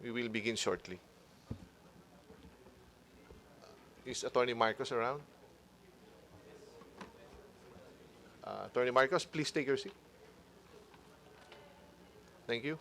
We will begin shortly. Is Attorney Marcos around? Attorney Marcos, please take your seat. Thank you.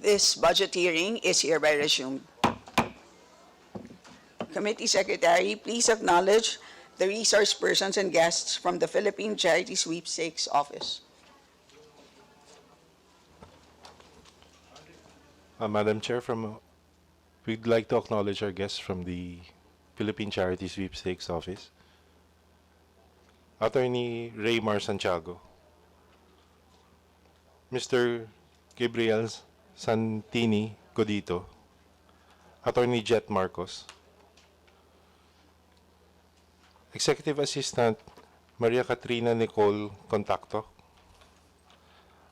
This budget hearing is hereby resumed. Committee Secretary, please acknowledge the resource persons and guests from the Philippine Charity Sweepstakes Office. Madam Chair, we'd like to acknowledge our guests from the Philippine Charity Sweepstakes Office. Attorney Raymar Santiago, Mr. Gabriel Santini Godito, Attorney Jet Marcos, Executive Assistant Maria Katrina Nicole Contacto,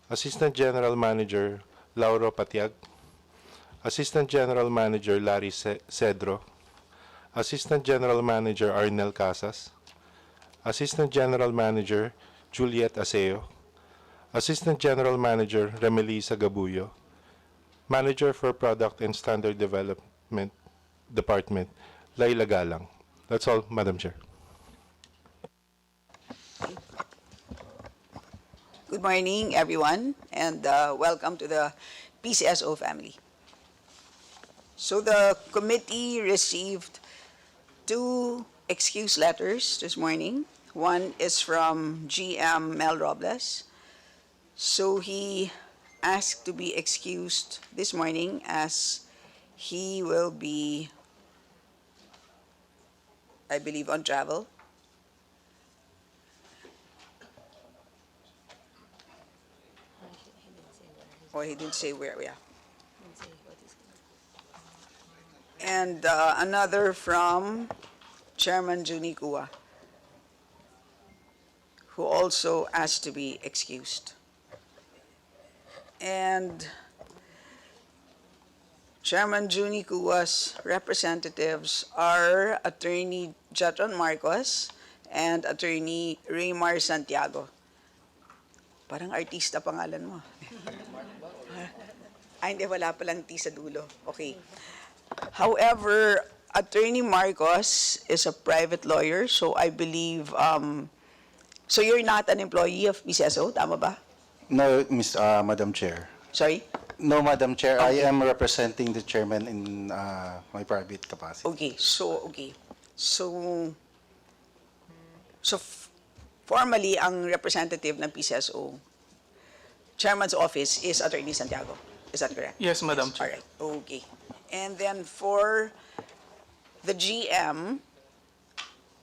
Assistant General Manager Lauro Patiag, Assistant General Manager Larry Cedro, Assistant General Manager Arnel Casas, Assistant General Manager Juliet Aseo, Assistant General Manager Remelisa Gabuyo, Manager for Product and Standard Development Department, Laila Galang. That's all, Madam Chair. Good morning, everyone, and welcome to the PCSO family. So the committee received two excuse letters this morning. One is from GM Mel Robles. So he asked to be excused this morning as he will be, I believe, on travel. Or he didn't say where, yeah. And another from Chairman Junicua, who also asked to be excused. And Chairman Juni Cua's representatives are Attorney Jetron Marcos and Attorney Raymar Santiago. Parang artista pangalan mo. Ay, hindi, wala palang T sa dulo. Okay. However, Attorney Marcos is a private lawyer, so I believe, so you're not an employee of PCSO, tama ba? No, Madam Chair. Sorry? No, Madam Chair. Okay. I am representing the chairman in my private capacity. Okay. So formally, ang representative ng PCSO, chairman's office is Attorney Santiago. Is that correct? Yes, Madam All Chair. right. Okay. And then for the GM,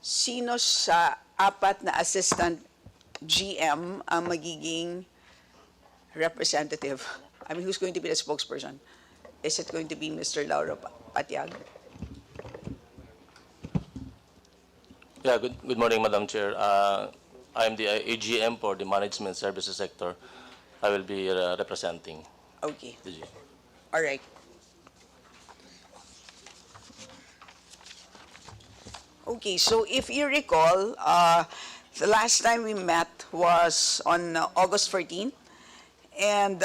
sino sa apat na assistant GM ang magiging representative? I mean, who's going to be the spokesperson? Is it going to be Mr. Lauro Patiag? Yeah, good morning, Madam Chair. I'm the AGM for the management services sector. I will be representing Okay. the G. All right. Okay, so if you recall, the last time we met was on August 14, and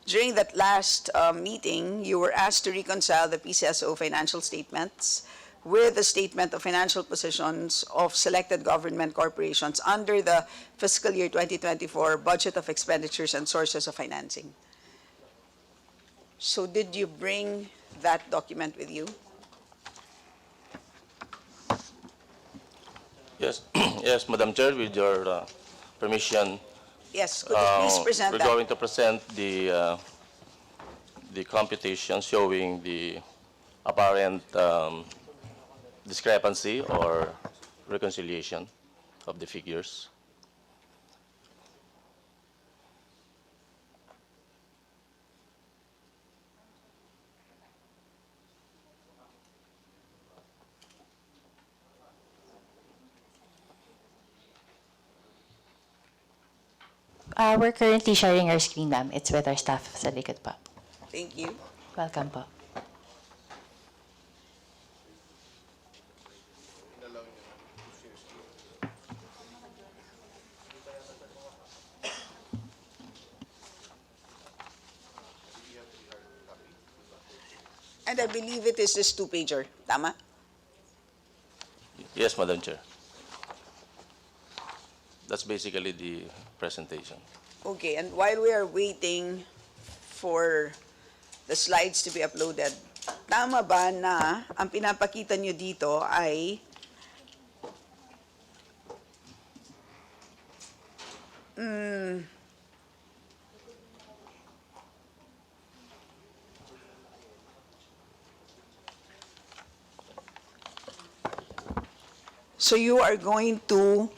during that last meeting, you were asked to reconcile the PCSO financial statements with the statement of financial positions of selected government corporations under the fiscal year 2024 budget of expenditures and sources of financing. So did you bring that document with you? Yes, yes, Madam Chair, with your permission, Yes, could you please present we're that? going to present the computation showing the apparent discrepancy or reconciliation of the figures. We're currently sharing our screen, ma'am. It's with our staff sa likod pa. Thank you. Welcome po. And I believe it is this two-pager, tama? Yes, Madam Chair. That's basically the presentation. Okay, and while we are waiting for the slides to be uploaded, tama ba na ang pinapakita nyo dito ay so you are going to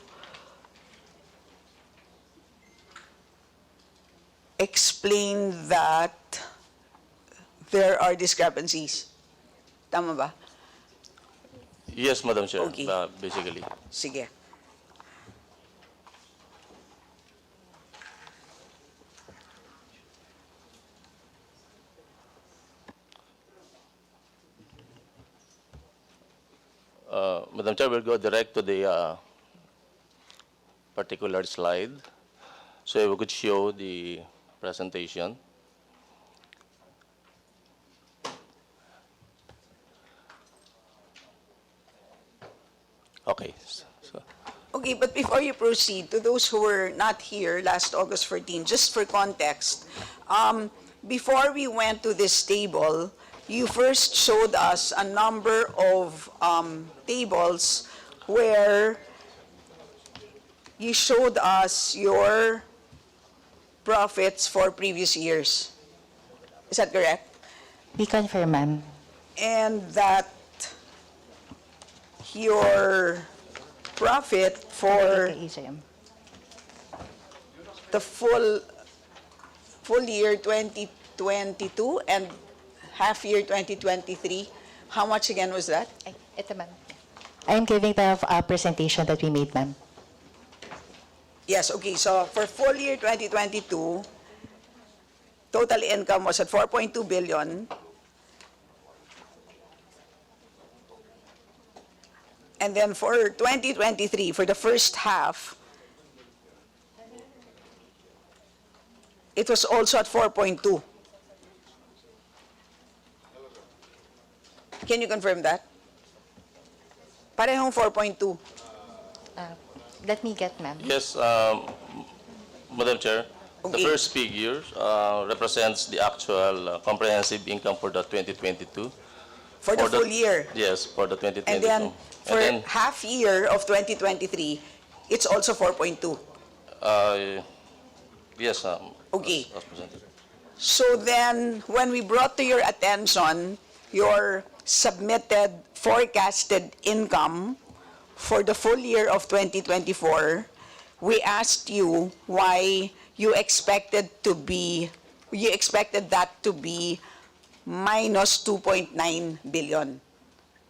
explain that there are discrepancies. Tama ba? Yes, Madam Chair, Okay. basically. Sige. Madam Chair, we'll go direct to the particular slide. So if we could show the presentation. Okay. So, Okay, but before you proceed, to those who were not here last August 14, just for context, before we went to this table, you first showed us a number of tables where you showed us your profits for previous years. Is that correct? We confirm, ma'am. And that your profit for Kay AGM. the full year 2022 and half year 2023, how much again was that? Ay, ito, ma'am. I'm giving the presentation that we made, ma'am. Yes, okay, so for full year 2022, total income was at 4.2 billion. And then for 2023, for the first half, it was also at 4.2. Can you confirm that? Parehong 4.2. Let me get, ma'am. Yes, Madam Chair. The Okay. first figure represents the actual comprehensive income for the 2022. For the full year. Yes, for the 2022. And then for And then, half year of 2023, it's also 4.2. yes, Okay. as presented. So then, when we brought to your attention your submitted forecasted income for the full year of 2024, we asked you why you expected that to be minus 2.9 billion.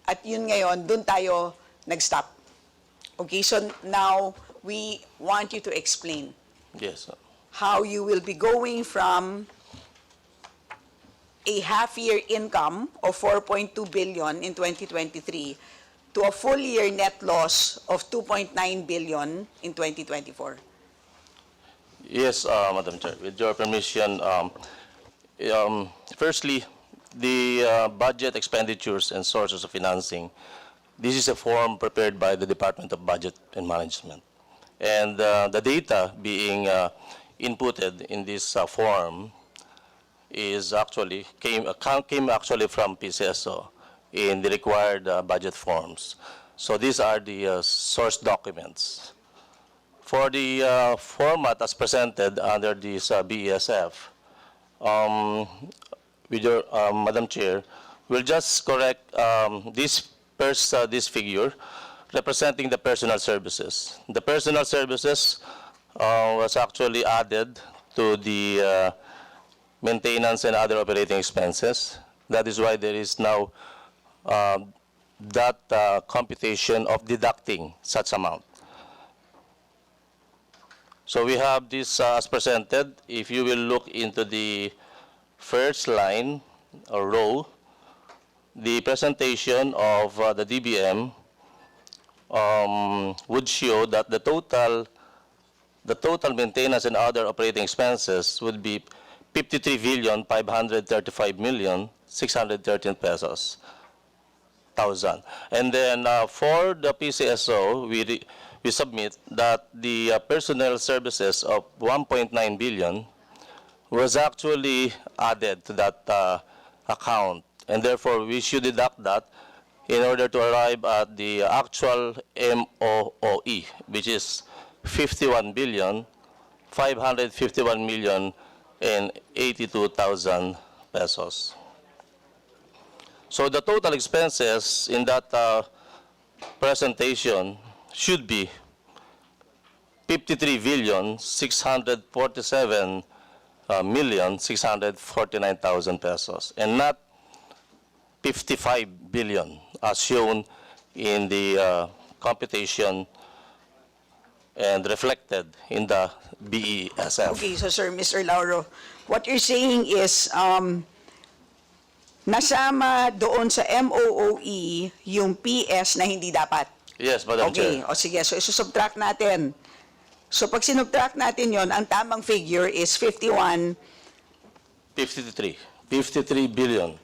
At yun ngayon, dun tayo nag-stop. Okay, so now we want you to explain Yes. how you will be going from a half-year income of 4.2 billion in 2023 to a full-year net loss of 2.9 billion in 2024. Yes, Madam Chair. With your permission, firstly, the budget expenditures and sources of financing. This is a form prepared by the Department of Budget and Management. And the data being inputted in this form is actually came actually from PCSO in the required budget forms. So these are the source documents. For the format as presented under this BESF, with your Madam Chair, we'll just correct this figure representing the personal services. The personal services was actually added to the maintenance and other operating expenses. That is why there is now that computation of deducting such amount. So we have this as presented. If you will look into the first line or row, the presentation of the DBM would show that the total maintenance and other operating expenses would be 53,535,613 pesos. And then for the PCSO, we submit that the personnel services of 1.9 billion was actually added to that account, and therefore we should deduct that in order to arrive at the actual MOOE, which is 51,551,082,000 pesos. So the total expenses in that presentation should be 53,647,649,000 pesos, and not 55 billion as shown in the computation and reflected in the BESF. Okay, so sir, Mr. Lauro, what you're saying is nasama doon sa MOOE yung PS na hindi dapat. Yes, Madam Okay, Chair. o sige, so isusubtract natin. So pag sinubtract natin yon, ang tamang figure is 51. 53 billion.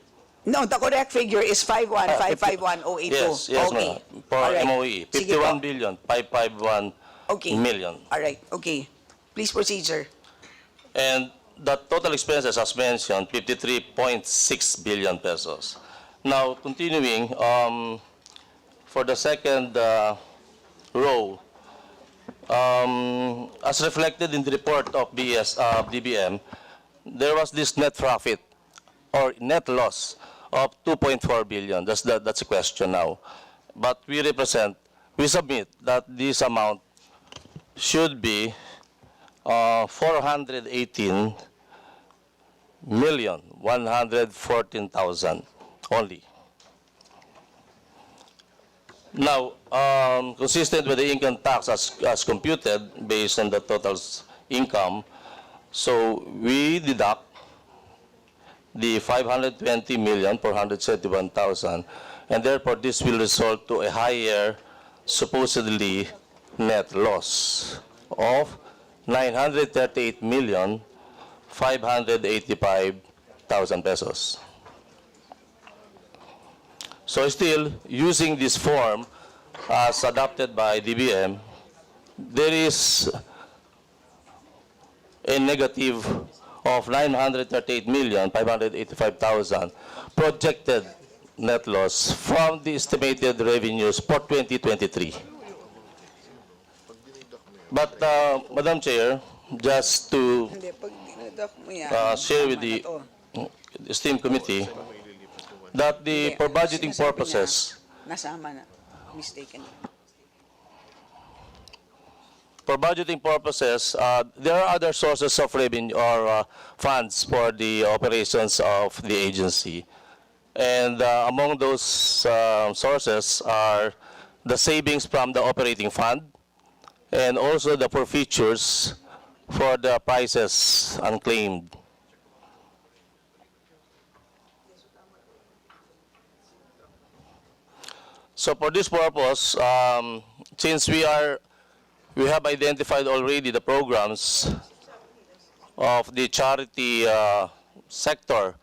No, the correct figure is 51,551,082. Yes, yes, Okay. ma'am. For Alright. MOE, Sige po. 51,551 Okay. million. All right, okay. Please proceed, sir. And the total expenses, as mentioned, 53.6 billion pesos. Now, continuing, for the second row, as reflected in the report of DBM, there was this net profit or net loss of 2.4 billion. That's the question now. But we submit that this amount should be 418,114,000 only. Now, consistent with the income tax as computed based on the total income, so we deduct the 520,471,000, and therefore this will result to a higher supposedly net loss of 938,585,000 pesos. So still, using this form as adopted by DBM, there is a negative of 938,585,000 projected net loss from the estimated revenues for 2023. But, Madam Chair, just to Hindi, pag dinadak mo yan, share with tama na the to. esteemed committee that Hindi, for budgeting sinasabi purposes, niya, nasama na. Mistaken. for budgeting purposes, there are other sources of revenue or funds for the operations of the agency. And among those sources are the savings from the operating fund and also the forfeitures for the prices unclaimed. So for this purpose, since we have identified already the programs of the charity sector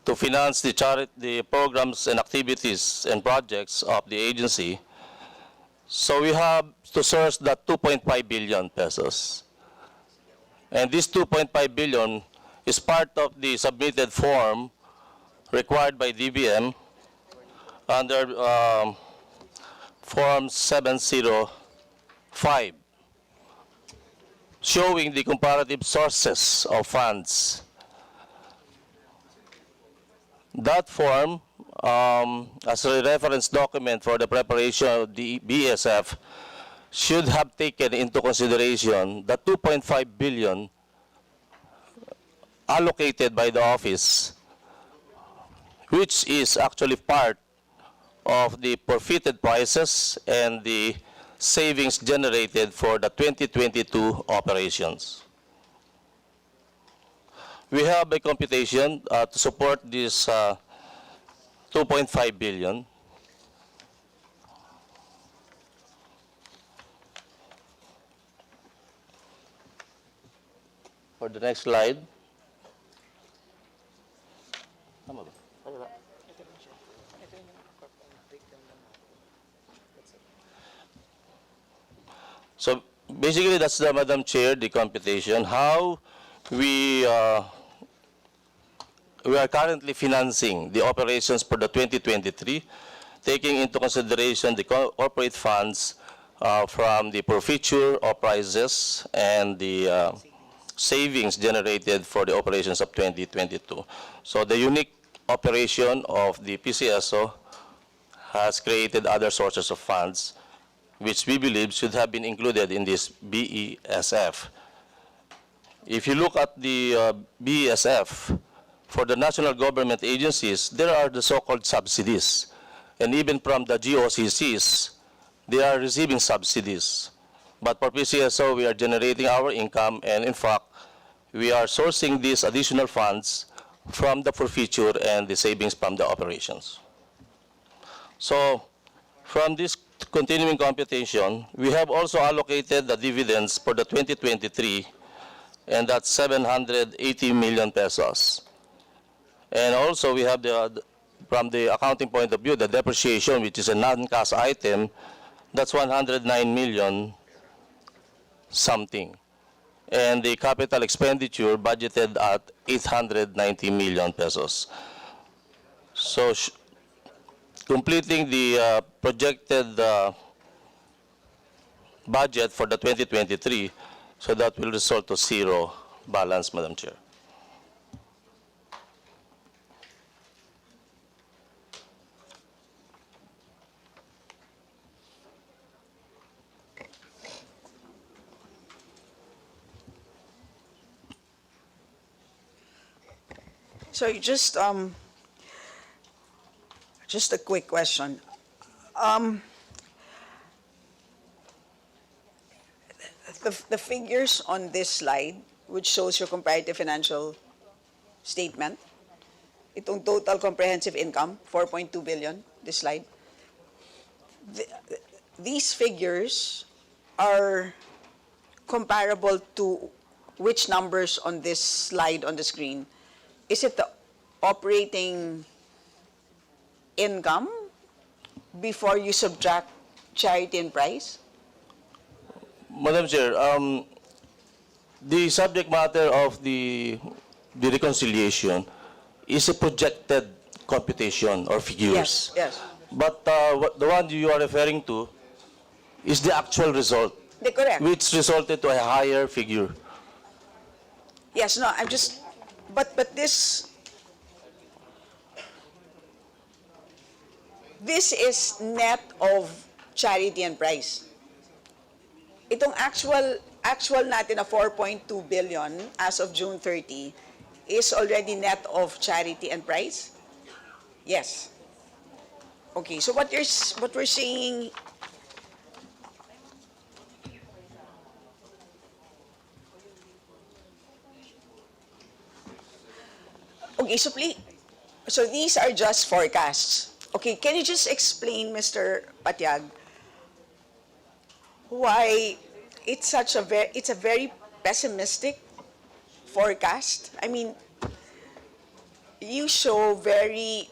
to finance the programs and activities and projects of the agency. So we have to source that 2.5 billion pesos. And this 2.5 billion is part of the submitted form required by DBM under Form 705, showing the comparative sources of funds. That form, as a reference document for the preparation of the BSF, should have taken into consideration the 2.5 billion allocated by the office, which is actually part of the forfeited prices and the savings generated for the 2022 operations. We have a computation to support this 2.5 billion. For the next slide. So basically, that's the Madam Chair, the computation, how we are currently financing the operations for the 2023, taking into consideration the corporate funds from the forfeiture of prices and the savings generated for the operations of 2022. So the unique operation of the PCSO has created other sources of funds which we believe should have been included in this BESF. If you look at the BESF, for the national government agencies, there are the so-called subsidies. And even from the GOCCs, they are receiving subsidies. But for PCSO, we are generating our income, and in fact, we are sourcing these additional funds from the forfeiture and the savings from the operations. So, from this continuing computation, we have also allocated the dividends for the 2023, and that's 780 million pesos. And also we have from the accounting point of view, the depreciation, which is a non-cash item, that's 109 million something. And the capital expenditure budgeted at 890 million pesos. So completing the projected budget for the 2023, so that will result to zero balance, Madam Chair. So just a quick question. The figures on this slide, which shows your comparative financial statement, itong total comprehensive income, 4.2 billion, this slide. These figures are comparable to which numbers on this slide on the screen? Is it the operating income before you subtract charity and price? Madam Chair, the subject matter of the reconciliation is a projected computation or figures. Yes. But the one you are referring to is the actual result, Correct. which resulted to a higher figure. Yes, no, I'm just, but this is net of charity and price. Itong actual natin na 4.2 billion as of June 30 is already net of charity and price? Yes. Okay, so what we're saying, okay, so these are just forecasts. Okay, can you just explain, Mr. Patiag, why it's a very pessimistic forecast? I mean, you show very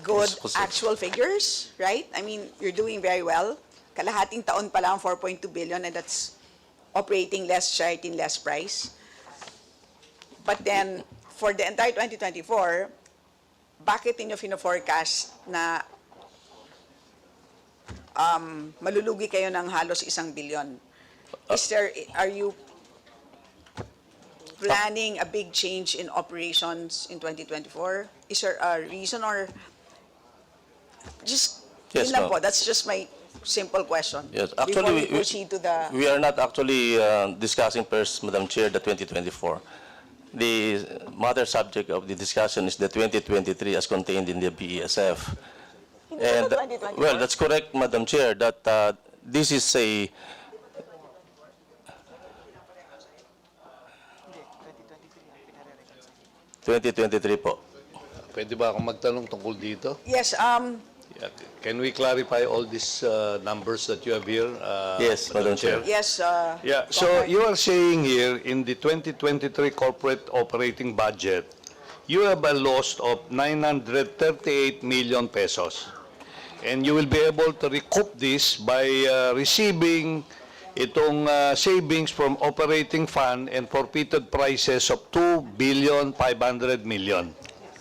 good actual figures, right? I mean, you're doing very well. Kalahating taon pa lang, 4.2 billion, and that's operating less charity and less price. But then, for the entire 2024, bakit ninyo fino-forecast na malulugi kayo ng halos 1 billion? Are you planning a big change in operations in 2024? Is there a reason or just, Yes, yun lang ma'am. po, that's just my simple question. Yes, Before actually, we proceed to the, we are not actually discussing first, Madam Chair, the 2024. The matter subject of the discussion is the 2023 as contained in the BESF. Hindi And, ba 2024? well, that's correct, Madam Chair, that this is a 2023 po. Pwede ba akong magtanong tungkol dito? yes, Yeah. Can we clarify all these numbers that you have here? Yes, Madam Chair. yes, Yeah, so you are saying here in the 2023 corporate operating budget, you have a loss of 938 million pesos. And you will be able to recoup this by receiving itong savings from operating fund and forfeited prices of 2,500,000,000.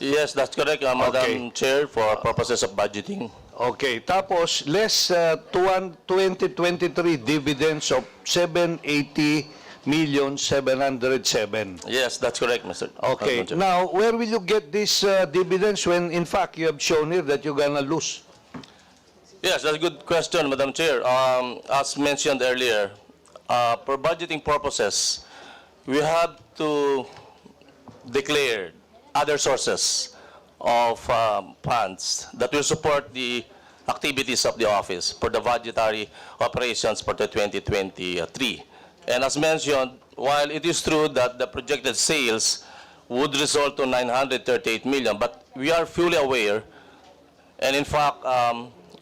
Yes, that's correct, Madam Okay. Chair, for purposes of budgeting. Okay, tapos less 2023 dividends of 780,707,000. Yes, that's correct, Mr. Okay, Madam Chair. now where will you get these dividends when in fact you have shown here that you're gonna lose? Yes, that's a good question, Madam Chair. As mentioned earlier, for budgeting purposes, we have to declare other sources of funds that will support the activities of the office for the budgetary operations for the 2023. And as mentioned, while it is true that the projected sales would result to 938 million, but we are fully aware, and in fact,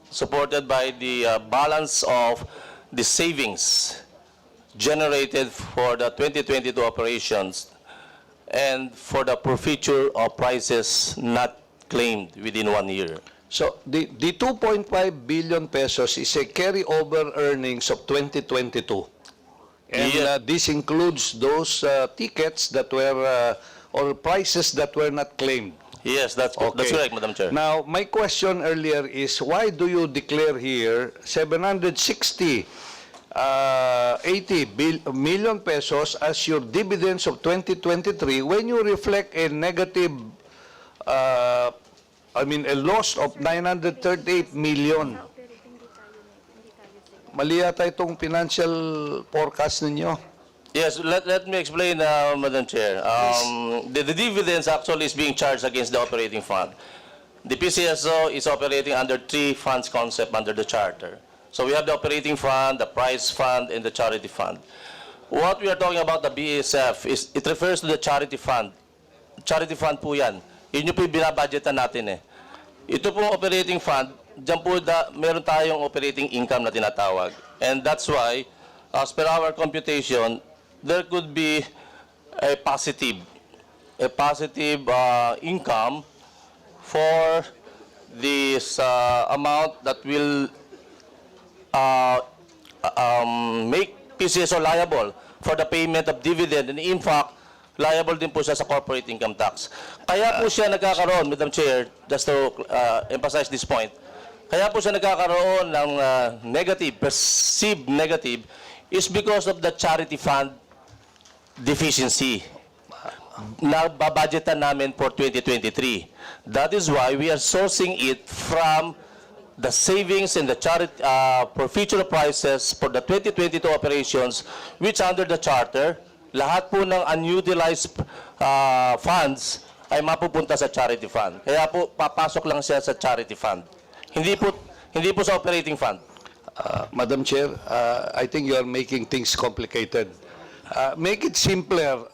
supported by the balance of the savings generated for the 2022 operations and for the forfeiture of prices not claimed within 1 year. So the 2.5 billion pesos is a carryover earnings of 2022. And Yeah. this includes those tickets that were or prices that were not claimed. Yes, that's correct, Madam Chair. Now, my question earlier is why do you declare here 80 million pesos as your dividends of 2023 when you reflect a negative, a loss of 938 million? Mali yata itong financial forecast ninyo. Yes, let me explain, Madam Chair. The dividends actually is being charged against the operating fund. The PCSO is operating under 3 funds concept under the charter. So we have the operating fund, the prize fund, and the charity fund. What we are talking about the BSF is, it refers to the charity fund. Charity fund po yan. Yun yung po yung binabudgetan natin eh. Ito pong operating fund, dyan po meron tayong operating income na tinatawag. And that's why, as per our computation, there could be a positive income for this amount that will make PCSO liable for the payment of dividend, and in fact, liable din po siya sa corporate income tax. Kaya po siya nagkakaroon, Madam Chair, just to emphasize this point, kaya po siya nagkakaroon ng negative, perceived negative, is because of the charity fund deficiency na babudgetan namin for 2023. That is why we are sourcing it from the savings and the charity for future prices for the 2022 operations, which under the charter, lahat po ng unutilized funds ay mapupunta sa charity fund. Kaya po papasok lang siya sa charity fund. Hindi po sa operating fund. Madam Chair, I think you are making things complicated. Make it simpler.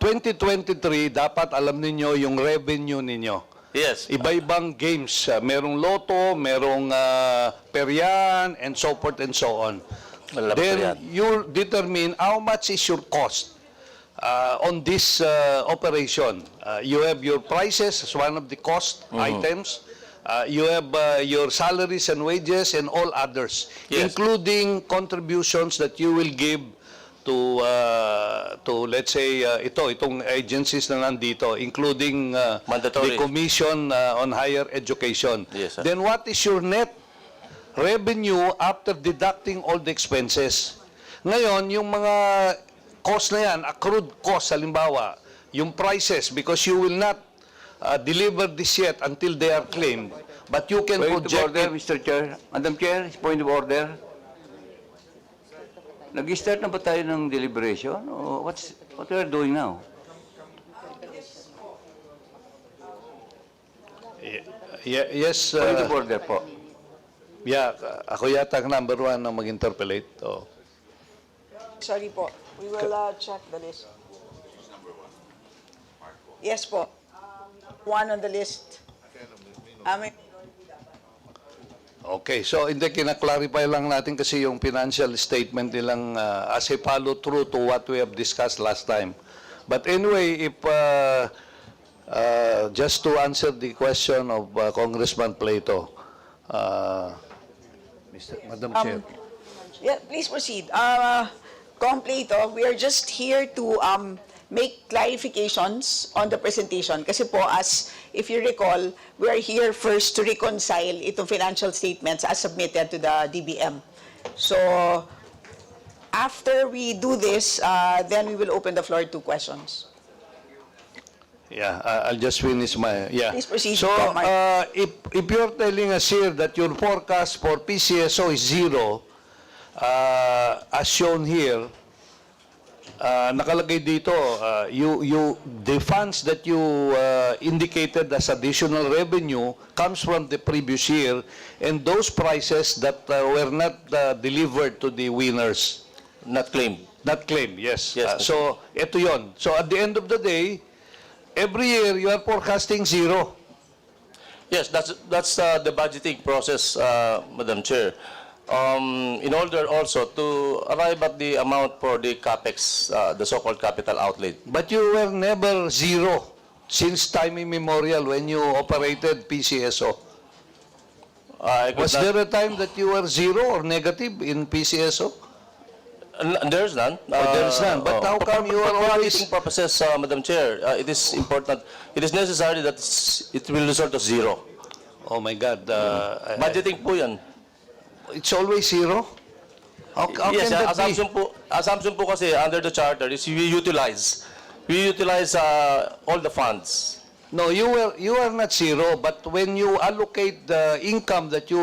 2023, dapat alam ninyo yung revenue ninyo. Yes. Iba-ibang games. Merong loto, merong peryan, and so forth and so on. Wala pa Then yan. you determine how much is your cost on this operation. You have your prices as one of the cost items. You have your salaries and wages and all others, Yes. including contributions that you will give to let's say itong agencies na nandito, including Mandatory. the Commission on Higher Education. Yes, sir. Then what is your net revenue after deducting all the expenses? Ngayon, yung mga cost na yan, accrued cost, halimbawa, yung prices, because you will not deliver this yet until they are claimed, but you can Point of project order, it. Mr. Chair. Madam Chair, point of order. Nag-start na ba tayo ng deliberation? O what we are doing now? Yes, Point of order po. yeah, ako yata ang number one na mag-interpolate. Oh. Sorry po. We will check the list. Yes po. One on the list. Okay, so hindi, kina-clarify lang natin kasi yung financial statement nilang as a follow-through to what we have discussed last time. But anyway, if just to answer the question of Congressman Plato, Madam Chair. Yeah, please proceed. Plato, we are just here to make clarifications on the presentation. Kasi po, as if you recall, we are here first to reconcile itong financial statements as submitted to the DBM. So, after we do this, then we will open the floor to questions. Yeah, I'll just finish my, yeah. Please proceed, So, Mark. if you're telling us here that your forecast for PCSO is 0, as shown here, nakalagay dito, the funds that you indicated as additional revenue comes from the previous year, and those prices that were not delivered to the winners. Not claimed. Not claimed, yes. Yes, So, ito yon. So, at the end of the day, every year you are forecasting 0. Yes, that's the budgeting process, Madam Chair. In order also to arrive at the amount for the capex, the so-called capital outlay. But you were never 0 since time immemorial when you operated PCSO. I could Was not- there a time that you were 0 or negative in PCSO? There's none. There's none. But how come you are for always- budgeting purposes, Madam Chair, it is important, it is necessary that it will result to 0. Oh my God. Budgeting po yan. It's always 0? How Yes, can that be? assumption po kasi under the charter is we utilize all the funds. No, you are not 0, but when you allocate the income that you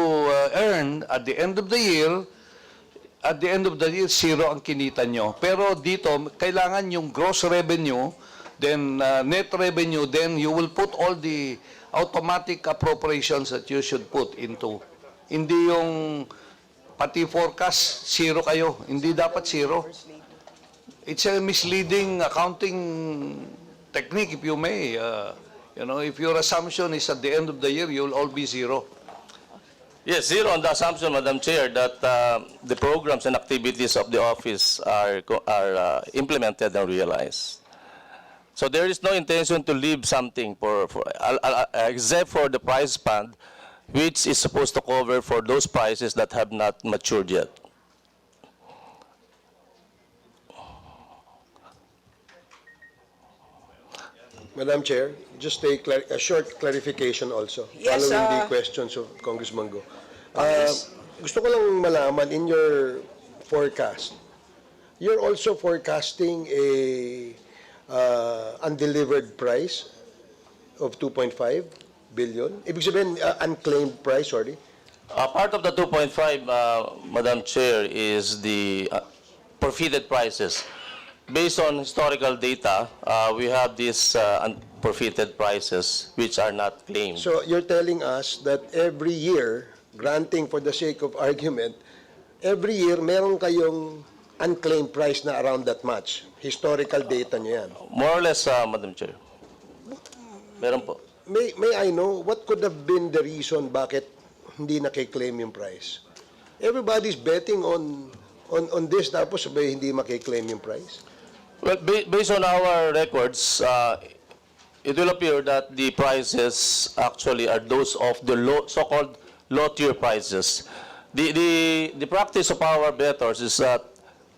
earn at the end of the year, 0 ang kinita nyo. Pero dito, kailangan yung gross revenue, then net revenue, then you will put all the automatic appropriations that you should put into. Hindi yung pati forecast, 0 kayo. Hindi dapat 0. It's a misleading accounting technique, if you may. You know, if your assumption is at the end of the year, you'll all be zero. Yes, zero on the assumption, Madam Chair, that the programs and activities of the office are implemented and realized. So there is no intention to leave something except for the price fund, which is supposed to cover for those prices that have not matured yet. Madam Chair, just a short clarification also, Yes, following the questions of Congressman Go. Congress. Gusto ko lang malaman, in your forecast, you're also forecasting a undelivered price of 2.5 billion? Ibig sabihin, unclaimed price, sorry. Part of the 2.5, Madam Chair, is the forfeited prices. Based on historical data, we have these forfeited prices which are not claimed. So you're telling us that every year, granting for the sake of argument, every year meron kayong unclaimed price na around that much. Historical data nyo yan. More or less, Madam Chair. Meron po. May I know, what could have been the reason bakit hindi nakiklaim yung price? Everybody's betting on this, tapos sabay hindi makiklaim yung price? Well, based on our records, it will appear that the prices actually are those of the so-called low-tier prices. The practice of our bettors is that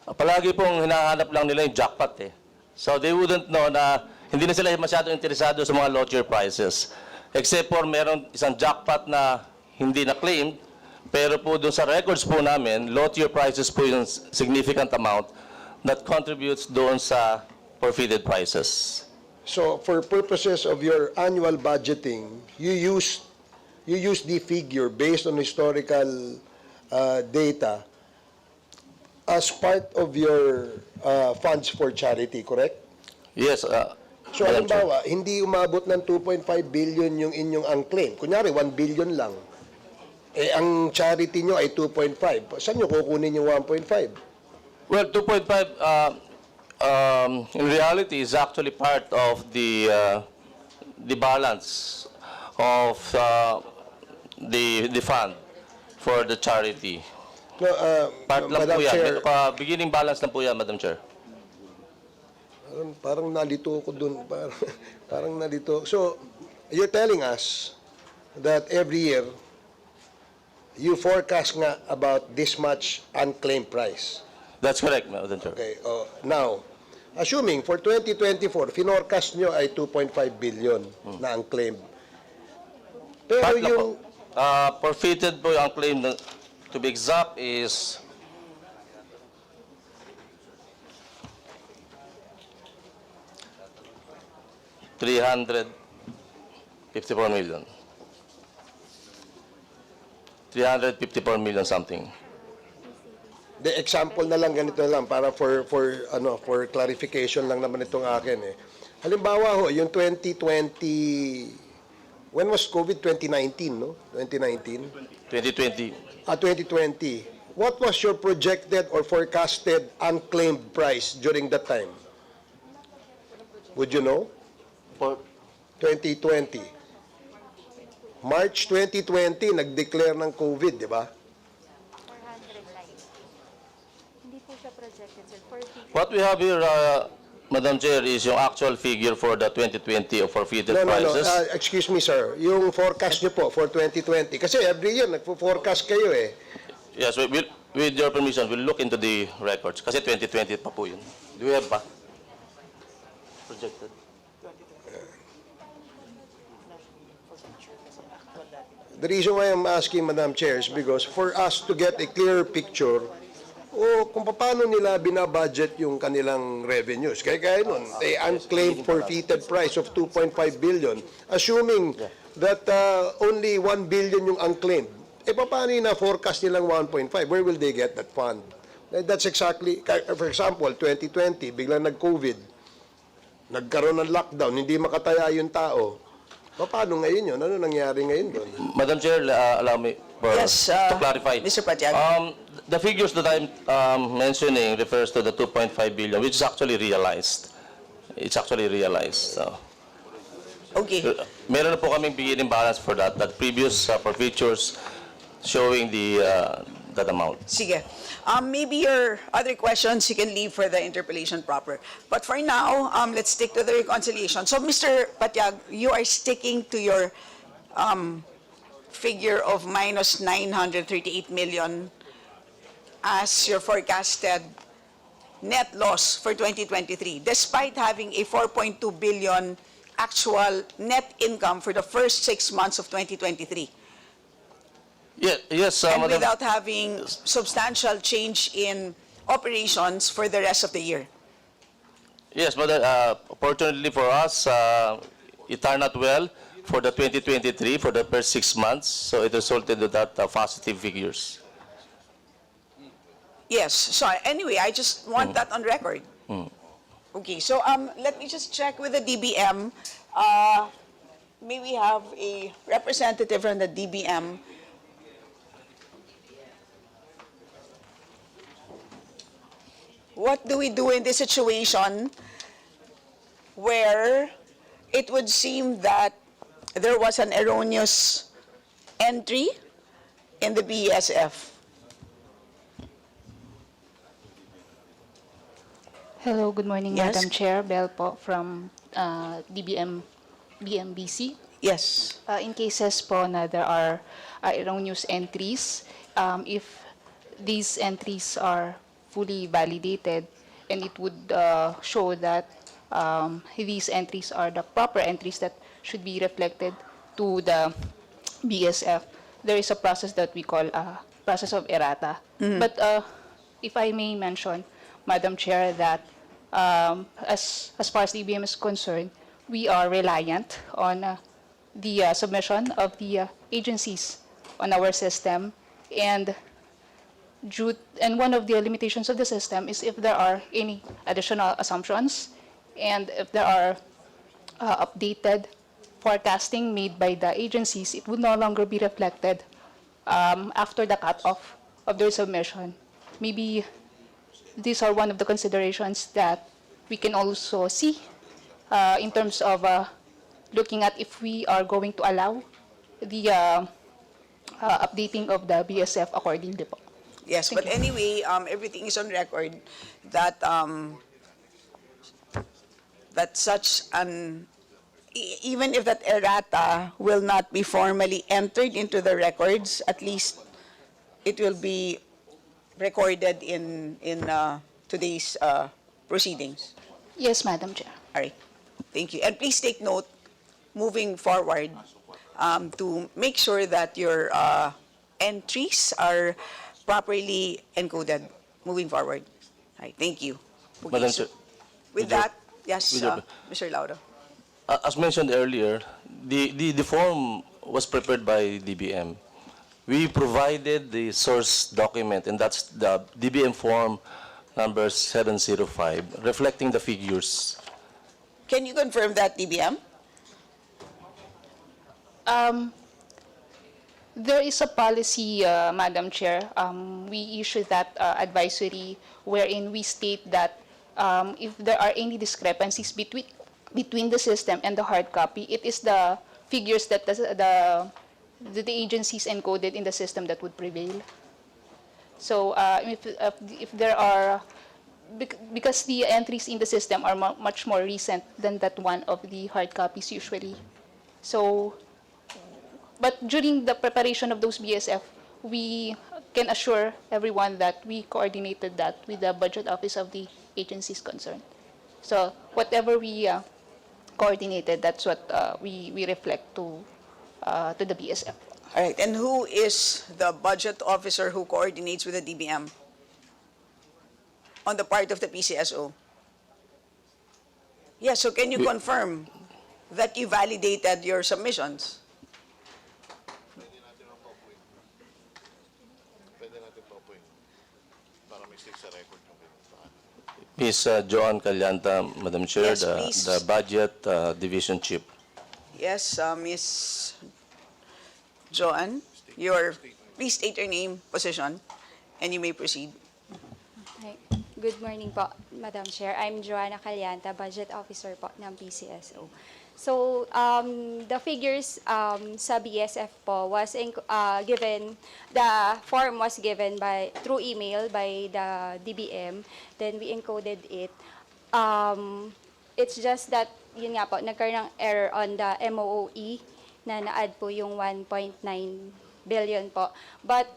palagi pong hinahanap lang nila yung jackpot eh. So they wouldn't know na hindi na sila masyadong interesado sa mga low-tier prices. Except for meron isang jackpot na hindi na-claimed, pero po doon sa records po namin, low-tier prices po yung significant amount that contributes doon sa forfeited prices. So for purposes of your annual budgeting, you use the figure based on historical data as part of your funds for charity, correct? Yes. So Madam Chair. halimbawa, hindi umabot ng 2.5 billion yung inyong unclaimed. Kunyari, 1 billion lang. Eh, ang charity nyo ay 2.5. Saan nyo kukunin yung 1.5? Well, 2.5 in reality is actually part of the balance of the fund for the charity. No, Part lang Madam po yan. Chair, Beginning balance lang po yan, Madam Chair. parang nalito ko dun. Parang nalito. So, you're telling us that every year, you forecast nga about this much unclaimed price. That's correct, Madam Chair. Okay. Now, assuming for 2024, finorcast nyo ay 2.5 billion na unclaimed. Pero Part lang po. yung... Forfeited po yung claim, to be exact, is $354 million. 354 million something. The example na lang, ganito na lang, para for clarification lang naman itong akin eh. Halimbawa ho, yung 2020, when was COVID? 2019, no? 2019? 2020. 2020. What was your projected or forecasted unclaimed price during that time? Would you know? For 2020. March 2020, nag-declare ng COVID, di ba? 400 lives. Hindi po siya projected, sir. 40. what we have here, Madam Chair, is yung actual figure for the 2020 of forfeited No. prices. Excuse me, sir. Yung forecast nyo po for 2020. Kasi every year, nagpo-forecast kayo eh. Yes, with your permission, we'll look into the records. Kasi 2020 pa po yun. Do we have pa? Projected. The reason why I'm asking, Madam Chair, is because for us to get a clearer picture kung paano nila binabudget yung kanilang revenues. Kaya nun, the unclaimed forfeited price of 2.5 billion, assuming that only 1 billion yung unclaimed, paano yung na-forecast nilang 1.5? Where will they get that fund? That's exactly, for example, 2020, biglang nag-COVID, nagkaroon ng lockdown, hindi makataya yung tao. Paano ngayon yun? Ano nangyari ngayon doon? Madam Chair, allow me Yes, to clarify. Mr. Patiag. The figures that I'm mentioning refers to the 2.5 billion, which is actually realized. It's actually realized. So. Okay. Meron na po kaming beginning balance for that previous for features showing that amount. Sige. Maybe your other questions you can leave for the interpellation proper. But for now, let's stick to the reconciliation. So, Mr. Patiag, you are sticking to your figure of minus 938 million as your forecasted net loss for 2023, despite having a 4.2 billion actual net income for the first 6 months of 2023. Yes, And Madam. without having substantial change in operations for the rest of the year. Yes, but fortunately for us, it turned out well for the 2023 for the first 6 months, so it resulted in that positive figures. Yes, so anyway, I just want that on record. Okay, so let me just check with the DBM. May we have a representative from the DBM? What do we do in this situation where it would seem that there was an erroneous entry in the BSF? Hello, good morning, Yes. Madam Chair. Bell po from BMBC. Yes. In cases po na there are erroneous entries, if these entries are fully validated and it would show that these entries are the proper entries that should be reflected to the BSF, there is a process that we call process of errata. But if I may mention, Madam Chair, that as far as the EBM is concerned, we are reliant on the submission of the agencies on our system, and one of the limitations of the system is if there are any additional assumptions and if there are updated forecasting made by the agencies, it would no longer be reflected after the cutoff of their submission. Maybe these are one of the considerations that we can also see in terms of looking at if we are going to allow the updating of the BSF accordingly po. Yes, but anyway, everything is on record that that such an even if that errata will not be formally entered into the records, at least it will be recorded in today's proceedings. Yes, Madam Chair. All right, thank you. And please take note, moving forward, to make sure that your entries are properly encoded moving forward. All right, thank you. Okay, Madam so Chair, with that, yes, with your- Mr. Lauro. As mentioned earlier, the form was prepared by DBM. We provided the source document, and that's the DBM form number 705, reflecting the figures. Can you confirm that, DBM? There is a policy, Madam Chair. We issued that advisory wherein we state that if there are any discrepancies between the system and the hard copy, it is the figures that the agencies encoded in the system that would prevail. So if there are, because the entries in the system are much more recent than that one of the hard copies usually. So, but during the preparation of those BSF, we can assure everyone that we coordinated that with the budget office of the agencies concerned. So whatever we coordinated, that's what we reflect to the BSF. All right, and who is the budget officer who coordinates with the DBM on the part of the PCSO? Yeah, so can you confirm that you validated your submissions? Ms. Joan Calyanta, Madam Chair, Yes, please. the Budget Division Chief. Yes, Miss Joanne, please state your name, position, and you may proceed. Hi. Good morning po, Madam Chair. I'm Joanna Calianta, Budget Officer po ng PCSO. So, the figures sa BSF po was given, the form was given through email by the DBM, then we encoded it. It's just that, yun nga po, nagkaroon ng error on the MOOE na na-add po yung 1.9 billion po. But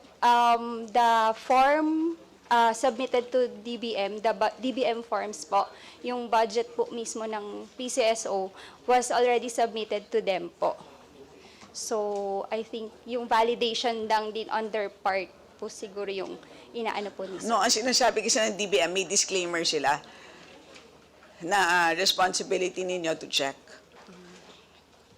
the form submitted to DBM, the DBM forms po, yung budget po mismo ng PCSO was already submitted to them po. So, I think yung validation lang din on their part po siguro yung inaano po ni Sir. No, ang sinasabi kasi ng DBM, may disclaimer sila na responsibility ninyo to check.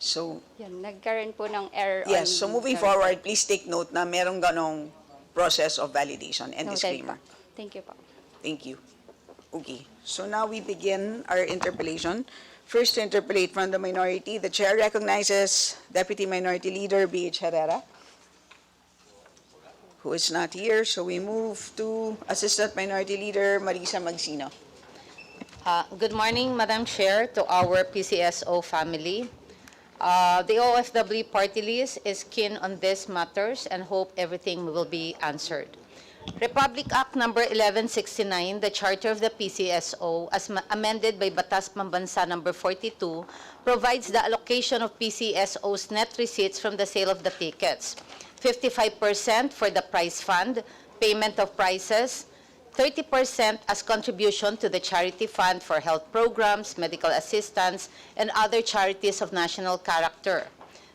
So, Yan, nagkaroon po ng error yes, so moving the- forward, please take note na merong ganong process of validation and Noted disclaimer. po. Thank you po. Thank you. Okay, so now we begin our interpellation. First to interpellate from the minority, the chair recognizes Deputy Minority Leader B.H. Herrera, who is not here, so we move to Assistant Minority Leader Marisa Magsino. Good morning, Madam Chair, to our PCSO family. The OFW party list is keen on these matters and hope everything will be answered. Republic Act Number 1169, the Charter of the PCSO, as amended by Batas Pambansa Number 42, provides the allocation of PCSO's net receipts from the sale of the tickets. 55% for the prize fund, payment of prices, 30% as contribution to the charity fund for health programs, medical assistance, and other charities of national character.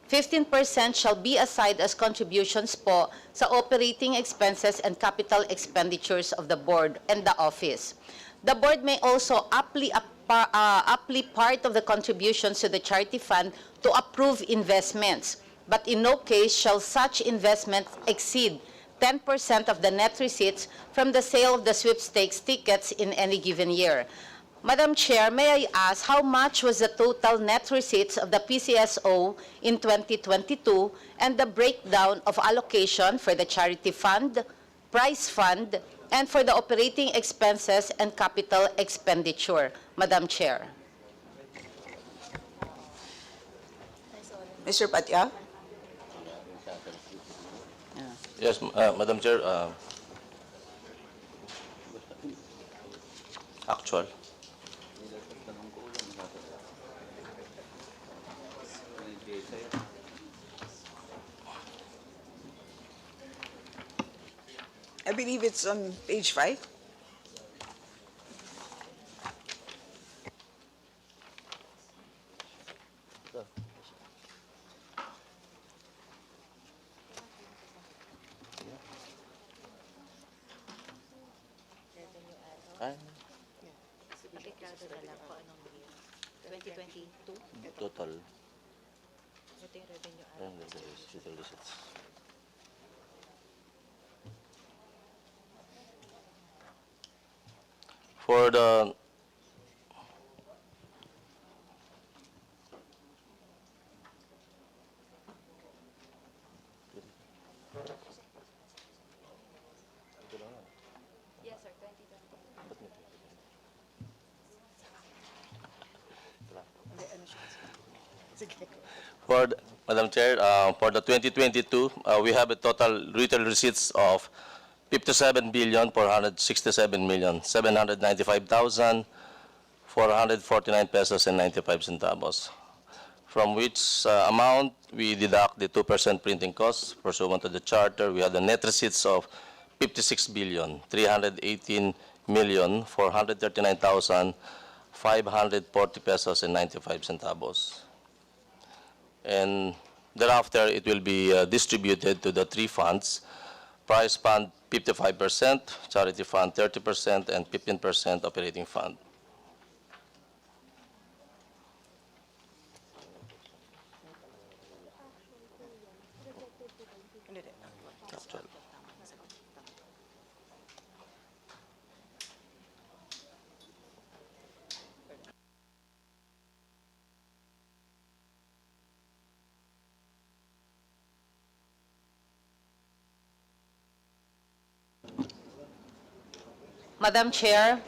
15% shall be aside as contributions po sa operating expenses and capital expenditures of the board and the office. The board may also aptly part of the contributions to the charity fund to approve investments, but in no case shall such investments exceed 10% of the net receipts from the sale of the sweepstakes tickets in any given year. Madam Chair, may I ask how much was the total net receipts of the PCSO in 2022 and the breakdown of allocation for the charity fund, prize fund, and for the operating expenses and capital expenditure? Madam Chair. Mr. Patya? Yes, Madam Chair, actual. I believe it's on page 5. Total. For the Yes, sir, 2020. Madam Chair, for the 2022, we have a total retail receipts of 57,467,795,449 pesos and 95 centavos. From which amount we deduct the 2% printing costs pursuant to the charter. We have the net receipts of 56,318,439,540 pesos and 95 centavos. And thereafter, it will be distributed to the three funds: prize fund 55%, charity fund 30%, and 15% operating fund. Actual. Madam Chair,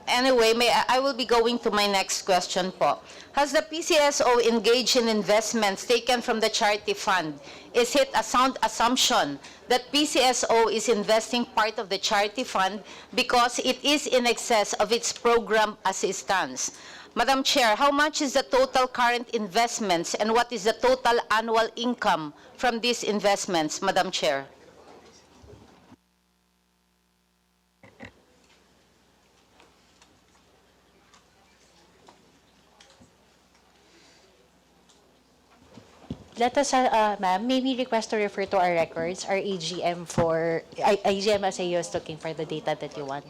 anyway, I will be going to my next question po. Has the PCSO engaged in investments taken from the charity fund? Is it a sound assumption that PCSO is investing part of the charity fund because it is in excess of its program assistance? Madam Chair, how much is the total current investments and what is the total annual income from these investments, Madam Chair? Let us, ma'am, may we request to refer to our records, our AGM AGM as is looking for the data that you want.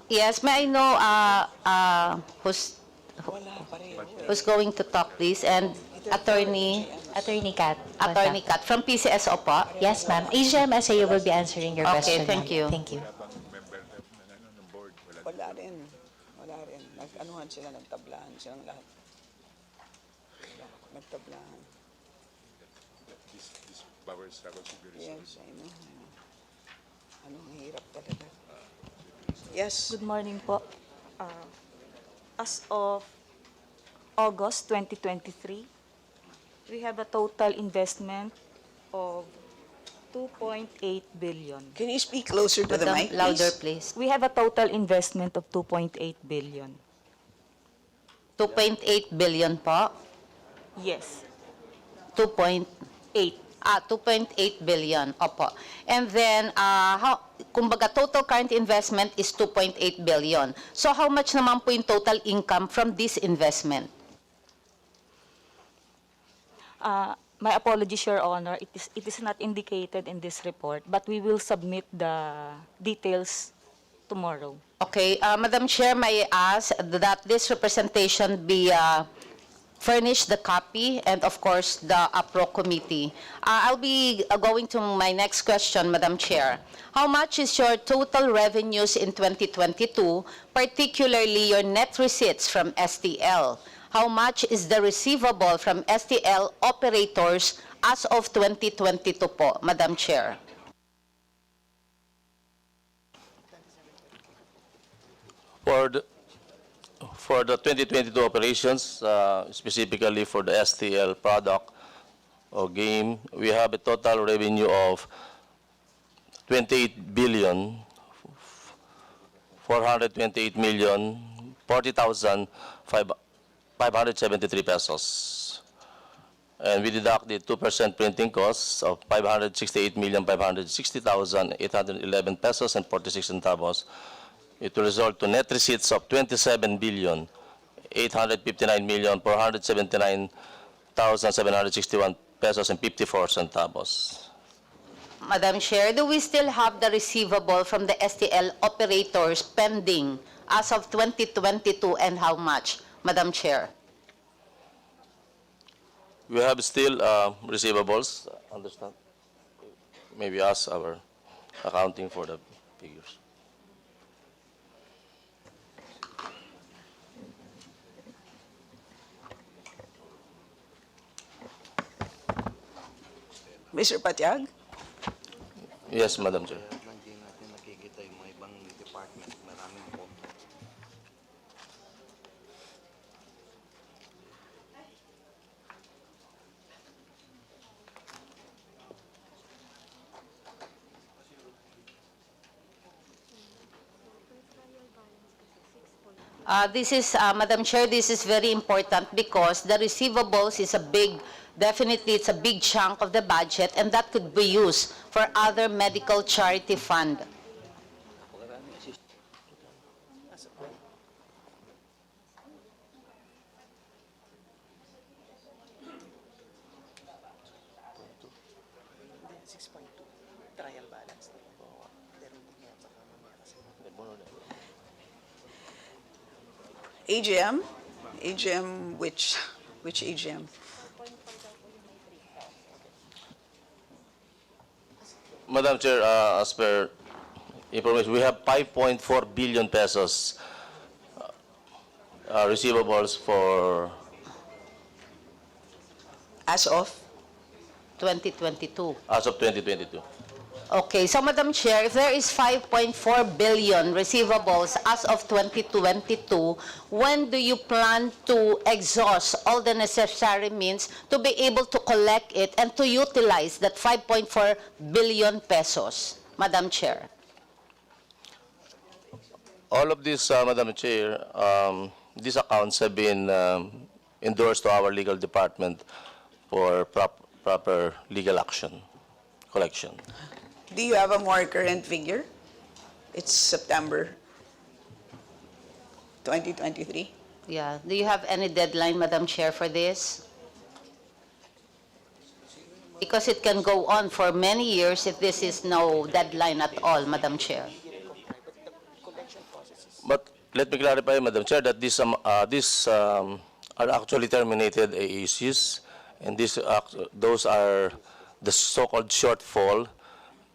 Yes, may I know who's going to talk, please? And Attorney Kat. Attorney Kat from PCSO po? Yes, ma'am. AGM SAO will be answering your Okay, question. thank ma'am. you. Thank you. Wala rin. Wala rin. Nag-anuhan sila, nagtablahan silang lahat. Nagtablahan. This power struggle should be resolved. Yes, I know. Anong hirap talaga. Yes. Good morning po. As of August 2023, we have a total investment of 2.8 billion. Can you speak closer to the Madam, mic, louder, please? please. We have a total investment of 2.8 billion. 2.8 billion po? Yes, 2.8 2.8 billion. Opo. And then, kumbaga, total current investment is 2.8 billion. So, how much naman po yung total income from this investment? my apologies, Your Honor. It is not indicated in this report, but we will submit the details tomorrow. Okay. Madam Chair, may I ask that this representation be furnish the copy and, of course, the APRO committee. I'll be going to my next question, Madam Chair. How much is your total revenues in 2022, particularly your net receipts from STL? How much is the receivable from STL operators as of 2022 po, Madam Chair? For the 2022 operations, specifically for the STL product or game, we have a total revenue of 28 billion 428 million 40,573 pesos. And we deduct the 2% printing costs of 568,560,811 pesos and 46 centavos. It will result to net receipts of 27,859,479,761 pesos and 54 centavos. Madam Chair, do we still have the receivable from the STL operators pending as of 2022 and how much, Madam Chair? We have still receivables, understand? Maybe ask our accounting for the figures. Mr. Patiag? Yes, Madam Chair. This is, Madam Chair, this is very important because the receivables is a big, definitely it's a big chunk of the budget and that could be used for other medical charity fund. AGM? AGM, which AGM? Madam Chair, as per information, we have 5.4 billion pesos receivables for As of? 2022. as of 2022. Okay, so Madam Chair, if there is 5.4 billion receivables as of 2022, when do you plan to exhaust all the necessary means to be able to collect it and to utilize that 5.4 billion pesos, Madam Chair? All of this, Madam Chair, these accounts have been endorsed to our legal department for proper legal action, collection. Do you have a more current figure? It's September 2023. Yeah, do you have any deadline, Madam Chair, for this? Because it can go on for many years if this is no deadline at all, Madam Chair. But let me clarify, Madam Chair, that these are actually terminated AECs, and those are the so-called shortfall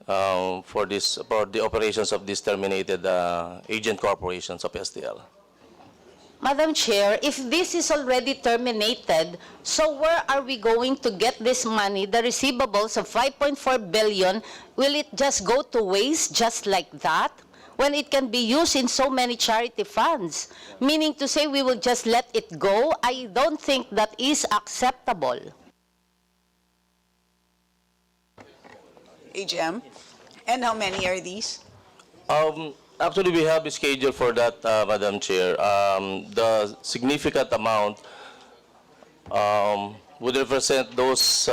for the operations of these terminated agent corporations of STL. Madam Chair, if this is already terminated, so where are we going to get this money, the receivables of 5.4 billion? Will it just go to waste just like that? When it can be used in so many charity funds? Meaning to say we will just let it go? I don't think that is acceptable. AGM. And how many are these? Actually, we have a schedule for that, Madam Chair. The significant amount would represent those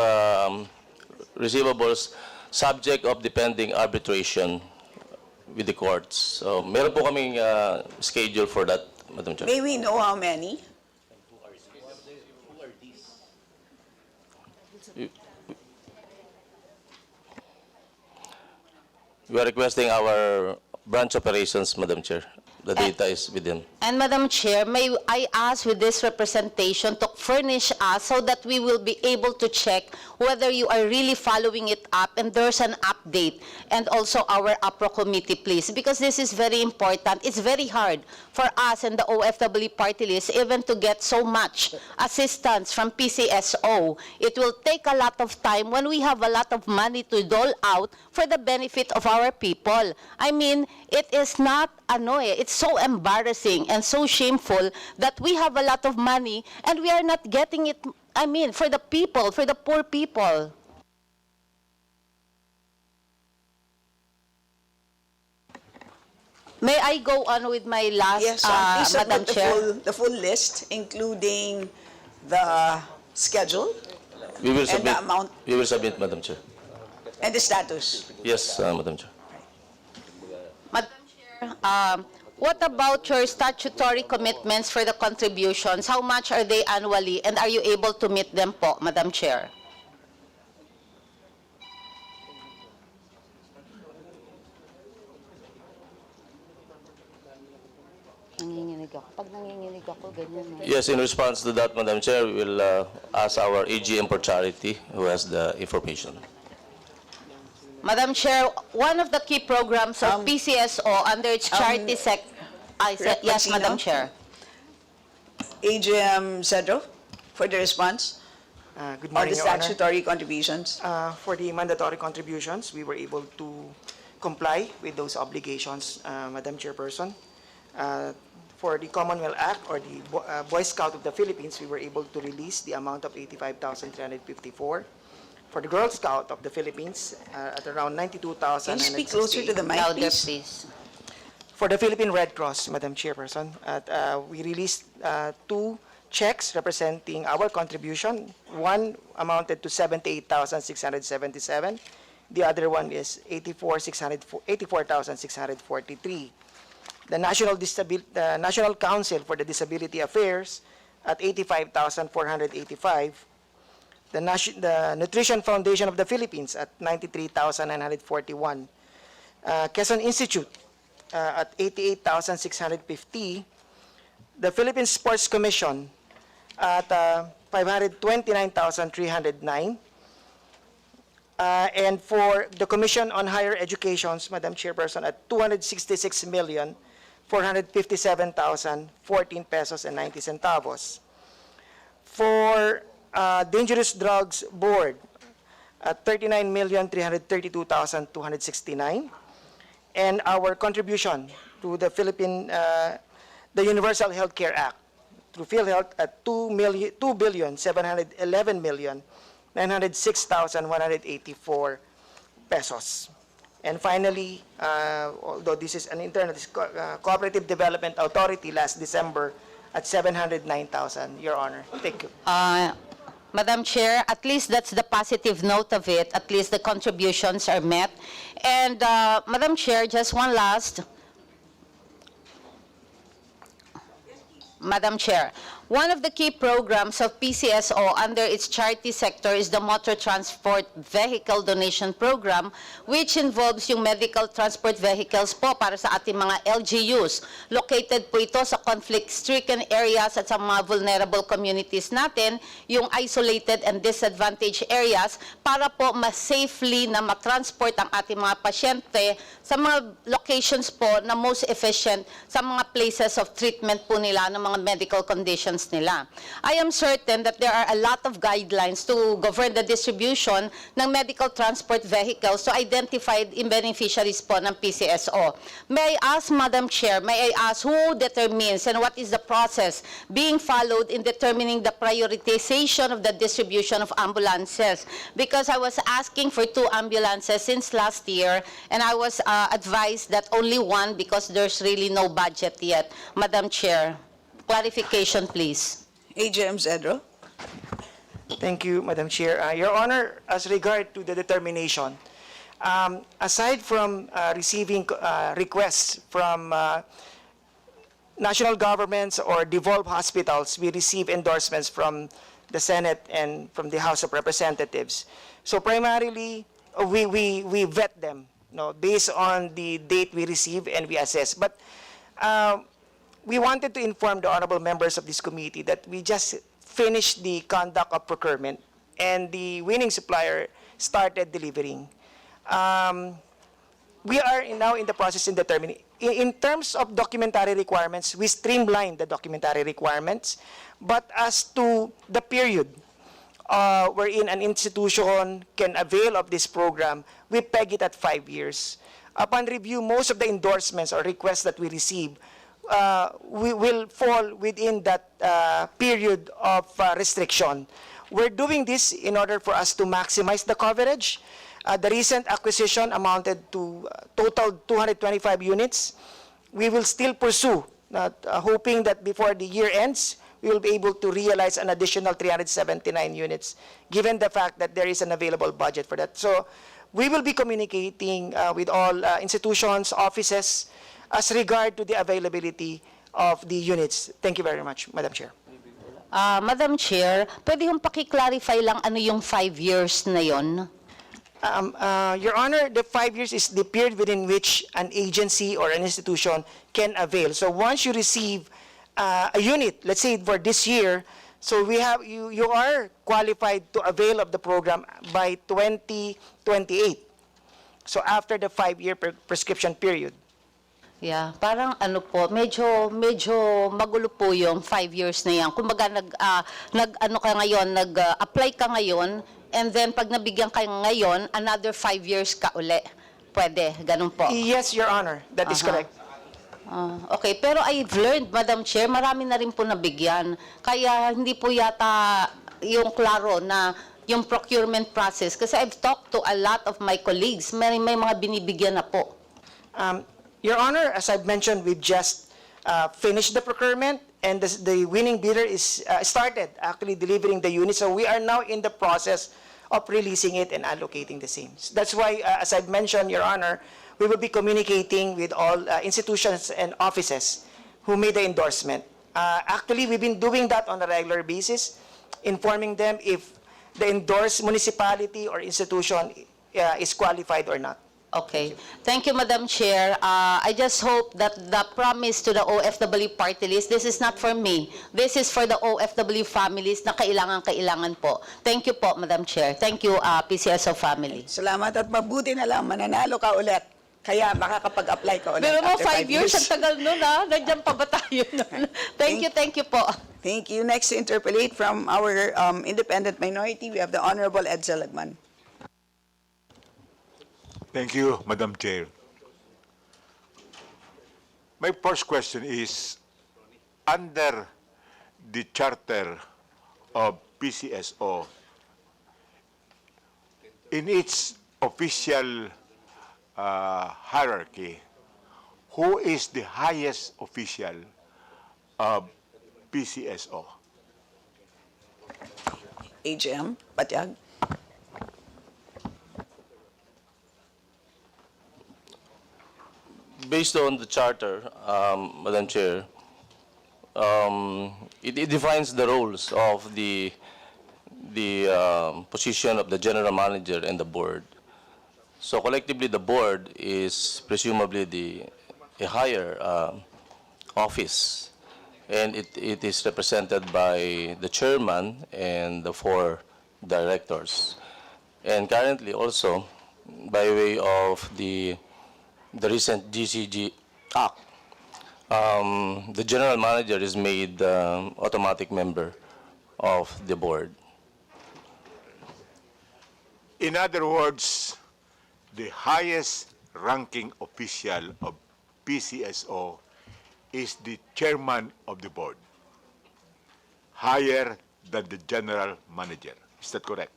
receivables subject of the pending arbitration with the courts. So, meron po kaming schedule for that, Madam Chair. May we know how many? We are requesting our branch operations, Madam Chair. The data is with them. And Madam Chair, may I ask with this representation to furnish us so that we will be able to check whether you are really following it up and there's an update, and also our APRO committee, please, because this is very important. It's very hard for us and the OFW party list even to get so much assistance from PCSO. It will take a lot of time when we have a lot of money to dole out for the benefit of our people. I mean, it is not it's so embarrassing and so shameful that we have a lot of money and we are not getting it, I mean, for the people, for the poor people. May I go on with my last, Yes, please Madam submit Chair? the full list, including the schedule We will and submit. the amount We will submit, Madam Chair. and the status. Yes, Madam Chair. Madam Chair, what about your statutory commitments for the contributions? How much are they annually, and are you able to meet them po, Madam Chair? Nanginginig ako. Pag nanginginig ako, ganyan. Yes, in response to that, Madam Chair, we will ask our AGM for charity who has the information. Madam Chair, one of the key programs of PCSO under its charity yes, Maxino? Madam Chair. AGM Cedro, for the response Good on morning, the Your Honor. statutory contributions. For the mandatory contributions, we were able to comply with those obligations, Madam Chairperson. For the Commonwealth Act or the Boy Scout of the Philippines, we were able to release the amount of 85,354. For the Girl Scout of the Philippines, at around 92,000. Can you speak closer to the mic, Louder, please? please. For the Philippine Red Cross, Madam Chairperson, we released 2 checks representing our contribution. One amounted to 78,677. The other one is 84,643. The National Council for the Disability Affairs at 85,485. The Nutrition Foundation of the Philippines at 93,941. Quezon Institute at 88,650. The Philippine Sports Commission at 529,309. And for the Commission on Higher Educations, Madam Chairperson, at 266,457,014 pesos and 90 centavos. For Dangerous Drugs Board at 39,332,269. And our contribution to the the Universal Healthcare Act through PhilHealth at 2,711,906,184 pesos. And finally, although this is an internal, this Cooperative Development Authority last December at 709,000, Your Honor. Thank you. Madam Chair, at least that's the positive note of it. At least the contributions are met. And Madam Chair, just one last. Madam Chair, one of the key programs of PCSO under its charity sector is the Motor Transport Vehicle Donation Program, which involves yung medical transport vehicles po para sa ating mga LGUs. Located po ito sa conflict-stricken areas at sa mga vulnerable communities natin, yung isolated and disadvantaged areas, para po mas safely na matransport ang ating mga pasyente sa mga locations po na most efficient sa mga places of treatment po nila ng mga medical conditions nila. I am certain that there are a lot of guidelines to govern the distribution ng medical transport vehicles to identified beneficiaries po ng PCSO. May I ask, Madam Chair, may I ask who determines and what is the process being followed in determining the prioritization of the distribution of ambulances? Because I was asking for 2 ambulances since last year, and I was advised that only 1 because there's really no budget yet. Madam Chair, clarification, please. AGM Zedro. Thank you, Madam Chair. Your Honor, as regard to the determination, aside from receiving requests from national governments or devolved hospitals, we receive endorsements from the Senate and from the House of Representatives. So primarily, we vet them, based on the date we receive and we assess. But we wanted to inform the honorable members of this committee that we just finished the conduct of procurement and the winning supplier started delivering. We are now in the process in determining. In terms of documentary requirements, we streamlined the documentary requirements, but as to the period wherein an institution can avail of this program, we peg it at 5 years. Upon review, most of the endorsements or requests that we receive we will fall within that period of restriction. We're doing this in order for us to maximize the coverage. The recent acquisition amounted to total 225 units. We will still pursue, hoping that before the year ends, we will be able to realize an additional 379 units, given the fact that there is an available budget for that. So we will be communicating with all institutions, offices, as regard to the availability of the units. Thank you very much, Madam Chair. Madam Chair, pwede hong paki-clarify lang ano yung 5 years na yon? Your Honor, the 5 years is the period within which an agency or an institution can avail. So once you receive a unit, let's say for this year, so we have you are qualified to avail of the program by 2028. So after the 5-year prescription period. Yeah, parang ano po, medyo magulo po yung 5 years na yan. Kumbaga nag-apply ka ngayon, and then pag nabigyan ka ngayon, another 5 years ka uli. Pwede, ganun po. Yes, Your Honor, that is correct. Okay, pero I've learned, Madam Chair, marami na rin po nabigyan. Kaya hindi po yata yung klaro na yung procurement process. Kasi I've talked to a lot of my colleagues, may mga binibigyan na po. Your Honor, as I've mentioned, we've just finished the procurement, and the winning bidder is started actually delivering the unit. So we are now in the process of releasing it and allocating the same. That's why, as I've mentioned, Your Honor, we will be communicating with all institutions and offices who made the endorsement. Actually, we've been doing that on a regular basis, informing them if the endorsed municipality or institution is qualified or not. Okay. Thank you, Madam Chair. I just hope that the promise to the OFW party list, this is not for me. This is for the OFW families na kailangan po. Thank you po, Madam Chair. Thank you, PCSO family. Salamat at mabuti na lang, mananalo ka ulit. Kaya makakapag-apply ka ulit Pero mo, after 5 years, ang tagal nun Nandiyan pa ba tayo nun? Thank you po. Thank you. Next to interpolate from our independent minority, we have the Honorable Edsel Lagman. Thank you, Madam Chair. My first question is, under the charter of PCSO, in its official hierarchy, who is the highest official of PCSO? AGM, Patiag. Based on the charter, Madam Chair, it defines the roles of the position of the general manager and the board. So collectively, the board is presumably a higher office, and it is represented by the chairman and the 4 directors. And currently also, by way of the recent GCG Act, the general manager is made automatic member of the board. In other words, the highest ranking official of PCSO is the chairman of the board, higher than the general manager. Is that correct?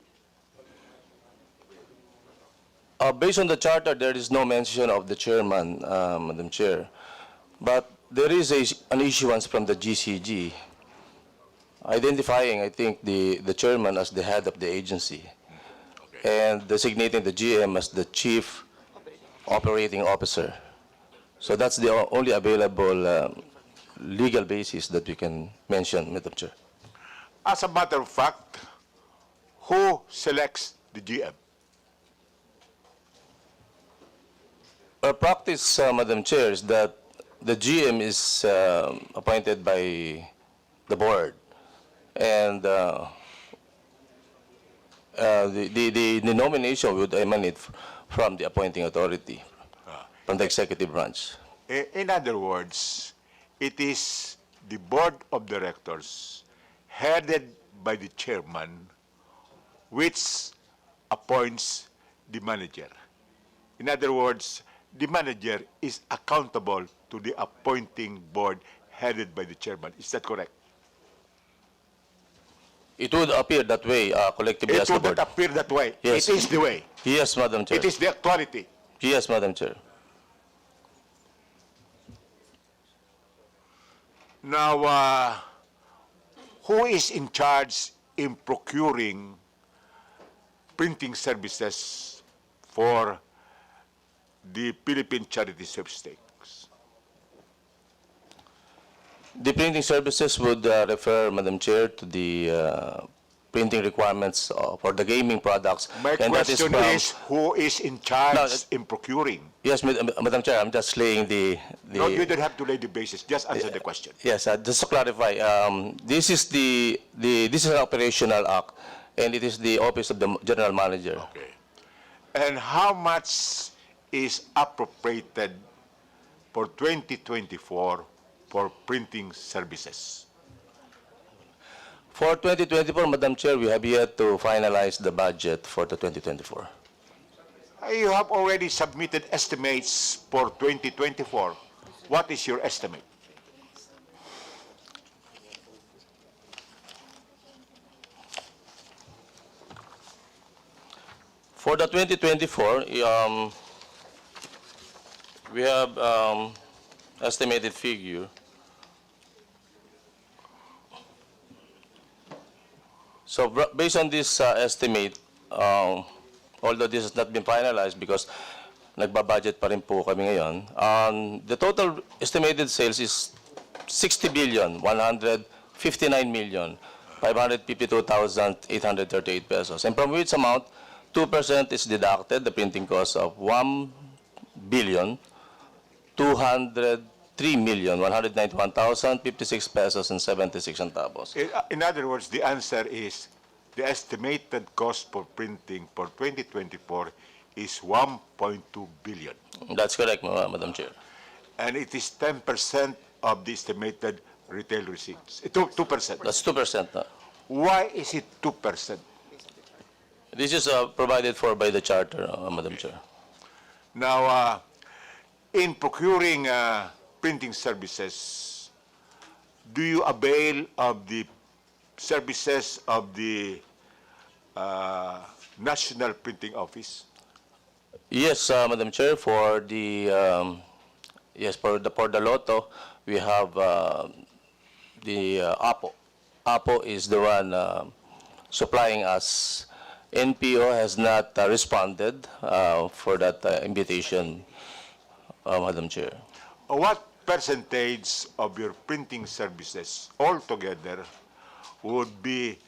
Based on the charter, there is no mention of the chairman, Madam Chair. But there is an issuance from the GCG identifying, I think, the chairman as the head of the agency, and designating the GM as the chief operating officer. So that's the only available legal basis that we can mention, Madam Chair. As a matter of fact, who selects the GM? Our practice, Madam Chair, is that the GM is appointed by the board, and the nomination would emanate from the appointing authority, from the executive branch. In other words, it is the board of directors headed by the chairman which appoints the manager. In other words, the manager is accountable to the appointing board headed by the chairman. Is that correct? It would appear that way collectively as It the would board. not appear that way. Yes. It is the way. Yes, Madam Chair. It is the actuality. Yes, Madam Chair. Now, who is in charge in procuring printing services for the Philippine Charity Sweepstakes? The printing services would refer, Madam Chair, to the printing requirements for the gaming products. My and that is question from- is, who is in charge in procuring? Yes, Madam Chair, I'm just laying the... No, you don't have to lay the basis. Just answer the question. Yes, just to clarify, this is this is an operational act, and it is the office of the general manager. Okay. And how much is appropriated for 2024 for printing services? For 2024, Madam Chair, we have yet to finalize the budget for the 2024. You have already submitted estimates for 2024. What is your estimate? For the 2024, we have estimated figure. So based on this estimate, although this has not been finalized because nagbabudget pa rin po kami ngayon, the total estimated sales is 60,159,552,838 pesos. And from which amount, 2% is deducted, the printing cost of 1,203,191,056 pesos and 76 centavos. In other words, the answer is the estimated cost for printing for 2024 is 1.2 billion. That's correct, Madam Chair. And it is 10% of the estimated retail receipts. 2%. That's 2%. Why is it 2%? This is provided for by the charter, Madam Chair. Now, in procuring printing services, do you avail of the services of the National Printing Office? Yes, Madam Chair, for the yes, for the Lotto, we have the APO. APO is the one supplying us. NPO has not responded for that invitation, Madam Chair. What percentage of your printing services altogether would be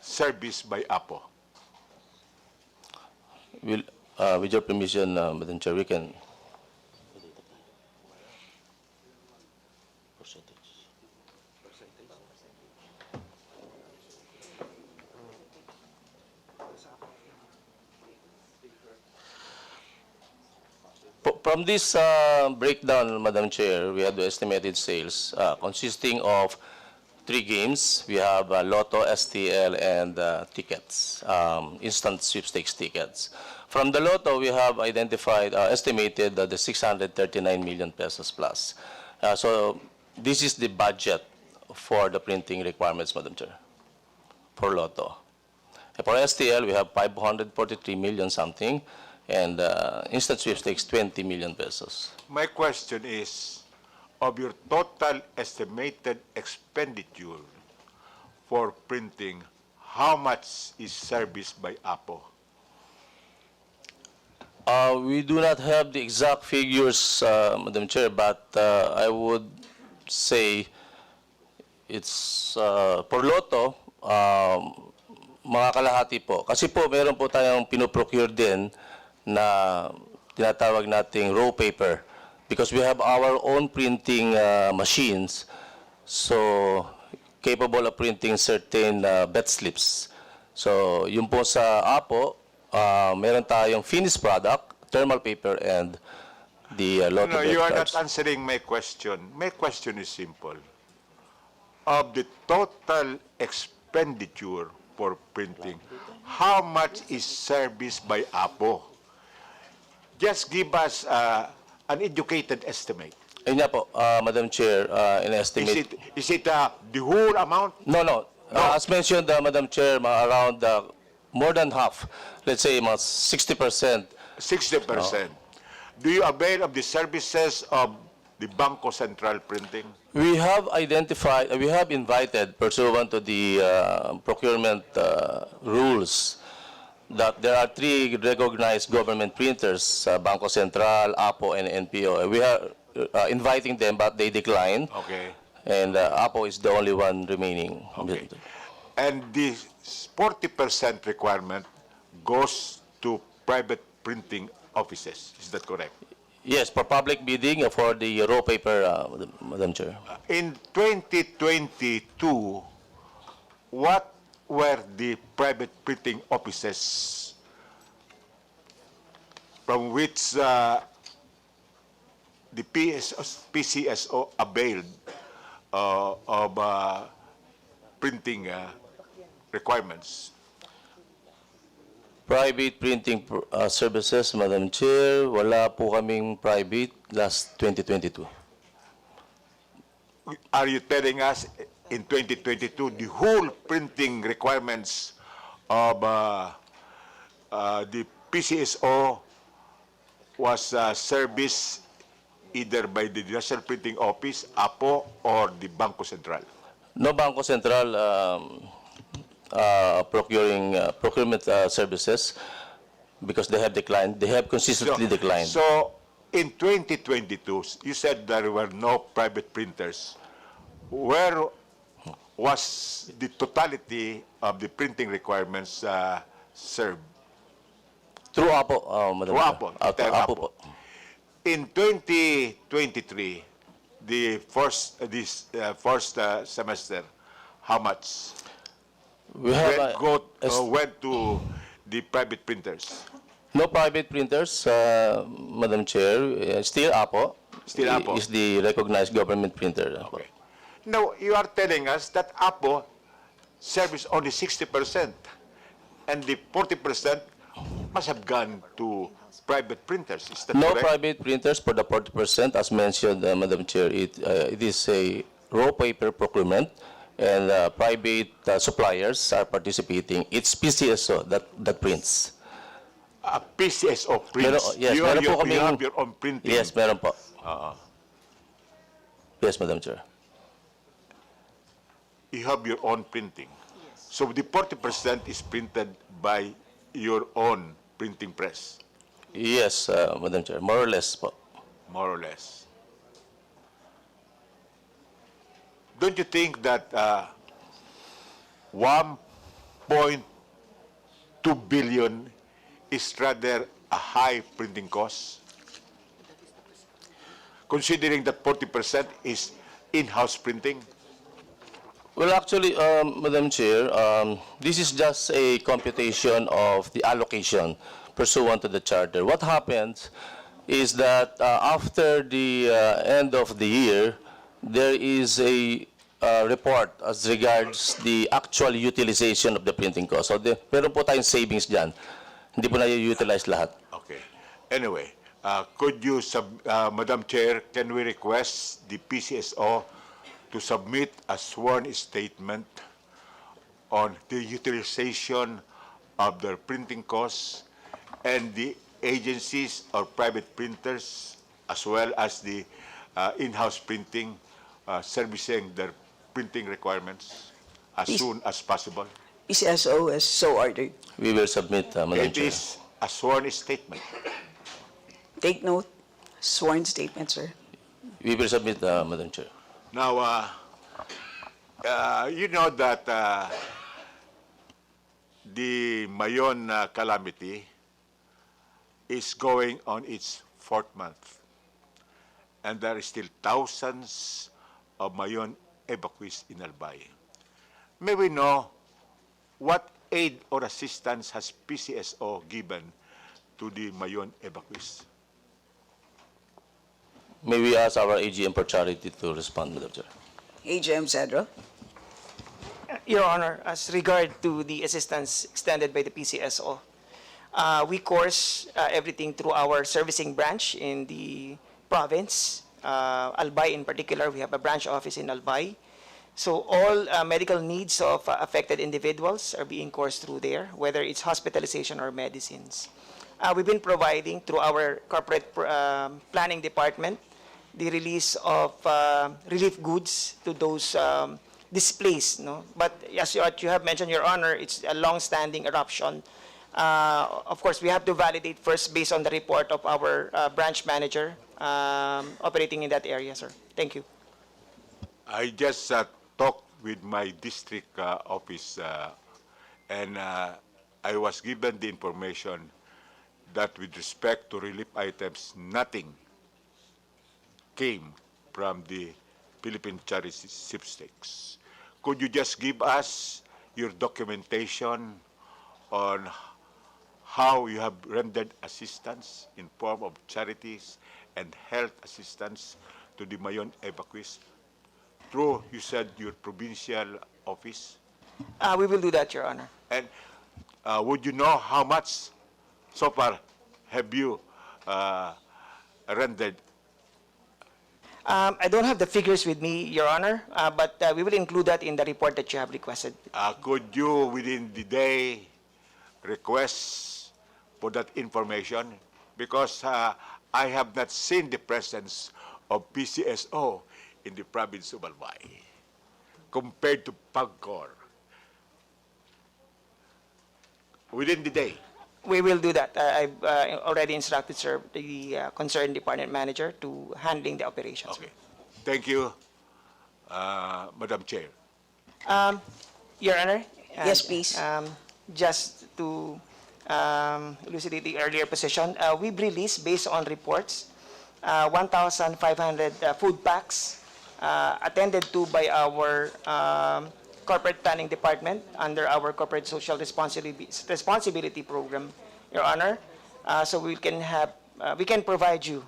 serviced by APO? With your permission, Madam Chair, we can. From this breakdown, Madam Chair, we have the estimated sales consisting of 3 games. We have Lotto, STL, and tickets, instant sweepstakes tickets. From the Lotto, we have identified, estimated the 639 million pesos plus. So this is the budget for the printing requirements, Madam Chair, for Lotto. For STL, we have 543 million something, and instant sweepstakes 20 million pesos. My question is, of your total estimated expenditure for printing, how much is serviced by APO? We do not have the exact figures, Madam Chair, but I would say it's for Lotto, mga kalahati po. Kasi po, meron po tayong pinoprocure din na tinatawag nating raw paper because we have our own printing machines, so capable of printing certain bet slips. So yun po sa APO, meron tayong finished product, thermal paper, and the Lotto No, bet you are cards. not answering my question. My question is simple. Of the total expenditure for printing, how much is serviced by APO? Just give us an educated estimate. Ayun nga po, Madam Chair, in-estimate. Is it the whole amount? No. As mentioned, Madam Chair, around more than half, let's say 60%. 60%. Do you avail of the services of the Bangko Central Printing? We have identified, we have invited, pursuant to the procurement rules, that there are 3 recognized government printers, Bangko Central, APO, and NPO. We are inviting them, but they declined. Okay. And APO is the only one remaining. Okay. And the 40% requirement goes to private printing offices. Is that correct? Yes, for public bidding for the raw paper, Madam Chair. In 2022, what were the private printing offices from which the PCSO availed of printing requirements? Private printing services, Madam Chair, wala po kaming private last 2022. Are you telling us in 2022 the whole printing requirements of the PCSO was serviced either by the National Printing Office, APO, or the Bangko Central? No Bangko Central procurement services because they have declined. They have consistently declined. So, in 2022, you said there were no private printers. Where was the totality of the printing requirements served? Through APO, Madam Through Chair. APO, Through APO. APO po. In 2023, the first semester, how much We have went to the private printers? no private printers, Madam Chair. Still APO. Still APO. Is the recognized government printer. Okay. Now, you are telling us that APO service only 60%, and the 40% must have gone to private printers. Is that No correct? private printers for the 40%, as mentioned, Madam Chair. It is a raw paper procurement, and private suppliers are participating. It's PCSO that prints. PCSO prints. Yes, you, meron you, po you kaming- have your own printing. Yes, meron po. Uh, Yes, Madam Chair. you have your own printing. So the 40% is printed by your own printing press, Yes, Madam Chair, more or less po. more or less. Don't you think that 1.2 billion is rather a high printing cost? Considering that 40% is in-house printing? Well, actually, Madam Chair, this is just a computation of the allocation pursuant to the charter. What happens is that after the end of the year, there is a report as regards the actual utilization of the printing cost. So, meron po tayong savings dyan. Hindi po na-utilize lahat. Okay. Anyway, could you, Madam Chair, can we request the PCSO to submit a sworn statement on the utilization of their printing costs and the agencies or private printers, as well as the in-house printing, servicing their printing requirements as soon as possible? PCSO is so ordered. We will submit, Madam It Chair. is a sworn statement. Take note, sworn statement, sir. We will submit, Madam Chair. Now, you know that the Mayon calamity is going on its 4th month, and there are still thousands of Mayon evacuees in Albay. May we know what aid or assistance has PCSO given to the Mayon evacuees? May we ask our AGM for charity to respond, Madam Chair? AGM Cedro. Your Honor, as regard to the assistance extended by the PCSO, we course everything through our servicing branch in the province. Albay in particular, we have a branch office in Albay. So all medical needs of affected individuals are being coursed through there, whether it's hospitalization or medicines. We've been providing through our corporate planning department the release of relief goods to those displaced. No? But as you have mentioned, Your Honor, it's a long-standing eruption. Of course, we have to validate first based on the report of our branch manager operating in that area, sir. Thank you. I just talked with my district office, and I was given the information that with respect to relief items, nothing came from the Philippine charity Sweepstakes. Could you just give us your documentation on how you have rendered assistance in form of charities and health assistance to the Mayon evacuees through, you said, your provincial office? We will do that, Your Honor. And would you know how much so far have you rendered? I don't have the figures with me, Your Honor, but we will include that in the report that you have requested. Could you, within the day, request for that information? Because I have not seen the presence of PCSO in the province of Albay compared to PAGCOR. Within the day. We will do that. I've already instructed, sir, the concerned department manager to handling the operations. Okay. Thank you, Madam Chair. Your Honor? Yes, please. Just to elucidate the earlier position, we've released, based on reports, 1,500 food packs attended to by our corporate planning department under our corporate social responsibility program, Your Honor. So we can provide you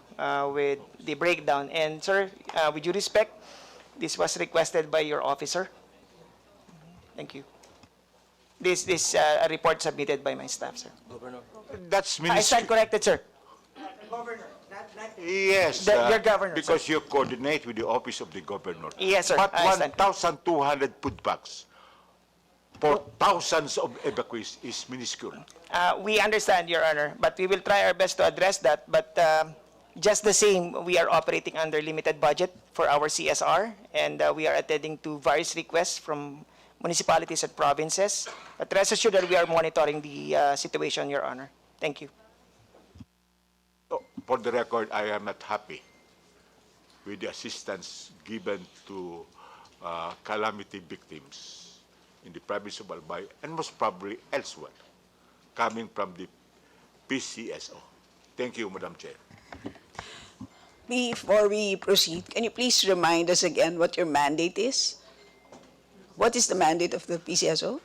with the breakdown. And sir, with due respect, this was requested by your officer. Thank you. This report submitted by my staff, sir. That's I stand corrected, sir. Governor, not Yes, your governor, because you coordinate with the office of the governor. Yes, sir. But I understand. 1,200 food packs for thousands of evacuees is minuscule. We understand, Your Honor, but we will try our best to address that. But just the same, we are operating under limited budget for our CSR, and we are attending to various requests from municipalities and provinces. But rest assured that we are monitoring the situation, Your Honor. Thank you. So, for the record, I am not happy with the assistance given to calamity victims in the province of Albay and most probably elsewhere, coming from the PCSO. Thank you, Madam Chair. Before we proceed, can you please remind us again what your mandate is? What is the mandate of the PCSO?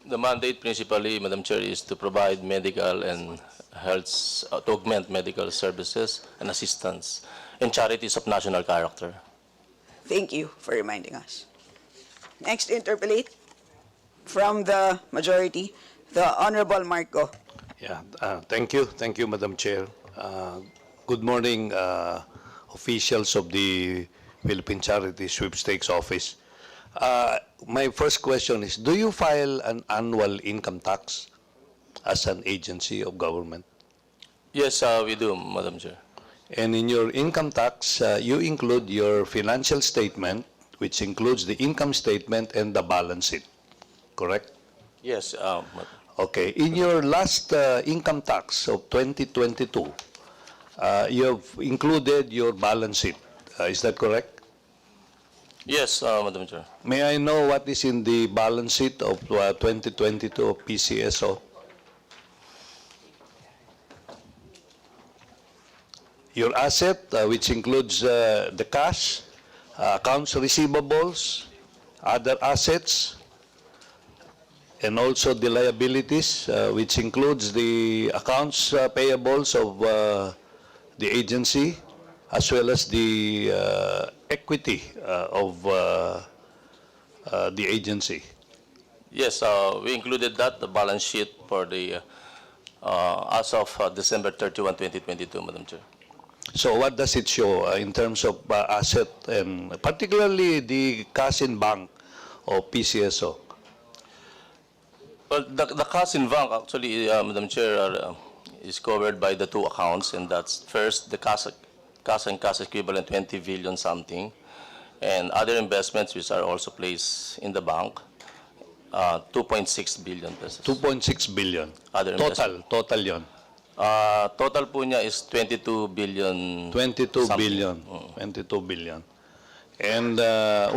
The mandate principally, Madam Chair, is to provide medical and health, to augment medical services and assistance in charities of national character. Thank you for reminding us. Next to interpolate, from the majority, the Honorable Marco. Yeah, thank you, Madam Chair. Good morning, officials of the Philippine Charity Sweepstakes Office. My first question is, do you file an annual income tax as an agency of government? Yes, we do, Madam Chair. And in your income tax, you include your financial statement, which includes the income statement and the balance sheet, correct? Yes. Okay. In your last income tax of 2022, you have included your balance sheet. Is that correct? Yes, Madam Chair. May I know what is in the balance sheet of 2022 of PCSO? Your asset, which includes the cash, accounts receivables, other assets, and also the liabilities, which includes the accounts payables of the agency, as well as the equity of the agency. Yes, we included that, the balance sheet for the, as of December 31, 2022, Madam Chair. So what does it show in terms of asset and particularly the cash in bank of PCSO? Well, the cash in bank actually, Madam Chair, is covered by the two accounts, and that's first the cash and cash equivalent 20 billion something, and other investments which are also placed in the bank, 2.6 billion pesos. 2.6 billion. Other Total yon. Total po niya is 22 billion. 22 something. billion. 22 billion. And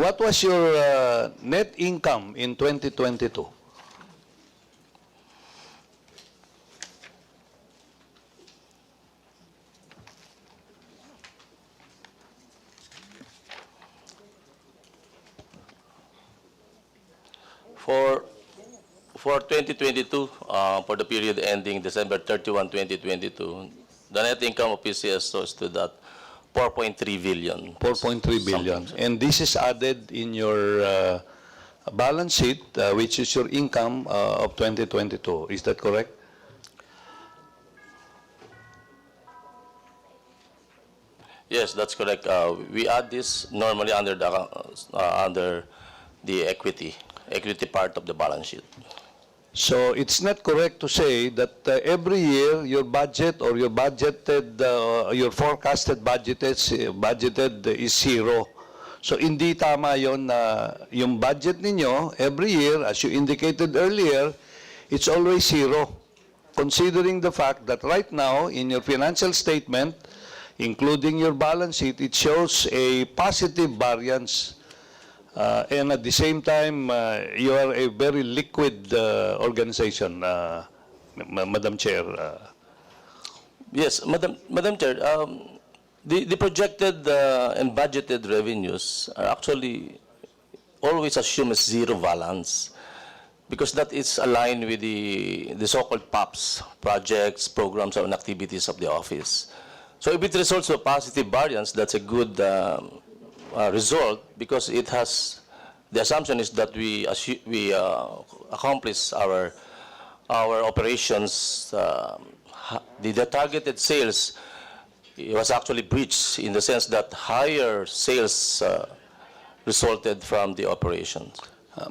what was your net income in 2022? For 2022, for the period ending December 31, 2022, the net income of PCSO stood at 4.3 billion. 4.3 billion. Something. And this is added in your balance sheet, which is your income of 2022. Is that correct? Yes, that's correct. We add this normally under the equity part of the balance sheet. So it's not correct to say that every year your budget or your budgeted, your forecasted budgeted is zero. So hindi tama yon na yung budget ninyo every year, as you indicated earlier, it's always zero. Considering the fact that right now in your financial statement, including your balance sheet, it shows a positive variance. And at the same time, you are a very liquid organization, Madam Chair. Yes, Madam Chair, the projected and budgeted revenues are actually always assumed as zero balance because that is aligned with the so-called PAPs, projects, programs, and activities of the office. So if it results in a positive variance, that's a good result because it has, the assumption is that we accomplish our operations the targeted sales was actually breached in the sense that higher sales resulted from the operations.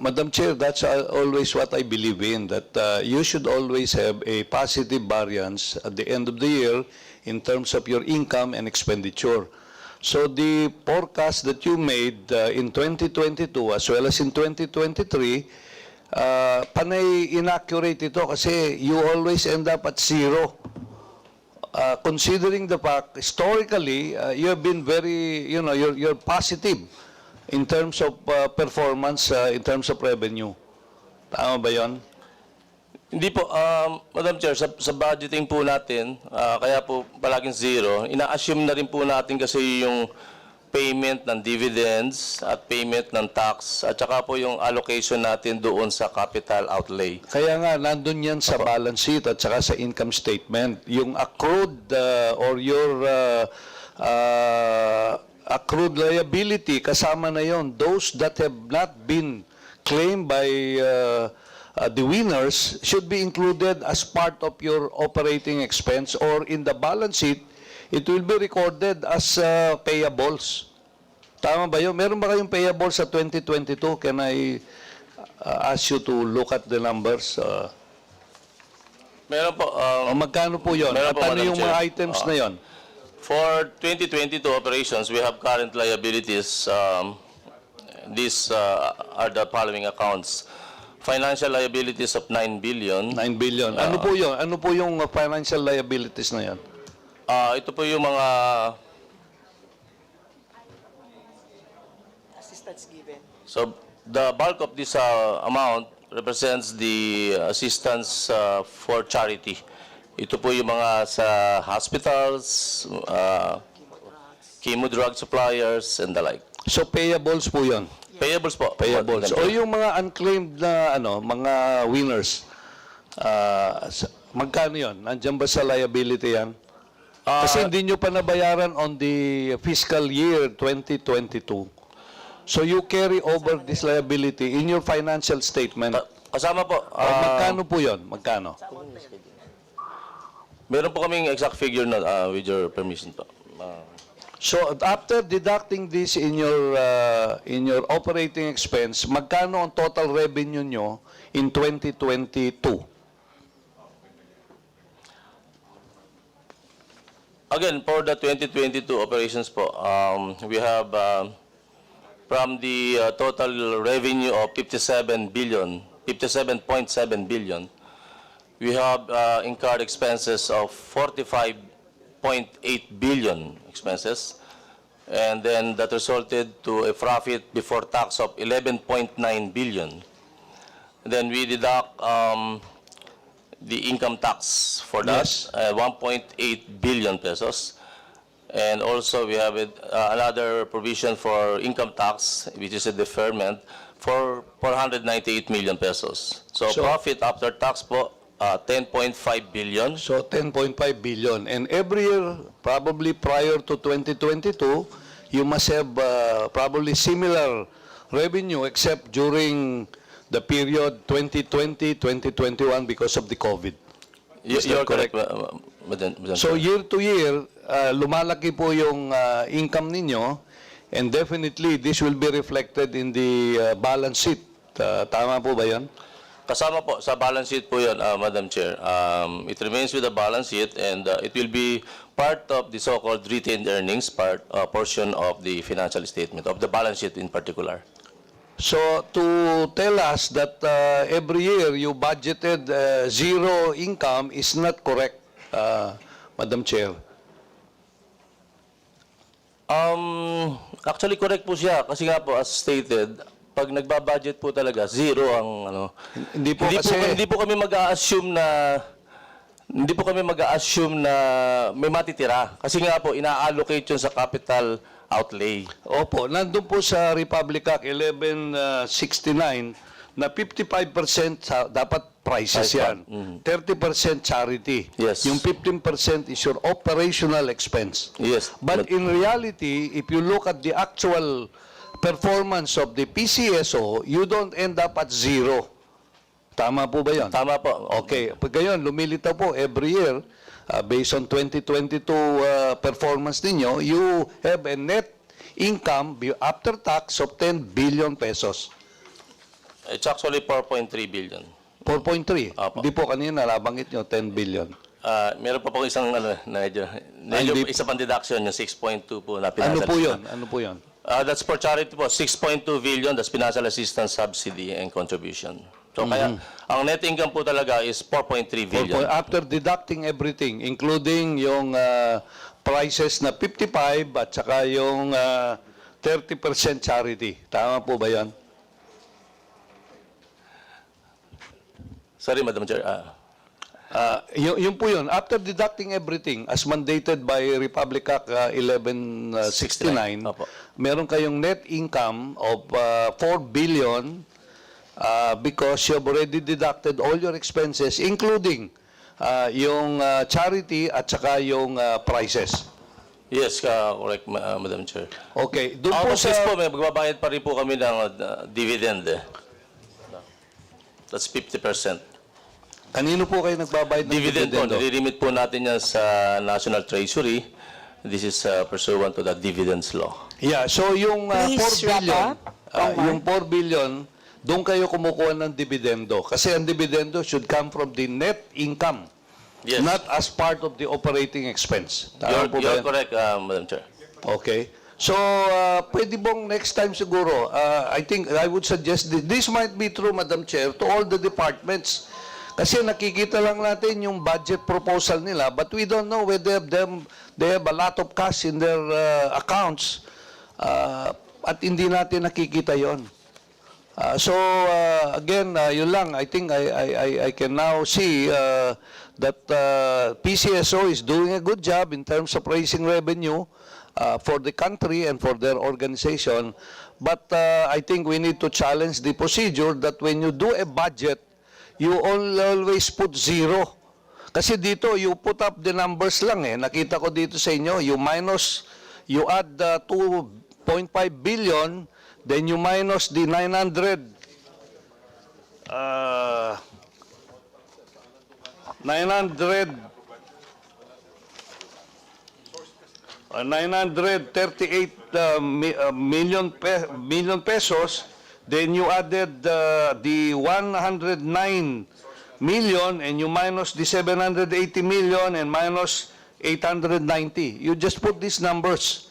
Madam Chair, that's always what I believe in, that you should always have a positive variance at the end of the year in terms of your income and expenditure. So the forecast that you made in 2022 as well as in 2023, panay inaccurate ito kasi you always end up at zero. Considering the fact, historically, you have been very, you're positive in terms of performance, in terms of revenue. Tama ba yun? Hindi po, Madam Chair, sa budgeting po natin, kaya po palaging zero, ina-assume na rin po natin kasi yung payment ng dividends at payment ng tax at saka po yung allocation natin doon sa capital outlay. Kaya nga, nandun yan sa balance sheet at saka sa income statement. Yung accrued or your accrued liability, kasama na yon. Those that have not been claimed by the winners should be included as part of your operating expense, or in the balance sheet, it will be recorded as payables. Tama ba yun? Meron ba kayong payables sa 2022? Can I ask you to look at the numbers? Meron po. Magkano po yun? At ano yung mga items na yun? For 2022 operations, we have current liabilities. These are the following accounts. Financial liabilities of 9 billion. 9 billion. Ano po yun? Ano po yung financial liabilities na yan? Ito po yung mga Assistance given. So the bulk of this amount represents the assistance for charity. Ito po yung mga sa hospitals, chemo drug suppliers, and the like. So payables po yun? Payables po. Payables. O yung mga unclaimed na mga winners, magkano yun? Nandiyan ba sa liability yan? Kasi hindi nyo pa nabayaran on the fiscal year 2022. So you carry over this liability in your financial statement. Kasama po. Magkano po yun? Magkano? Meron po kaming exact figure na with your permission po. So after deducting this in your operating expense, magkano ang total revenue nyo in 2022? Again, for the 2022 operations po, we have from the total revenue of 57.7 billion, we have incurred expenses of 45.8 billion expenses, and then that resulted to a profit before tax of 11.9 billion. And then we deduct the income tax for that, 1.8 billion pesos. And also we have another provision for income tax, which is a deferment, for 498 million pesos. So profit after tax po, 10.5 billion. So 10.5 billion. And every year, probably prior to 2022, you must have probably similar revenue, except during the period 2020-2021 because of the COVID. You're correct, Madam. So year to year, lumalaki po yung income ninyo, and definitely this will be reflected in the balance sheet. Tama po ba yan? Kasama po sa balance sheet po yun, Madam Chair. It remains with the balance sheet, and it will be part of the so-called retained earnings portion of the financial statement, of the balance sheet in particular. So to tell us that every year you budgeted zero income is not correct, Madam Chair. Actually correct po siya kasi nga po as stated, pag nagbabudget po talaga zero ang Hindi po kami mag-a-assume na may matitira kasi nga po ina-allocate yun sa capital outlay. Opo, nandun po sa Republic Act 1169 na 55% dapat prices yan. 30% charity. Yes. Yung 15% is your operational expense. Yes. But in reality, if you look at the actual performance of the PCSO, you don't end up at zero. Tama po ba yun? Tama po. Okay. Pag gayon, lumilitaw po every year based on 2022 performance ninyo, you have a net income after tax of 10 billion pesos. It's actually 4.3 billion. 4.3? Apo. Di po kanina nabanggit nyo, 10 billion. Meron pa po isang isa pang deduction, yung 6.2 po na Ano financial po yun? assistance. Ano po yun? That's for charity po, 6.2 billion, that's financial assistance, subsidy, and contribution. So kaya, ang net income po talaga is 4.3 billion. After deducting everything, including yung prices na 55 at saka yung 30% charity. Tama po ba yan? Sorry, Madam Chair. Yun po yun. After deducting everything, as mandated by Republic Act 1169, Opo. meron kayong net income of 4 billion because you've already deducted all your expenses, including yung charity at saka yung prices. Yes, correct, Madam Chair. Okay. Doon Out po of this sa... po, may magbabayad pa rin po kami ng dividend. That's 50%. Kanino po kayo nagbabayad ng Dividend po, dividendo? nililimit po natin yan sa National Treasury. This is pursuant to the dividends law. Yeah, so yung 4 Please wrap billion, up. yung 4 billion, doon kayo kumukuha ng dividendo. Kasi ang dividendo should come from the net income, Yes. not as part of the operating expense. Tama po ba You're yan? correct, Madam Chair. Okay. So, pwede bang next time siguro, I think I would suggest this might be true, Madam Chair, to all the departments. Kasi nakikita lang natin yung budget proposal nila, but we don't know whether they have a lot of cash in their accounts, at hindi natin nakikita yon. So, again, yun lang. I think I can now see that PCSO is doing a good job in terms of raising revenue for the country and for their organization. But I think we need to challenge the procedure that when you do a budget, you always put zero. Kasi dito, you put up the numbers lang eh. Nakita ko dito sa inyo, you add 2.5 billion, then you minus the 938 million pesos. Then you added the 109 million and you minus the 780 million and minus 890. You just put these numbers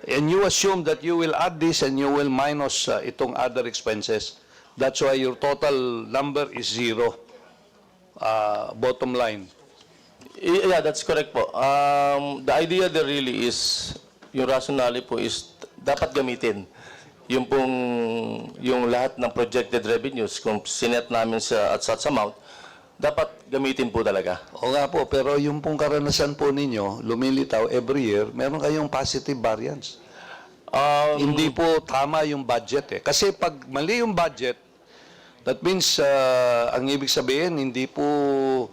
and you assume that you will add this and you will minus itong other expenses. That's why your total number is zero. Bottom line. Yeah, that's correct po. The idea there really is, yung rationale po is dapat gamitin yung lahat ng projected revenues, kung sinet namin at such amount, dapat gamitin po talaga. O nga po, pero yung pong karanasan po ninyo, lumilitaw every year, meron kayong positive variance. Hindi po tama yung budget eh. Kasi pag mali yung budget, that means, ang ibig sabihin, hindi po,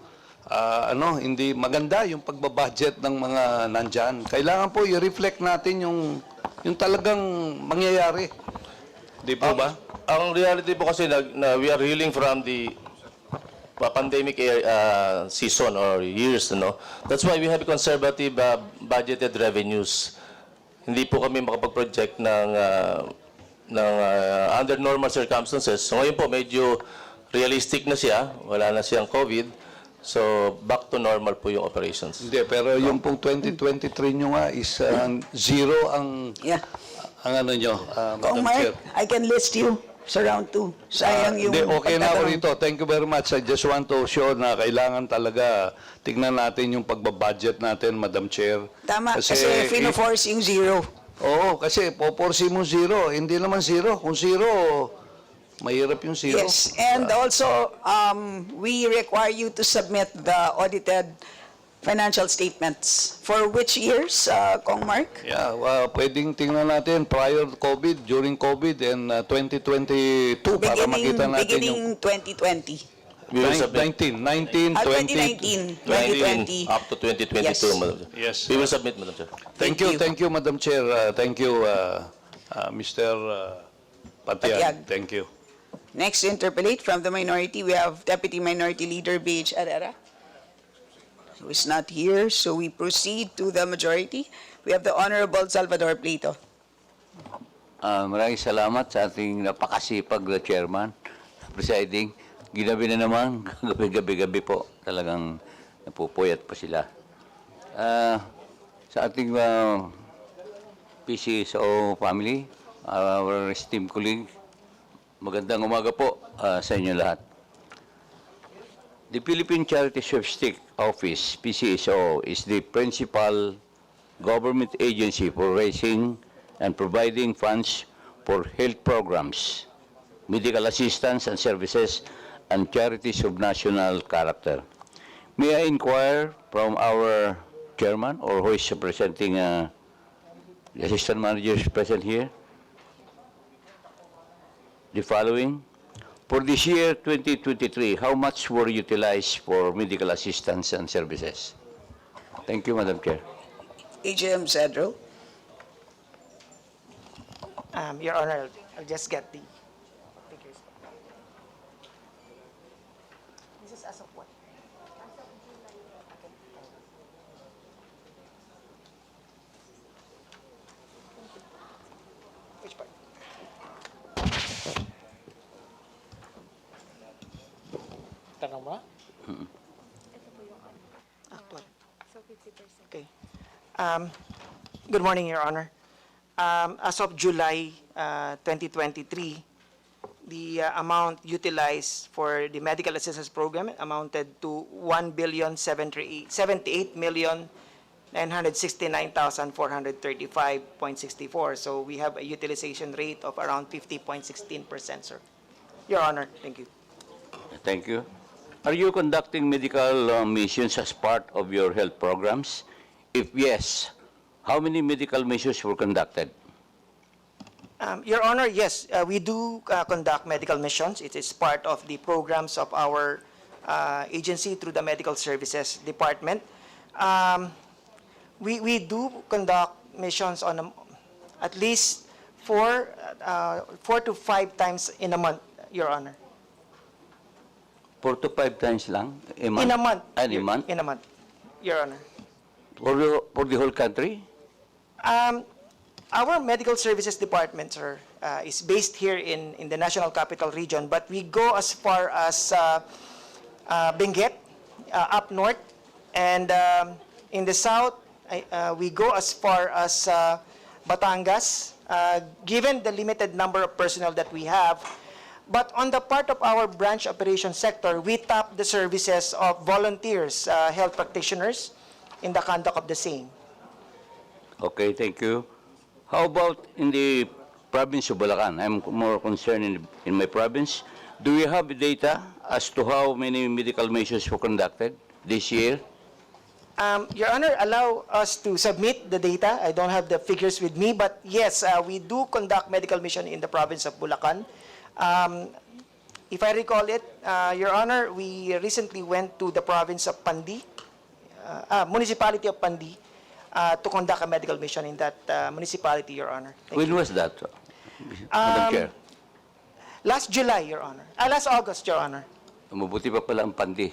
hindi maganda yung pagbabudget ng mga nandyan. Kailangan po i-reflect natin yung talagang mangyayari. Di po ba? Ang reality po kasi we are healing from the pandemic season or years, no? That's why we have conservative budgeted revenues. Hindi po kami makapag-project ng under normal circumstances. So ngayon po medyo realistic na siya, wala na siyang COVID. So back to normal po yung operations. Hindi, pero yung pong 2023 nyo nga is zero ang ano nyo, Madam Chair. Mark, I can list you sa round 2. Sayang yung... Okay na ako rito. Thank you very much. I just want to show na kailangan talaga tignan natin yung pagbabudget natin, Madam Chair. Tama, kasi fino-force yung zero. Oo, kasi po-force mo zero. Hindi naman zero. Kung zero, mahirap yung zero. Yes, and also, we require you to submit the audited financial statements. For which years, Kong Mark? Yeah, pwedeng tingnan natin prior to COVID, during COVID, and 2022 para makita natin Beginning 2020. 19, 20, 2019, 2020. Up to 2022, Yes. Madam Chair. Yes. We will submit, Madam Chair. Thank you, Madam Chair. Thank you, Mr. Patiag. Thank you. Next, interpellate from the minority, we have Deputy Minority Leader B.H. Herrera. who is not here, so we proceed to the majority. We have the Honorable Salvador Plito. Maraming salamat sa ating napakasipag na chairman, presiding. Ginabi na naman, gabi-gabi po. Talagang napupuyat pa sila. Sa ating PCSO family, our esteemed colleague, magandang umaga po sa inyo lahat. The Philippine Charity Sweepstakes Office, PCSO, is the principal government agency for raising and providing funds for health programs, medical assistance and services, and charities of national character. May I inquire from our chairman, or who is representing the assistant manager is present here, the following. For this year, 2023, how much were utilized for medical assistance and services? Thank you, Madam Chair. AGM Cedro. Your Honor, I'll just get the figures. This is as of what? Which part? Tanong mo? Actual. So 50%. Okay. Good morning, Your Honor. As of July 2023, the amount utilized for the medical assistance program amounted to 1,78,969,435.64. So we have a utilization rate of around 50.16%, sir. Your Honor, thank you. Thank you. Are you conducting medical missions as part of your health programs? If yes, how many medical missions were conducted? Your Honor, yes, we do conduct medical missions. It is part of the programs of our agency through the Medical Services Department. We do conduct missions on at least 4 to 5 times in a month, Your Honor. 4 to 5 times lang? A month? In a month. In a month? In a month, Your Honor. For the whole country? Our Medical Services Department, sir, is based here in the National Capital Region, but we go as far as Benguet, up north, and in the south, we go as far as Batangas, given the limited number of personnel that we have. But on the part of our branch operation sector, we tap the services of volunteers, health practitioners, in the conduct of the same. Okay, thank you. How about in the province of Bulacan? I'm more concerned in my province. Do you have data as to how many medical missions were conducted this year? Your Honor, allow us to submit the data. I don't have the figures with me, but yes, we do conduct medical mission in the province of Bulacan. If I recall it, Your Honor, we recently went to the province of Pandi, municipality of Pandi, to conduct a medical mission in that municipality, Your Honor. When was that, Madam Chair? Last July, Your Honor. Last August, Your Honor. Mabuti pa pala ang Pandi.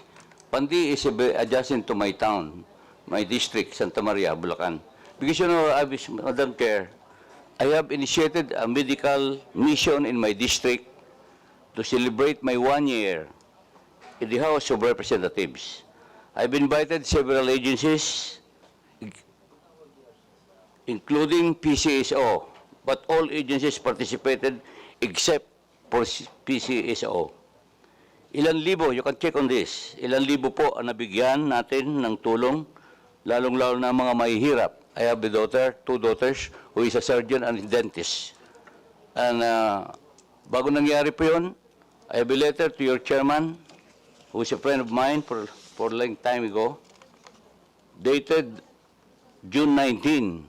Pandi is adjacent to my town, my district, Santa Maria, Bulacan. Because you know, Madam Chair, I have initiated a medical mission in my district to celebrate my 1 year in the House of Representatives. I've invited several agencies, including PCSO, but all agencies participated except for PCSO. Ilan libo, you can check on this, ilan libo po ang nabigyan natin ng tulong, lalong-lalo na mga mahihirap. I have a daughter, 2 daughters, who is a surgeon and a dentist. And bago nangyari po yun, I have a letter to your chairman, who is a friend of mine for a long time ago, dated June 19,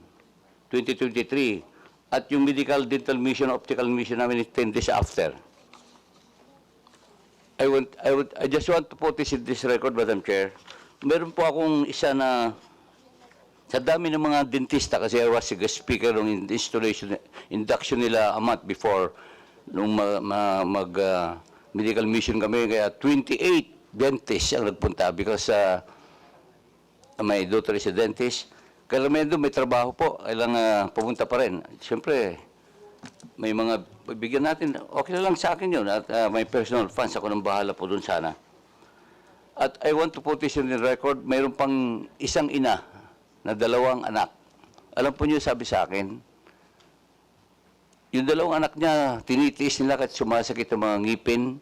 2023, at yung medical dental mission, optical mission namin 10 days after. I just want to put this in this record, Madam Chair. Meron po akong isa na, sa dami ng mga dentista, kasi I was a guest speaker ng induction nila a month before, nung medical mission kami, kaya 28 dentists ang nagpunta because my daughter is a dentist. Kailangan doon, may trabaho po. Kailangan pumunta pa rin. Siyempre, may mga bigyan natin. Okay na lang sa akin yun. At may personal funds. Ako nang bahala po doon sana. At I want to put this in the record. Mayroon pang isang ina na 2 anak. Alam po niyo, sabi sa akin, yung 2 anak niya, tinitiis nila kahit sumasakit ang mga ngipin.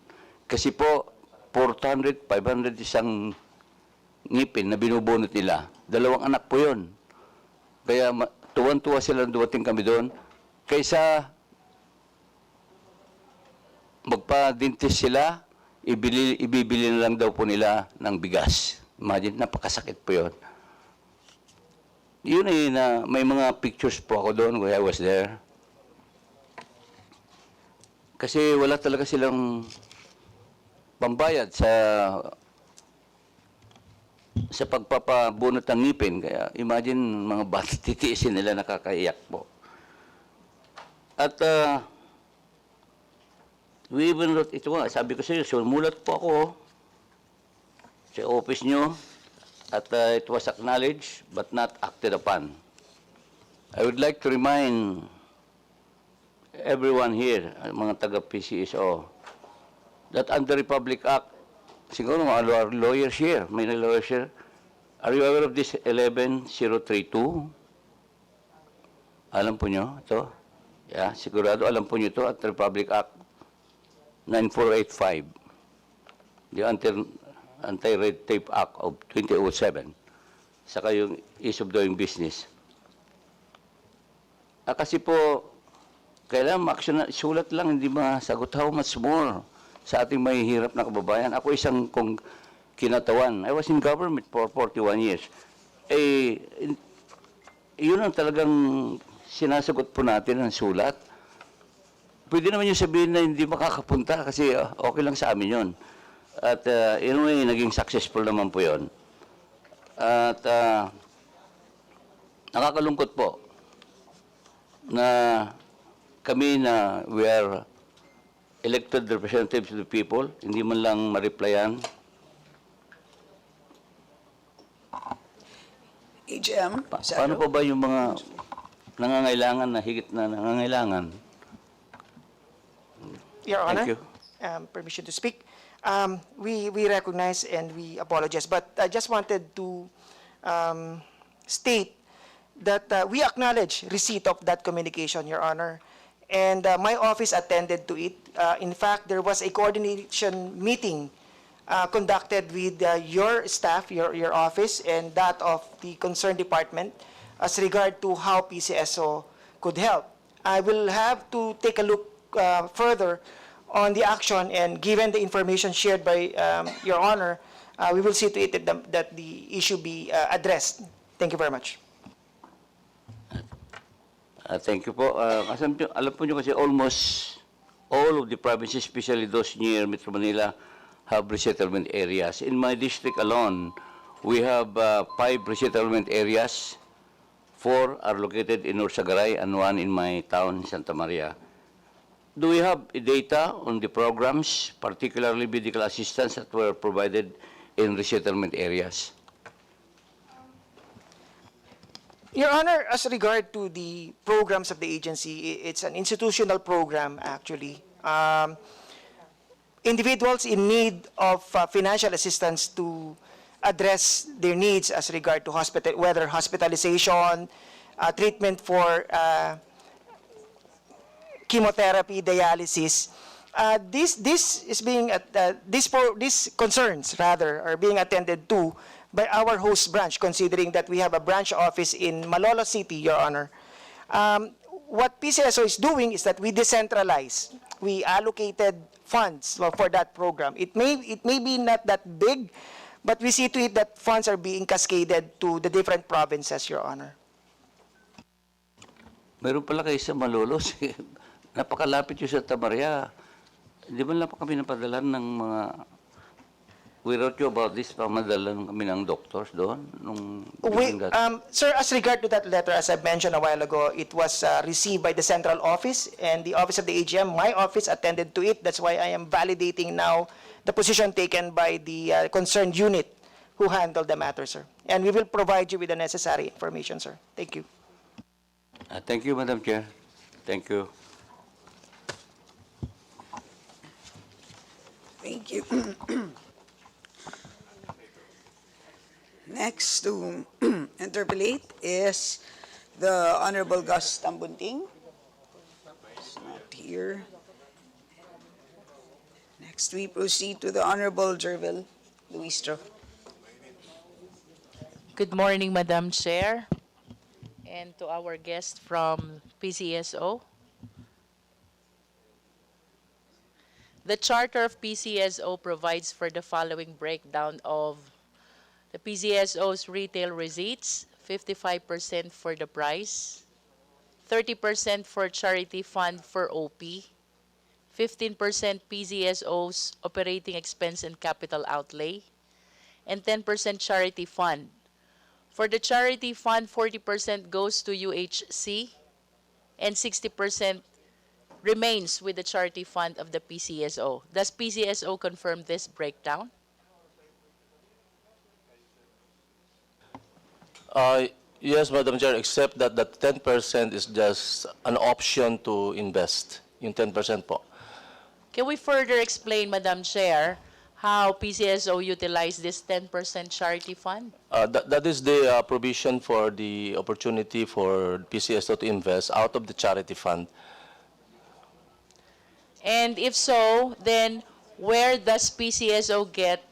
Kasi po, 400, 500 isang ngipin na binubunot nila. 2 anak po yun. Kaya tuwan-tuwa sila dumating kami doon. Kaysa magpa-dentist sila, ibibili na lang daw po nila ng bigas. Imagine, napakasakit po yun. Yun eh, na may mga pictures po ako doon where I was there. Kasi wala talaga silang pambayad sa pagpapabunot ng ngipin. Kaya imagine mga bata titiisin nila, nakakaiyak po. At we even wrote, ito nga, sabi ko sa iyo, sumulat po ako sa office nyo at it was acknowledged but not acted upon. I would like to remind everyone here, mga taga-PCSO, that under Republic Act, siguro mga lawyers here, may lawyers here, are you aware of this 11032? Alam po nyo ito? Yeah, sigurado alam po nyo ito at Republic Act 9485, the Anti-Red Tape Act of 2007, saka yung ease of doing business. Kasi po, kailangan ma-action na, sulat lang, hindi masagot. How much more sa ating mahihirap na kababayan? Ako isang kong kinatawan. I was in government for 41 years. Yun ang talagang sinasagot po natin ng sulat. Pwede naman yung sabihin na hindi makakapunta kasi okay lang sa amin yun. At anyway, naging successful naman po yun. At nakakalungkot po na kami na we are elected representatives of the people, hindi man lang ma-replyan. AGM, Paano po ba yung mga nangangailangan na higit na nangangailangan? Your Honor, Thank you. Permission to speak. We recognize and we apologize, but I just wanted to state that we acknowledge receipt of that communication, Your Honor, and my office attended to it. In fact, there was a coordination meeting conducted with your staff, your office, and that of the concerned department as regard to how PCSO could help. I will have to take a look further on the action, and given the information shared by Your Honor, we will see to it that the issue be addressed. Thank you very much. Thank you po. Alam po nyo kasi almost all of the provinces, especially those near Metro Manila, have resettlement areas. In my district alone, we have 5 resettlement areas. 4 are located in Ursagaray and 1 in my town, Santa Maria. Do we have data on the programs, particularly medical assistance that were provided in resettlement areas? Your Honor, as regard to the programs of the agency, it's an institutional program, actually. Individuals in need of financial assistance to address their needs as regard to whether hospitalization, treatment for chemotherapy, dialysis. These concerns rather are being attended to by our host branch, considering that we have a branch office in Malolo City, Your Honor. What PCSO is doing is that we decentralize. We allocated funds for that program. It may be not that big, but we see to it that funds are being cascaded to the different provinces, Your Honor. Meron pala kayo sa Malolo. Napakalapit yung sa Tamaria. Di ba lang pa kami napadalan ng mga... We wrote you about this, pamadalan kami ng doctors doon. Sir, as regard to that letter, as I mentioned a while ago, it was received by the central office and the office of the AGM. My office attended to it. That's why I am validating now the position taken by the concerned unit who handled the matter, sir. And we will provide you with the necessary information, sir. Thank you. Thank you, Madam Chair. Thank you. Thank you. Next to interpolate is the Honorable Gus Tambunting. He's not here. Next, we proceed to the Honorable Jervil Luistro. Good morning, Madam Chair, and to our guest from PCSO. The Charter of PCSO provides for the following breakdown of the PCSO's retail receipts: 55% for the price, 30% for charity fund for OP, 15% PCSO's operating expense and capital outlay, and 10% charity fund. For the charity fund, 40% goes to UHC and 60% remains with the charity fund of the PCSO. Does PCSO confirm this breakdown? Yes, Madam Chair, except that the 10% is just an option to invest. Yung 10% po. Can we further explain, Madam Chair, how PCSO utilized this 10% charity fund? That is the provision for the opportunity for PCSO to invest out of the charity fund. And if so, then where does PCSO get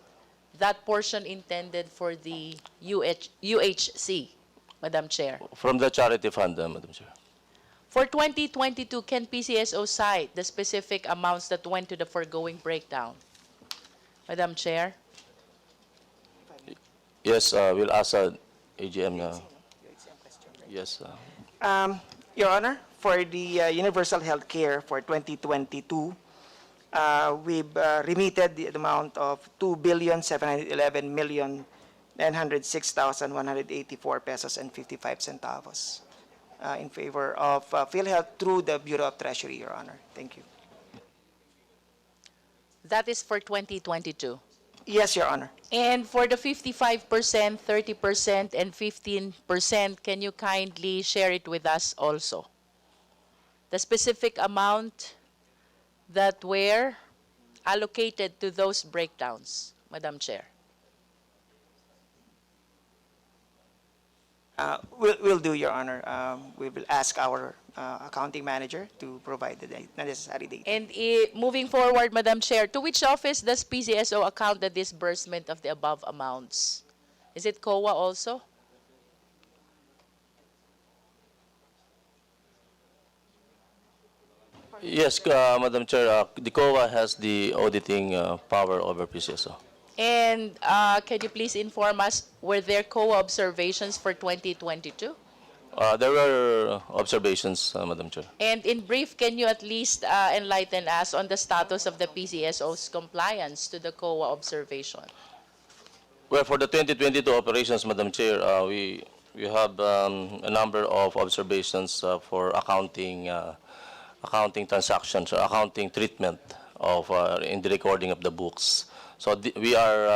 that portion intended for the UHC, Madam Chair? From the charity fund, Madam Chair. For 2022, can PCSO cite the specific amounts that went to the foregoing breakdown? Madam Chair? Yes, we'll ask AGM. Yes. Your Honor, for the universal health care for 2022, we've remitted the amount of 2,711,906,184 pesos and 55 centavos in favor of PhilHealth through the Bureau of Treasury, Your Honor. Thank you. That is for 2022. Yes, Your Honor. And for the 55%, 30%, and 15%, can you kindly share it with us also? The specific amount that were allocated to those breakdowns, Madam Chair. We'll do, Your Honor. We will ask our accounting manager to provide the necessary data. And moving forward, Madam Chair, to which office does PCSO account the disbursement of the above amounts? Is it COA also? Yes, Madam Chair, the COA has the auditing power over PCSO. And can you please inform us, were there COA observations for 2022? There were observations, Madam Chair. And in brief, can you at least enlighten us on the status of the PCSO's compliance to the COA observation? Well, for the 2022 operations, Madam Chair, we have a number of observations for accounting transactions or accounting treatment of in the recording of the books. So we are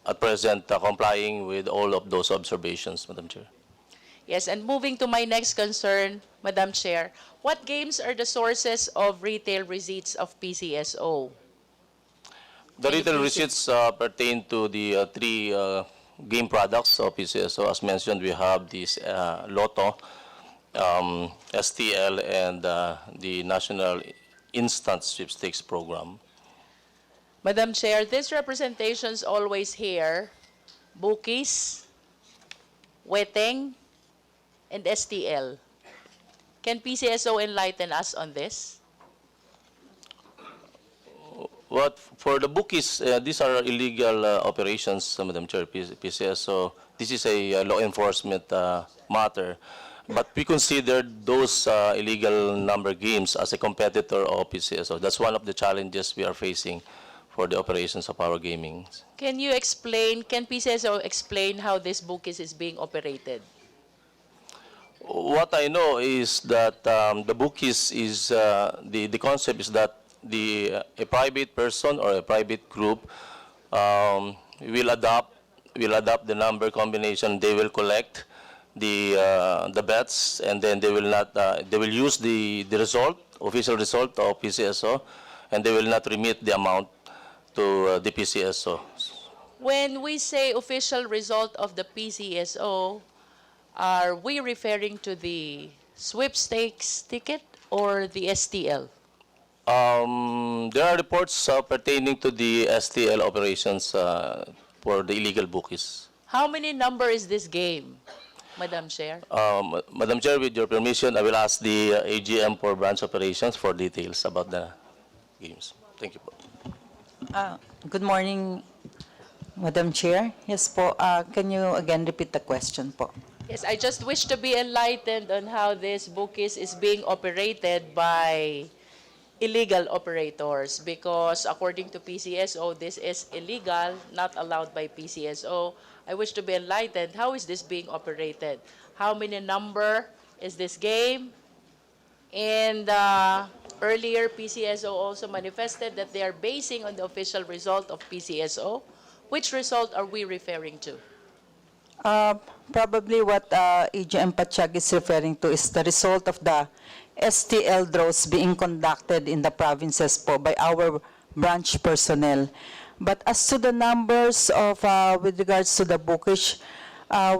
at present complying with all of those observations, Madam Chair. Yes, and moving to my next concern, Madam Chair, what games are the sources of retail receipts of PCSO? The retail receipts pertain to the three game products of PCSO. As mentioned, we have this Lotto, STL, and the National Instant Sweepstakes program. Madam Chair, these representations always hear bookies, weteng, and STL. Can PCSO enlighten us on this? What for the bookies? These are illegal operations, Madam Chair. PCSO. This is a law enforcement matter, but we considered those illegal number games as a competitor of PCSO. That's one of the challenges we are facing for the operations of our gaming. Can PCSO explain how this bookies is being operated? What I know is that the bookies is, the concept is that a private person or a private group will adopt will adopt the number combination. They will collect the bets, and then they will not they will use the result, official result of PCSO, and they will not remit the amount to the PCSO. When we say official result of the PCSO, are we referring to the sweepstakes ticket or the STL? There are reports pertaining to the STL operations for the illegal bookies. How many number is this game, Madam Chair? Madam Chair, with your permission, I will ask the AGM for branch operations for details about the games. Thank you po. Good morning, Madam Chair. Yes po, can you again repeat the question po? Yes, I just wish to be enlightened on how this bookies is being operated by illegal operators, because according to PCSO, this is illegal, not allowed by PCSO. I wish to be enlightened. How is this being operated? How many number is this game? And earlier, PCSO also manifested that they are basing on the official result of PCSO. Which result are we referring to? Probably what AGM Pachag is referring to is the result of the STL draws being conducted in the provinces po by our branch personnel. But as to the numbers of, with regards to the bookish,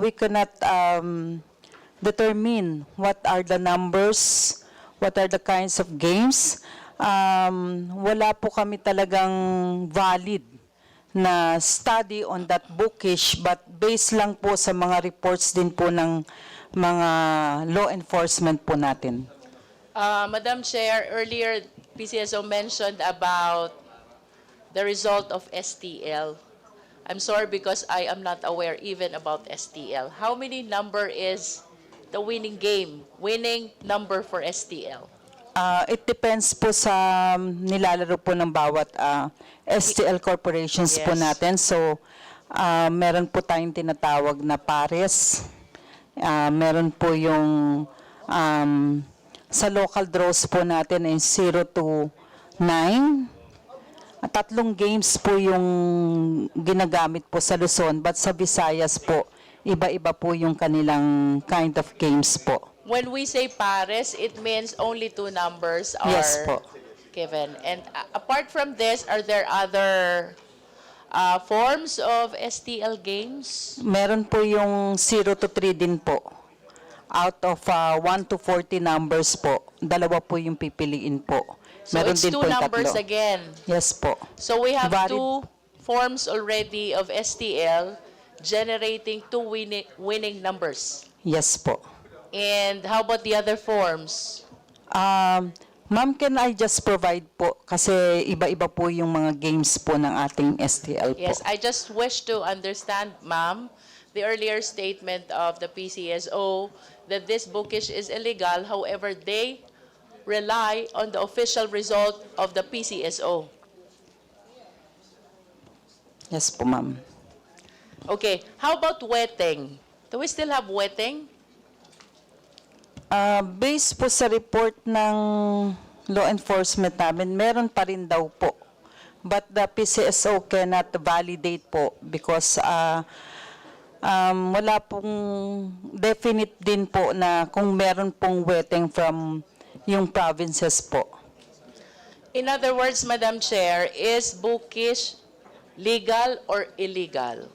we cannot determine what are the numbers, what are the kinds of games. Wala po kami talagang valid na study on that bookish, but based lang po sa mga reports din po ng mga law enforcement po natin. Madam Chair, earlier PCSO mentioned about the result of STL. I'm sorry because I am not aware even about STL. How many number is the winning game, winning number for STL? It depends po sa nilalaro po ng bawat STL corporations po Yes. natin. So, meron po tayong tinatawag na pares. Meron po yung sa local draws po natin ay 0 to 9. Tatlong games po yung ginagamit po sa Luzon, but sa Visayas po, iba-iba po yung kanilang kind of games po. When we say pares, it means only two numbers are Yes po. given. And apart from this, are there other forms of STL games? Meron po yung 0 to 3 din po. Out of 1 to 40 numbers po, dalawa po yung pipiliin po. So it's two yung numbers tatlo. again. Yes po. So we have Valid. two forms already of STL generating two winning numbers. Yes po. And how about the other forms? Ma'am, can I just provide po? Kasi iba-iba po yung mga games po ng ating STL po. Yes, I just wish to understand, ma'am, the earlier statement of the PCSO that this bookish is illegal. However, they rely on the official result of the PCSO. Yes po, ma'am. Okay, how about wetting? Do we still have wetting? Based po sa report ng law enforcement namin, meron pa rin daw po. But the PCSO cannot validate po because wala pong definite din po na kung meron pong wetting from yung provinces po. In other words, Madam Chair, is bookish legal or illegal?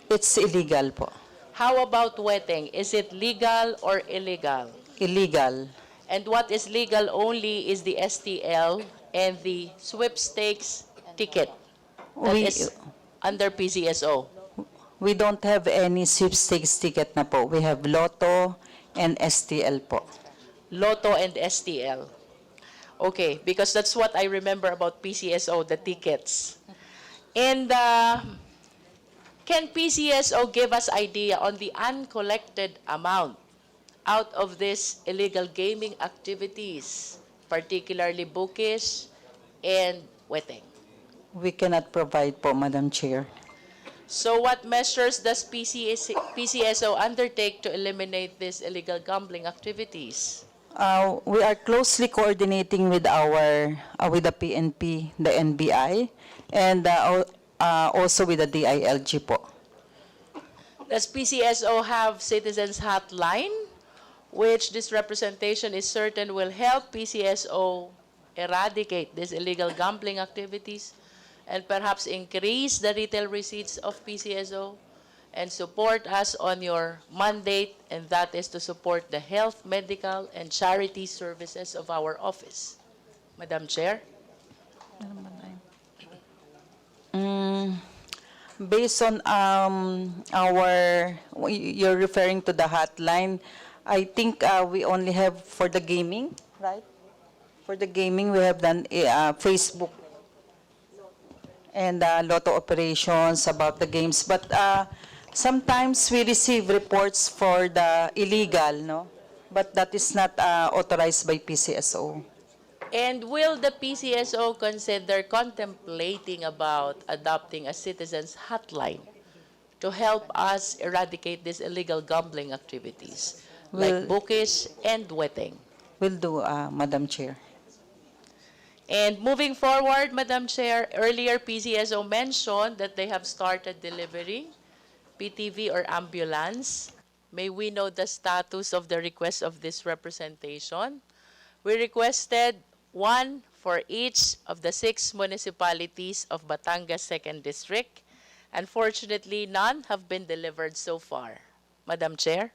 It's illegal po. How about wetting? Is it legal or illegal? Illegal. And what is legal only is the STL and the sweepstakes ticket that is under PCSO. We don't have any sweepstakes ticket na po. We have Lotto and STL po. Lotto and STL. Okay, because that's what I remember about PCSO, the tickets. And can PCSO give us idea on the uncollected amount out of these illegal gaming activities, particularly bookish and wetting? We cannot provide po, Madam Chair. So what measures does PCSO undertake to eliminate these illegal gambling activities? We are closely coordinating with with the PNP, the NBI, and also with the DILG po. Does PCSO have citizens hotline, which this representation is certain will help PCSO eradicate these illegal gambling activities and perhaps increase the retail receipts of PCSO and support us on your mandate, and that is to support the health, medical, and charity services of our office. Madam Chair? Based on you're referring to the hotline, I think we only have for the gaming, right? For the gaming, we have done Facebook and lotto operations about the games. But sometimes we receive reports for the illegal, no? But that is not authorized by PCSO. And will the PCSO consider contemplating about adopting a citizens hotline to help us eradicate these illegal gambling activities, like bookies and wetting? Will do, Madam Chair. And moving forward, Madam Chair, earlier PCSO mentioned that they have started delivering PTV or ambulance. May we know the status of the request of this representation? We requested one for each of the 6 municipalities of Batangas 2nd District. Unfortunately, none have been delivered so far. Madam Chair?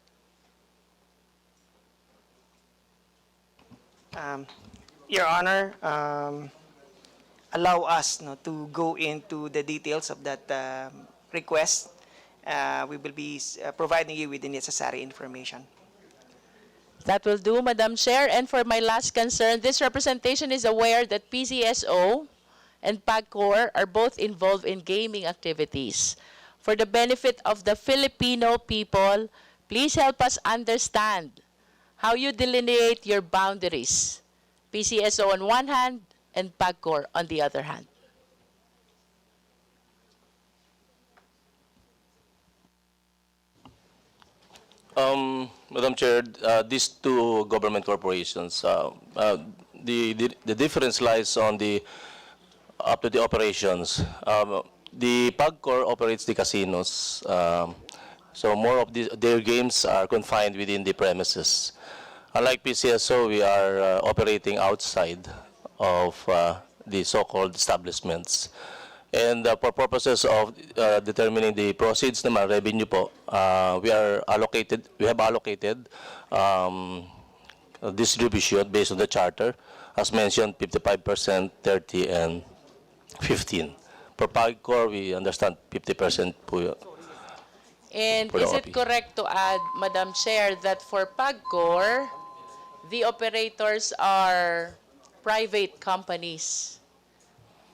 Your Honor, allow us to go into the details of that request. We will be providing you with the necessary information. That will do, Madam Chair. And for my last concern, this representation is aware that PCSO and PAGCOR are both involved in gaming activities. For the benefit of the Filipino people, please help us understand how you delineate your boundaries. PCSO on one hand and PAGCOR on the other hand. Madam Chair, these two government corporations, the difference lies on the up to the operations. The PAGCOR operates the casinos, so more of their games are confined within the premises. Unlike PCSO, we are operating outside of the so-called establishments. And for purposes of determining the proceeds naman, revenue po, we have allocated distribution based on the charter. As mentioned, 55%, 30, and 15. For PAGCOR, we understand 50% po yun. And is it correct to add, Madam Chair, that for PAGCOR, the operators are private companies,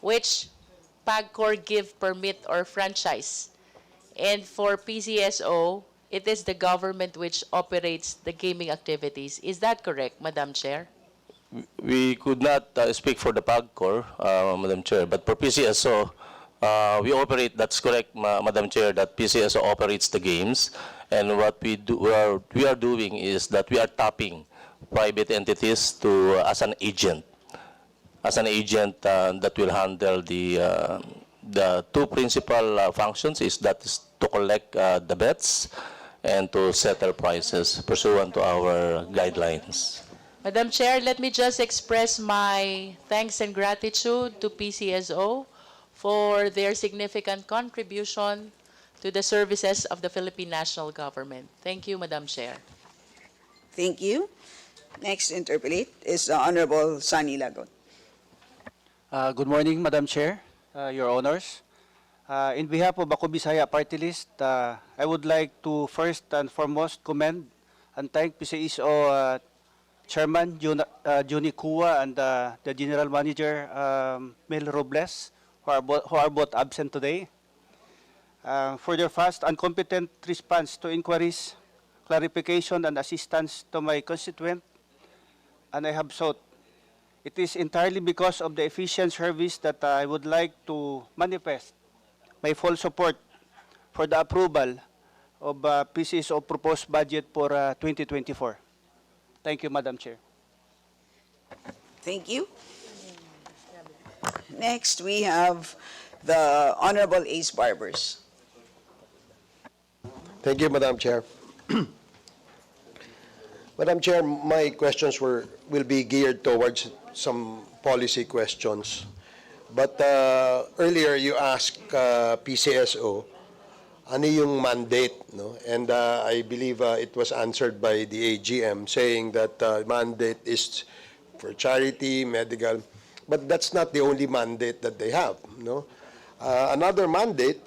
which PAGCOR give permit or franchise. And for PCSO, it is the government which operates the gaming activities. Is that correct, Madam Chair? We could not speak for the PAGCOR, Madam Chair, but for PCSO, we operate, that's correct, Madam Chair, that PCSO operates the games. And what we are doing is that we are tapping private entities as an agent. That will handle the two principal functions is to collect the bets and to settle prices pursuant to our guidelines. Madam Chair, let me just express my thanks and gratitude to PCSO for their significant contribution to the services of the Philippine national government. Thank you, Madam Chair. Thank you. Next to interpolate is the Honorable Sunny Lagon. Good morning, Madam Chair, Your Honors. In behalf of Ako Bisaya Party List, I would like to first and foremost commend and thank PCSO Chairman Juni Kua and the General Manager Mel Robles, who are both absent today, for their fast and competent response to inquiries, clarification, and assistance to my constituent. And I have sought. It is entirely because of the efficient service that I would like to manifest my full support for the approval of PCSO proposed budget for 2024. Thank you, Madam Chair. Thank you. Next, we have the Honorable Ace Barbers. Thank you, Madam Chair. Madam Chair, my questions will be geared towards some policy questions. But earlier you asked PCSO, ano yung mandate, no? And I believe it was answered by the AGM saying that mandate is for charity, medical, but that's not the only mandate that they have, no? Another mandate,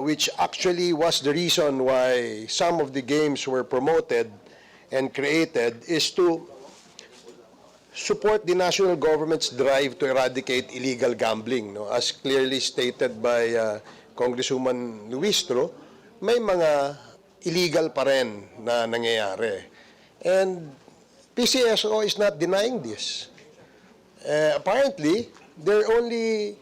which actually was the reason why some of the games were promoted and created, is to support the national government's drive to eradicate illegal gambling, no? As clearly stated by Congresswoman Luistro, may mga illegal pa rin na nangyayari. And PCSO is not denying this. Apparently, their only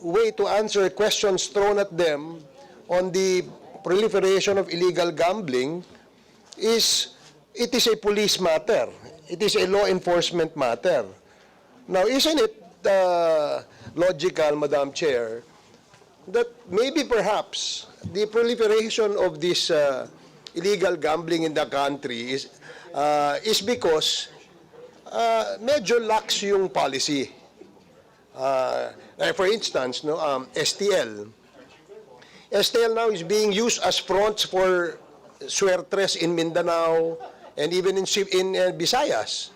way to answer questions thrown at them on the proliferation of illegal gambling is it is a police matter. It is a law enforcement matter. Now, isn't it logical, Madam Chair, that maybe perhaps the proliferation of this illegal gambling in the country is because medyo lax yung policy. Like for instance, no, STL. STL now is being used as fronts for suertres in Mindanao and even in Visayas.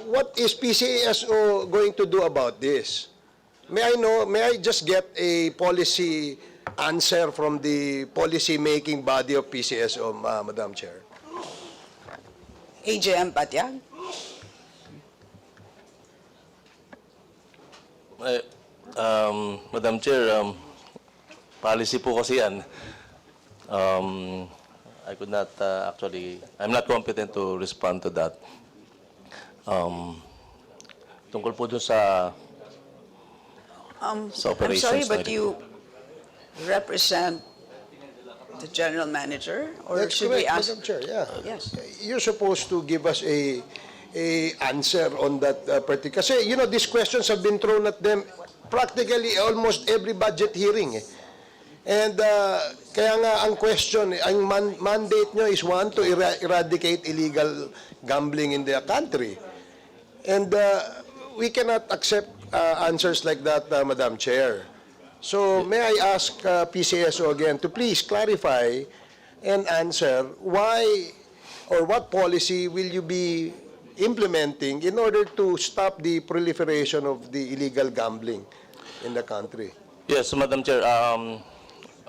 What is PCSO going to do about this? May I just get a policy answer from the policy-making body of PCSO, Madam Chair? AGM Patyag. Madam Chair, policy po kasi yan. I could not I'm not competent to respond to that. Tungkol po doon sa I'm operations. sorry, but you represent the general manager, or That's should we correct, ask? Madam Chair, yeah. Yes. You're supposed to give us a answer on that particular. Kasi, you know, these questions have been thrown at them practically almost every budget hearing. And kaya nga ang question, ang mandate nyo is one, to eradicate illegal gambling in the country. And we cannot accept answers like that, Madam Chair. So may I ask PCSO again to please clarify and answer why or what policy will you be implementing in order to stop the proliferation of the illegal gambling in the country? Yes, Madam Chair.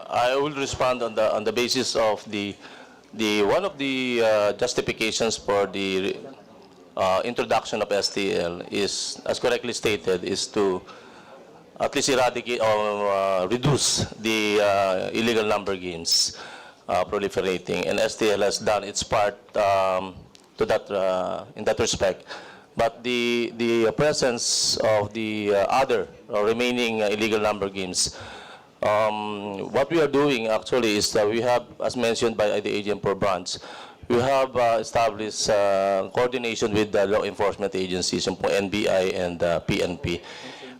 I will respond on the basis of the one of the justifications for the introduction of STL is, as correctly stated, is to at least eradicate or reduce the illegal number games proliferating, and STL has done its part to that in that respect. But the presence of the other remaining illegal number games, what we are doing actually is that we have, as mentioned by the agent for branch, we have established coordination with the law enforcement agencies, yung po NBI and PNP.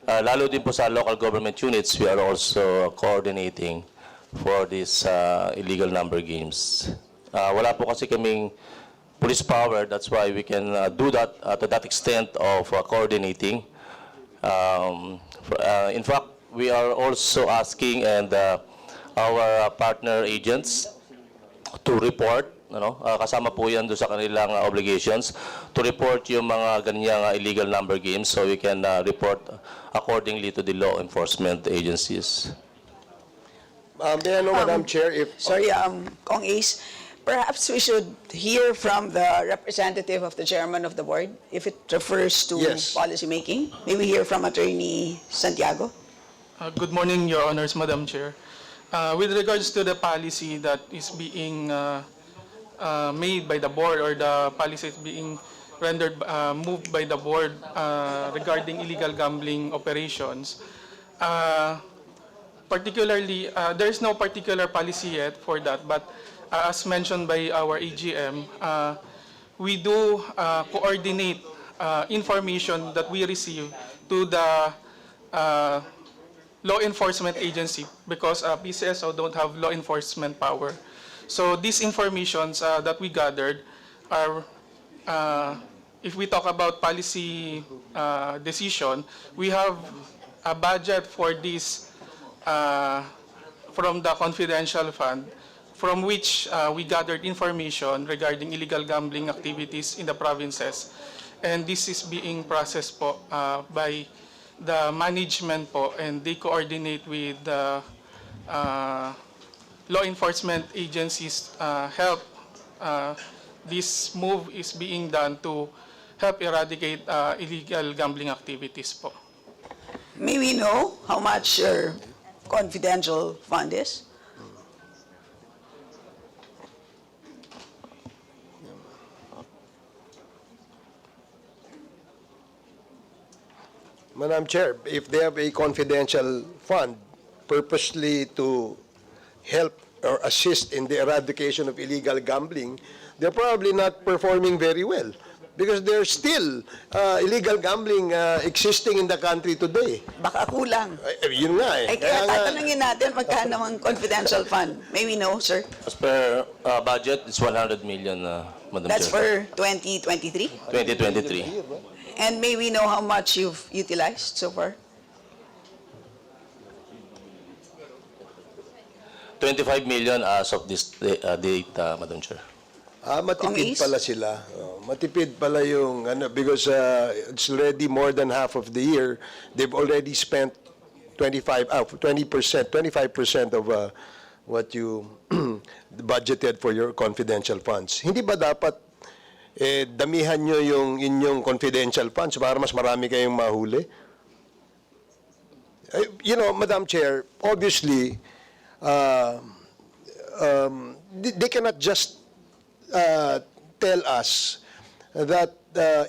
Lalo din po sa local government units, we are also coordinating for these illegal number games. Wala po kasi kaming police power, that's why we can do that to that extent of coordinating. In fact, we are also asking and our partner agents to report, kasama po yan doon sa kanilang obligations, to report yung mga ganyang illegal number games so we can report accordingly to the law enforcement agencies. May I know, Madam Chair, if... Sorry, Kong Ace, perhaps we should hear from the representative of the chairman of the board, if it refers to Yes. policy making. May we hear from Attorney Santiago? Good morning, Your Honors, Madam Chair. With regards to the policy that is being made by the board, or the policy is being rendered, moved by the board regarding illegal gambling operations, particularly, there is no particular policy yet for that, but as mentioned by our AGM, we do coordinate information that we receive to the law enforcement agency because PCSO don't have law enforcement power. So these informations that we gathered are, if we talk about policy decision, we have a budget for this from the confidential fund, from which we gathered information regarding illegal gambling activities in the provinces. And this is being processed po by the management po, and they coordinate with the law enforcement agencies help. This move is being done to help eradicate illegal gambling activities po. May we know how much your confidential fund is? Madam Chair, if they have a confidential fund purposely to help or assist in the eradication of illegal gambling, they're probably not performing very well because there's still illegal gambling existing in the country today. Baka kulang. Yun nga eh. Ay, kaya tatanungin natin magkano ang confidential fund. May we know, sir? As per budget, it's 100 million, Madam That's Chair. for 2023? 2023. And may we know how much you've utilized so far? 25 million as of this date, Madam Chair. Matipid pala sila. Matipid pala yung because it's already more than half of the year. They've already spent 25% of what you budgeted for your confidential funds. Hindi ba dapat damihan nyo yung inyong confidential funds para mas marami kayong mahuli? You know, Madam Chair, obviously, they cannot just tell us that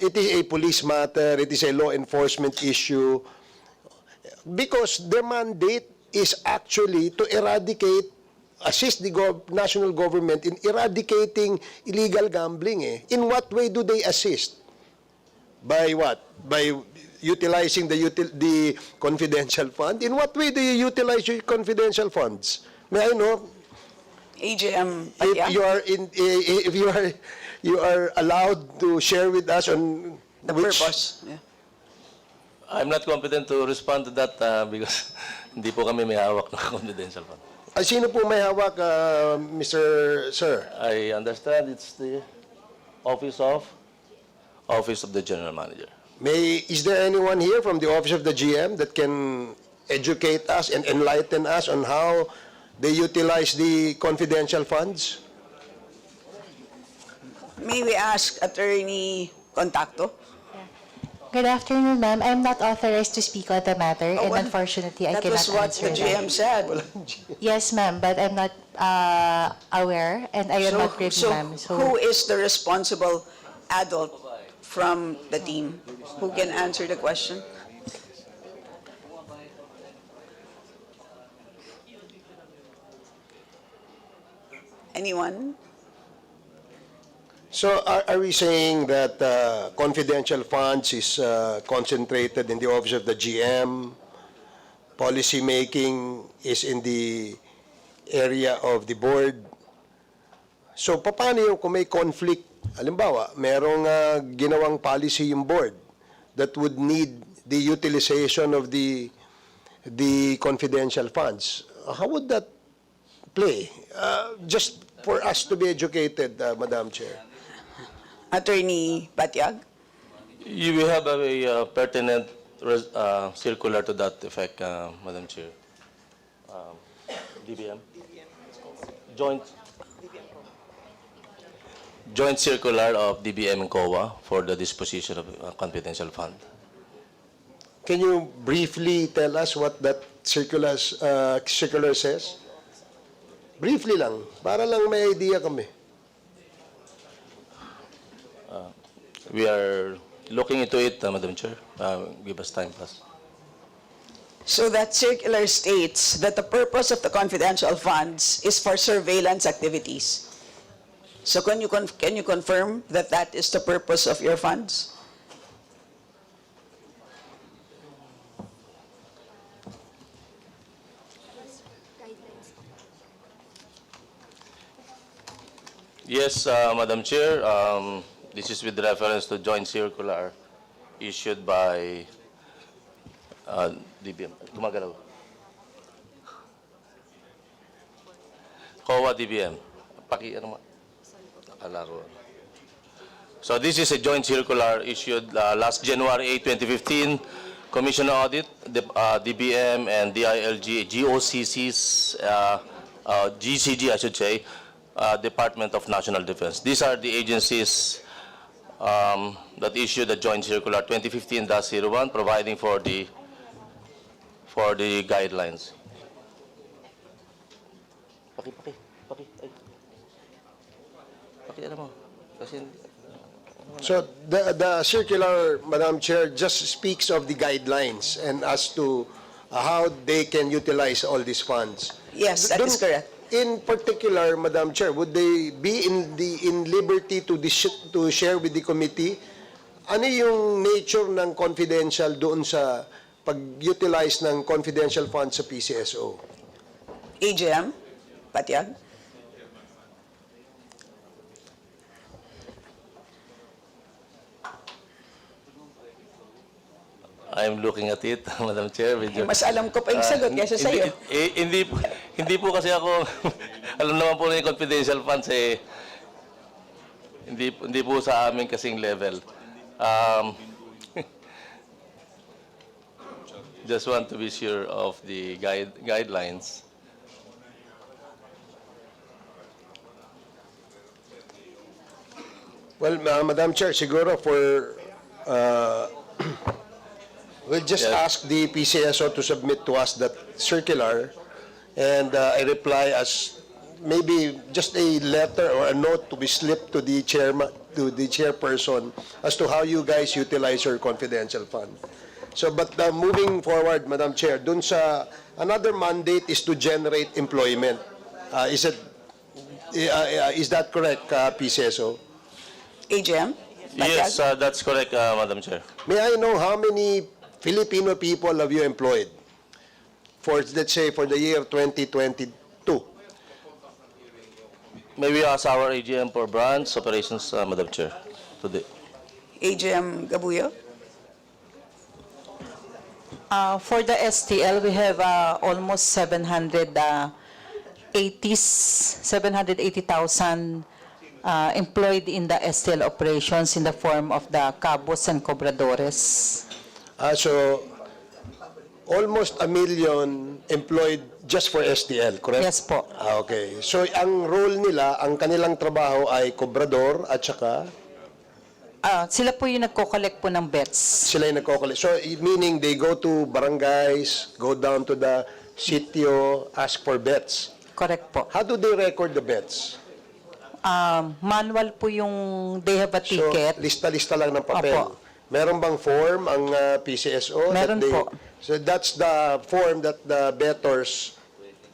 it is a police matter, it is a law enforcement issue, because their mandate is actually to eradicate, assist the national government in eradicating illegal gambling. In what way do they assist? By what? By utilizing the confidential fund? In what way do you utilize your confidential funds? May I know? AGM. If you are allowed to share with us on the purpose. Yeah. I'm not competent to respond to that because hindi po kami may hawak ng confidential fund. Sino po may hawak, Mr. Sir? I understand it's the Office of the General Manager. Is there anyone here from the Office of the GM that can educate us and enlighten us on how they utilize the confidential funds? May we ask Attorney Contacto? Good afternoon, ma'am. I'm not authorized to speak on the matter, and well, unfortunately, I that cannot was what answer the GM that. said. Yes, ma'am, but I'm not aware, and I am not privy, ma'am. So who is the responsible adult from the team who can answer the question? Anyone? So are we saying that confidential funds is concentrated in the Office of the GM, policy making is in the area of the board? So paano yung kung may conflict, halimbawa, merong ginawang policy yung board that would need the utilization of the confidential funds, how would that play? Just for us to be educated, Madam Chair. Attorney Batiag? You will have a pertinent circular to that effect, Madam Chair. DBM? Joint circular of DBM and COA for the disposition of confidential fund. Can you briefly tell us what that circular says? Briefly lang, para lang may idea kami. We are looking into it, Madam Chair. Give us time, please. So that circular states that the purpose of the confidential funds is for surveillance activities. So can you confirm that that is the purpose of your funds? Yes, Madam Chair, this is with reference to joint circular issued by DBM. Gumagalaw. COA DBM. Ano ma? Akala ko. So this is a joint circular issued last January 8, 2015. Commission Audit, DBM and DILG, GOCC's, GCG I should say, Department of National Defense. These are the agencies that issued the joint circular 2015-01 providing for the guidelines. Ano mo? Kasi So the circular, Madam Chair, just speaks of the guidelines and as to how they can utilize all these funds. Yes, that is correct. In particular, Madam Chair, would they be in liberty to share with the committee ano yung nature ng confidential doon sa pag-utilize ng confidential funds sa PCSO? AGM, Patiag. I'm looking at it, Madam Chair. Mas alam ko pa yung sagot kaysa sa'yo. Hindi po kasi ako, alam naman po na yung confidential funds hindi po sa amin kasing level. Just want to be sure of the guidelines. Well, Madam Chair, siguro for we'll just ask the PCSO to submit to us that circular and a reply as maybe just a letter or a note to be slipped to the chairperson as to how you guys utilize your confidential fund. So, but moving forward, Madam Chair, dun sa another mandate is to generate employment. Is that correct, PCSO? AGM? Yes, that's correct, Madam Chair. May I know how many Filipino people have you employed for, let's say, for the year 2022? Maybe ask our AGM for branch operations, Madam Chair, today. AGM Gabuyo? For the STL, we have almost 780,000 employed in the STL operations in the form of the cabos and cobradores. So, almost 1 million employed just for STL, correct? Yes po. Okay. So, ang role nila, ang kanilang trabaho ay kobrador at saka? Sila po yung nagko-collect po ng bets. Sila yung nagko-collect. So, meaning they go to barangays, go down to the sitio, ask for bets. Correct po. How do they record the bets? Manual po yung they have a ticket. So, lista-lista lang ng papel. Opo. Meron bang form ang PCSO? Meron po. So that's the form that the bettors,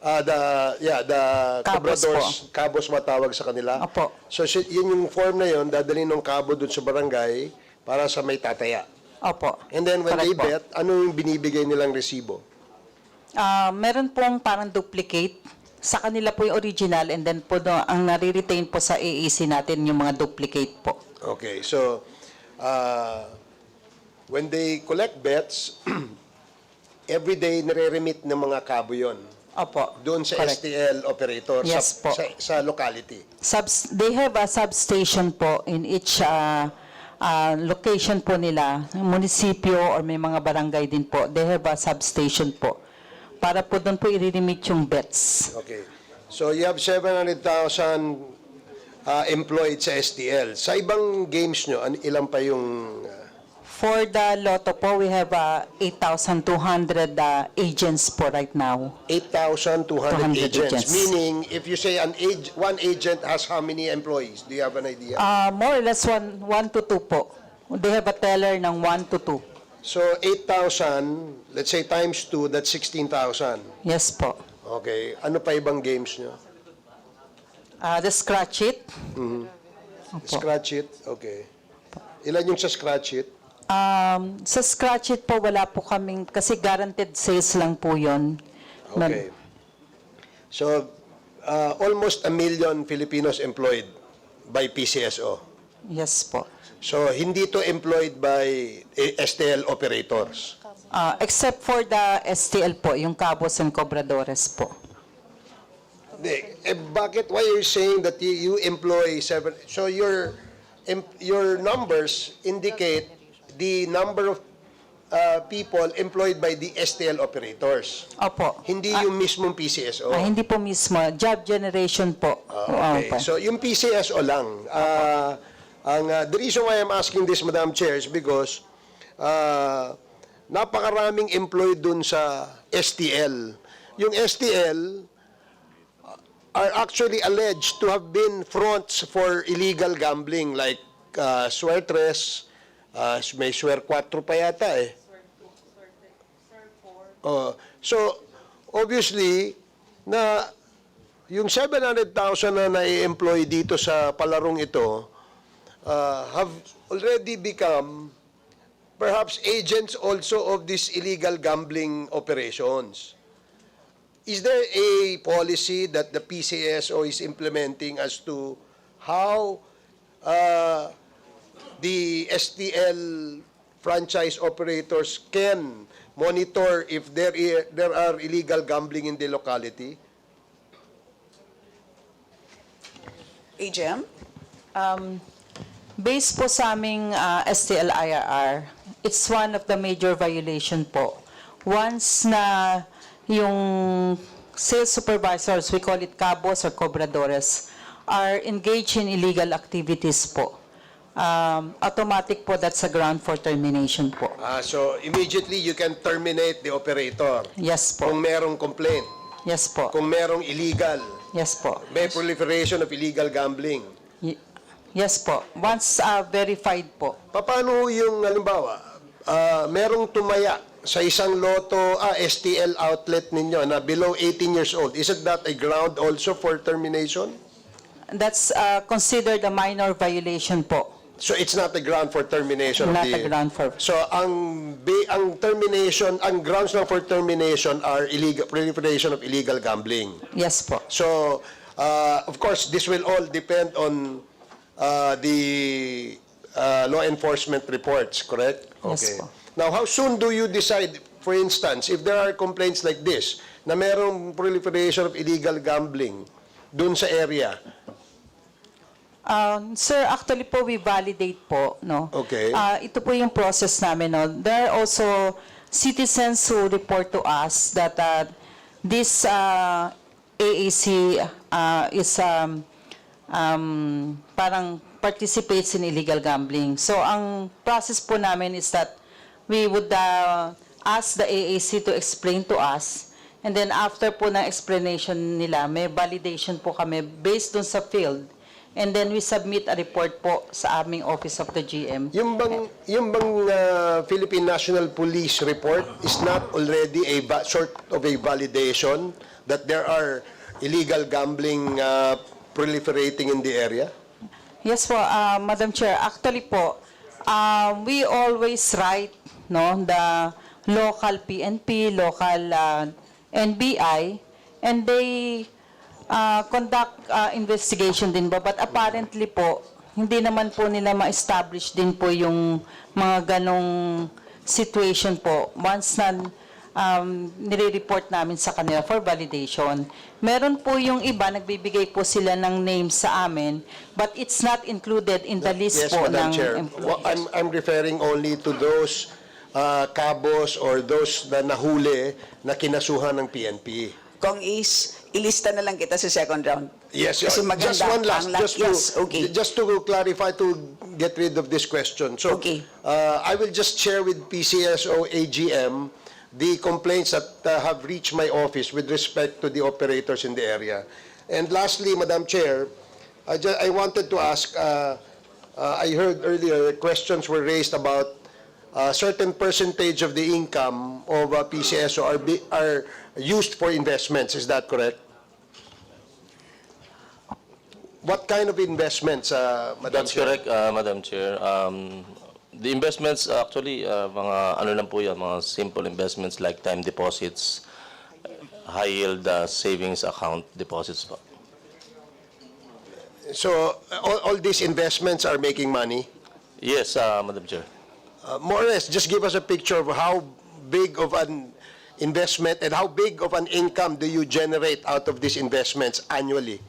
the cobradors, cabos matawag sa kanila. Opo. So yun yung form na yun, dadalhin ng cabo dun sa barangay para sa may tataya. Opo. And then when they Correct bet, ano yung binibigay nilang resibo? Meron pong parang duplicate. Sa kanila po yung original and then po ang nare-retain po sa AAC natin yung mga duplicate po. Okay, so when they collect bets, every day nire-remit ng mga kabo yun. Opo. Doon sa Correct. STL operator Yes po. sa locality. They have a substation po in each location po nila, munisipyo or may mga barangay din po. They have a substation po. Para po doon po i-remit yung bets. Okay. So you have 700,000 employed sa STL. Sa ibang games nyo, ilan pa yung... For the Lotto po, we have 8,200 agents po right now. 8,200 agents. agents. Meaning, if you say one agent has how many employees? Do you have an idea? More or less 1 to 2 po. They have a teller ng 1 to 2. So 8,000, let's say times 2, that's 16,000. Yes po. Okay. Ano pa ibang games nyo? The Scratch It. Scratch It, okay. Ilan yung sa Scratch It? Sa Scratch It po, wala po kaming, kasi guaranteed sales lang po yun. Okay. So, almost 1 million Filipinos employed by PCSO. Yes po. So, hindi to employed by STL operators. Except for the STL po, yung cabos and cobradores po. Bakit, why are you saying that you employ 7? So, your numbers indicate the number of people employed by the STL operators. Opo. Hindi yung mismong PCSO. Hindi po mismo. Job generation po. Okay. So, yung PCSO lang. The reason why I'm asking this, Madam Chair, is because napakaraming employed dun sa STL. Yung STL are actually alleged to have been fronts for illegal gambling like Suertres, may Suer 4 pa yata eh. So, obviously, na yung 700,000 na nai-employ dito sa palarong ito have already become perhaps agents also of these illegal gambling operations. Is there a policy that the PCSO is implementing as to how the STL franchise operators can monitor if there are illegal gambling in the locality? AGM? Based po sa aming STL IRR, it's one of the major violation po. Once na yung sales supervisors, we call it cabos or cobradores, are engaged in illegal activities po, automatic po that's a ground for termination po. So immediately you can terminate the operator. Yes po. Kung merong complaint. Yes po. Kung merong illegal. Yes po. May proliferation of illegal gambling. Yes po. Once verified po. Paano yung, halimbawa, merong tumaya sa isang loto, STL outlet ninyo na below 18 years old, isn't that a ground also for termination? That's considered a minor violation po. So it's not a ground for termination? Not a ground for... So ang termination, ang grounds lang for termination are illegal, proliferation of illegal gambling? Yes po. So, of course, this will all depend on the law enforcement reports, correct? Yes Okay. po. Now, how soon do you decide, for instance, if there are complaints like this, na merong proliferation of illegal gambling dun sa area? Sir, actually po, we validate po, no? Okay. Ito po yung process namin, no? There are also citizens who report to us that this AAC is parang participates in illegal gambling. So, ang process po namin is that we would ask the AAC to explain to us, and then after po ng explanation nila, may validation po kami based dun sa field, and then we submit a report po sa aming Office of the GM. Yung bang Philippine National Police report is not already a sort of a validation that there are illegal gambling proliferating in the area? Yes po, Madam Chair. Actually po, we always write, no, the local PNP, local NBI, and they conduct investigation din ba? But apparently po, hindi naman po nila ma-establish din po yung mga ganong situation po once na nire-report namin sa kanila for validation. Meron po yung iba, nagbibigay po sila ng names sa amin, but it's not included in the list Yes, po Madam ng Chair. employees. I'm referring only to those cabos or those na nahuli na kinasuhan ng PNP. Kung ilista na lang kita sa second round. Yes, Kasi maganda just one last, ang just to clarify, to get rid of this question. So, I will just share with PCSO AGM the complaints that have reached my office with respect to the operators in the area. And lastly, Madam Chair, I wanted to ask, I heard earlier questions were raised about a certain percentage of the income of PCSO are used for investments. Is that correct? What kind of investments, Madam That's Chair? correct, Madam Chair. The investments actually, mga ano lang po yan, mga simple investments like time deposits, high yield savings account deposits po. So all these investments are making money? Yes, Madam Chair. More or less, just give us a picture of how big of an investment and how big of an income do you generate out of these investments annually?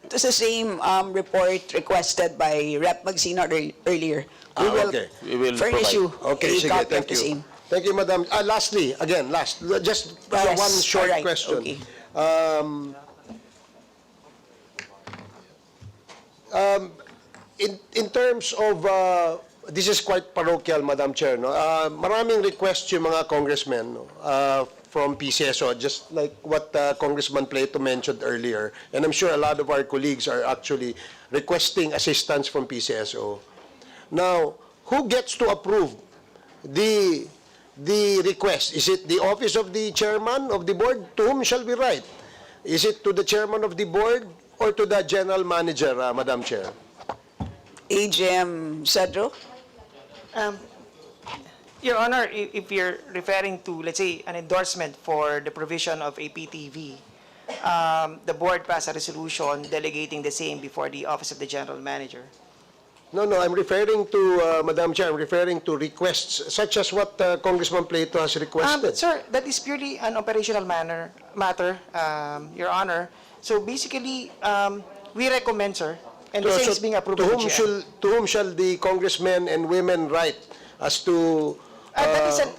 It was the same report requested by Rep. Magsino earlier. Okay. We will furnish provide. you Okay, a sige, copy of thank the you. same. Thank you, Madam. Lastly, again, just Yes, one short alright, question. okay. In terms of, this is quite parochial, Madam Chair, no? Maraming request yung mga congressmen, no? From PCSO, just like what Congressman Plato mentioned earlier, and I'm sure a lot of our colleagues are actually requesting assistance from PCSO. Now, who gets to approve the request? Is it the office of the chairman of the board? To whom shall we write? Is it to the chairman of the board or to the general manager, Madam Chair? AGM Cedro? Your Honor, if you're referring to, let's say, an endorsement for the provision of a PTV, the board passed a resolution delegating the same before the office of the general manager. No, I'm referring to, Madam Chair, I'm referring to requests such as what Congressman Plato has requested. Sir, that is purely an operational matter, Your Honor. So basically, we recommend, sir, and the same is being approved by the GM. To whom shall the congressmen and women write as to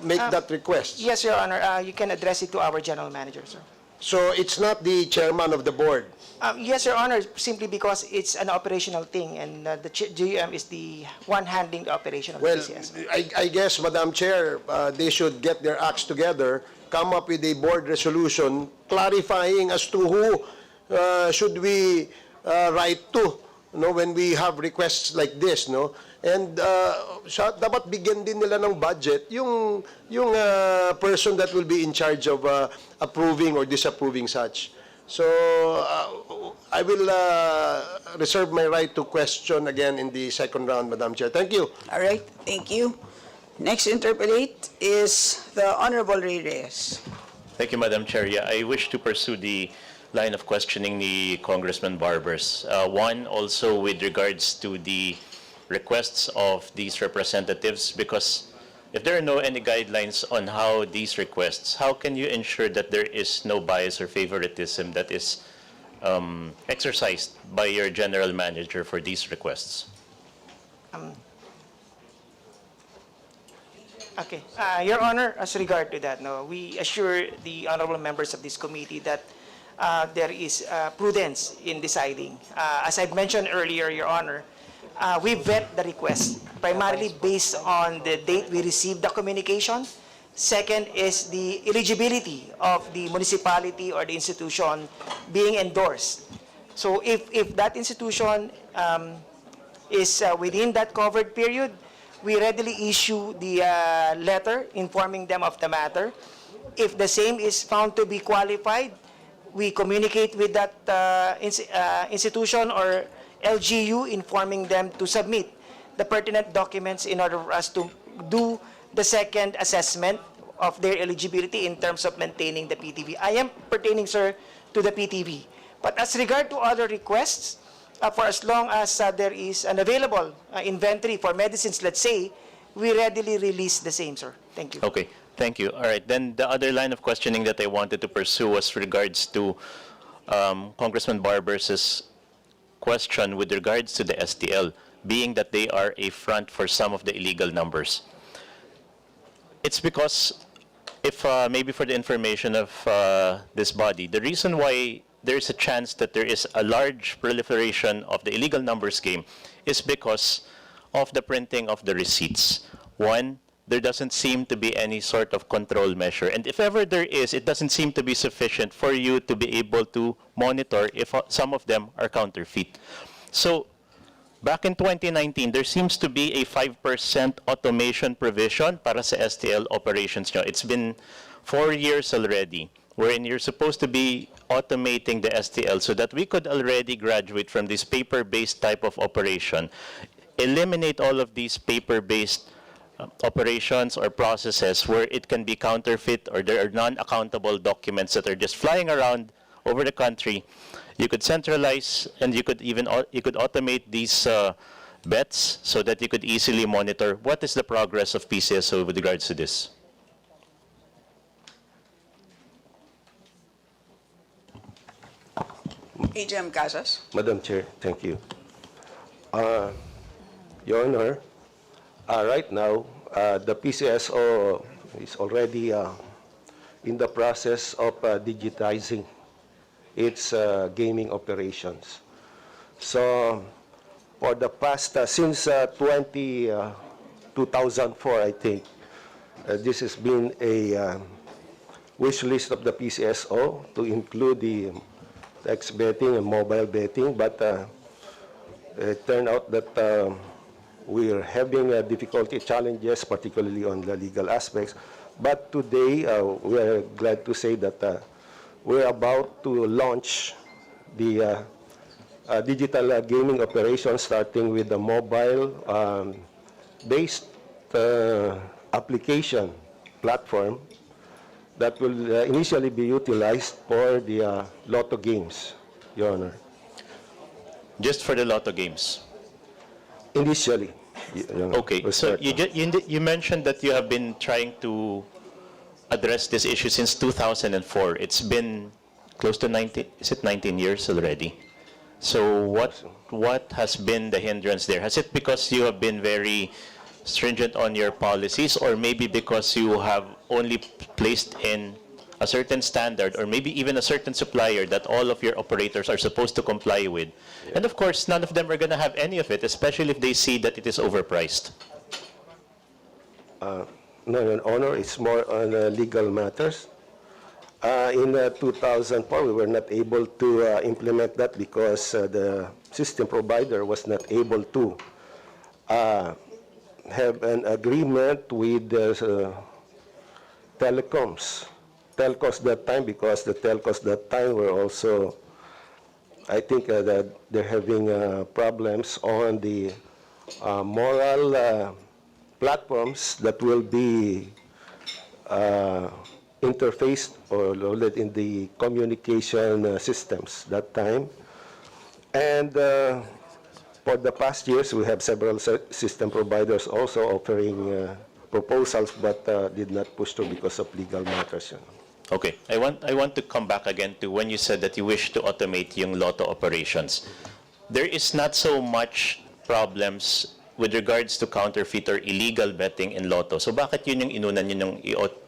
make that request? Yes, Your Honor. You can address it to our general manager, sir. So it's not the chairman of the board? Yes, Your Honor, simply because it's an operational thing, and the GM is the one handling the operation of the Well, PCSO. I guess, Madam Chair, they should get their acts together, come up with a board resolution clarifying as to who should we write to, no, when we have requests like this, no? And dapat bigyan din nila ng budget yung person that will be in charge of approving or disapproving such. So I will reserve my right to question again in the second round, Madam Chair. Thank you. All right, thank you. Next interpellate is the Honorable Ray Reyes. Thank you, Madam Chair. Yeah, I wish to pursue the line of questioning the Congressman Barbers. One, also with regards to the requests of these representatives, because if there are no any guidelines on how these requests, how can you ensure that there is no bias or favoritism that is exercised by your general manager for these requests? Okay. Your Honor, as regard to that, no, we assure the honorable members of this committee that there is prudence in deciding. As I've mentioned earlier, Your Honor, we vet the request primarily based on the date we received the communication. Second is the eligibility of the municipality or the institution being endorsed. So if that institution is within that covered period, we readily issue the letter informing them of the matter. If the same is found to be qualified, we communicate with that institution or LGU informing them to submit the pertinent documents in order for us to do the second assessment of their eligibility in terms of maintaining the PTV. I am pertaining, sir, to the PTV. But as regard to other requests, for as long as there is an available inventory for medicines, let's say, we readily release the same, sir. Thank you. Okay, thank you. All right, then the other line of questioning that I wanted to pursue was regards to Congressman Barbers' question with regards to the STL, being that they are a front for some of the illegal numbers. It's because, if maybe for the information of this body, the reason why there is a chance that there is a large proliferation of the illegal numbers game is because of the printing of the receipts. One, there doesn't seem to be any sort of control measure. And if ever there is, it doesn't seem to be sufficient for you to be able to monitor if some of them are counterfeit. So back in 2019, there seems to be a 5% automation provision para sa STL operations nyo. It's been 4 years already, wherein you're supposed to be automating the STL so that we could already graduate from this paper-based type of operation, eliminate all of these paper-based operations or processes where it can be counterfeit or there are non-accountable documents that are just flying around over the country, you could centralize and you could even you could automate these bets so that you could easily monitor what is the progress of PCSO with regards to this. AGM Casas. Madam Chair, thank you. Your Honor, right now, the PCSO is already in the process of digitizing its gaming operations. So, for the past, since 2004, I think, this has been a wish list of the PCSO to include the text betting and mobile betting, but it turned out that we are having difficulty challenges, particularly on the legal aspects. But today, we are glad to say that we're about to launch the digital gaming operation, starting with the mobile-based application platform that will initially be utilized for the lotto games, Your Honor. Just for the lotto games? Initially. Your Honor. Okay, so you mentioned that you have been trying to address this issue since 2004. It's been close to 19 years already. So what has been the hindrance there? Has it because you have been very stringent on your policies, or maybe because you have only placed in a certain standard, or maybe even a certain supplier that all of your operators are supposed to comply with? Yeah. And of course, none of them are going to have any of it, especially if they see that it is overpriced. No, Your Honor, it's more on legal matters. In 2004, we were not able to implement that because the system provider was not able to have an agreement with telcos that time, because the telcos that time were also, I think that they're having problems on the moral platforms that will be interfaced or loaded in the communication systems that time. And for the past years, we have several system providers also offering proposals, but did not push through because of legal matters. Okay, I want to come back again to when you said that you wish to automate yung lotto operations. There is not so much problems with regards to counterfeit or illegal betting in lotto. So bakit yun yung inunan yun yung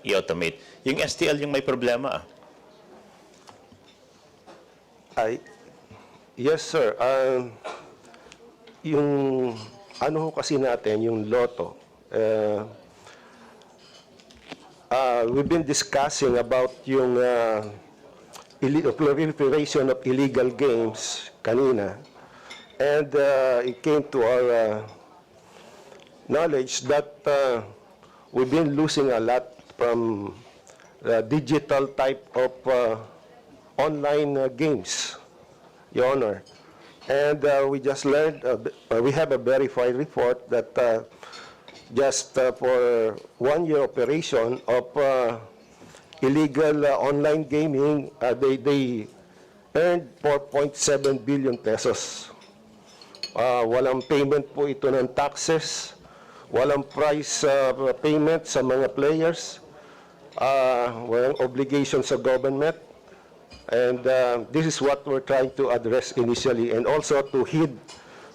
i-automate? Yung STL yung may problema. Yes, sir. Yung ano kasi natin, yung lotto, we've been discussing about yung proliferation of illegal games kanina, and it came to our knowledge that we've been losing a lot from the digital type of online games, Your Honor. And we just learned, we have a verified report that just for 1 year operation of illegal online gaming, they earned 4.7 billion pesos. Walang payment po ito ng taxes, walang price payment sa mga players, walang obligation sa government. And this is what we're trying to address initially, and also to heed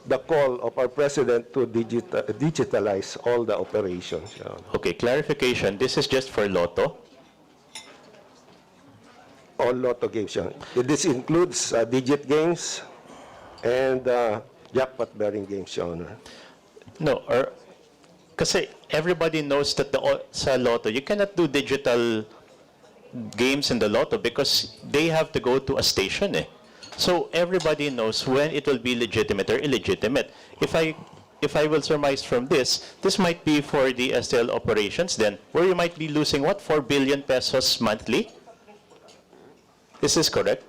the call of our president to digitalize all the operations. Okay, clarification. This is just for lotto? All lotto games. This includes digit games and jackpot bearing games, Your Honor. No, kasi everybody knows that sa lotto, you cannot do digital games in the lotto because they have to go to a station. So everybody knows when it will be legitimate or illegitimate. If I will surmise from this might be for the STL operations then, where you might be losing, what, 4 billion pesos monthly? Is this correct?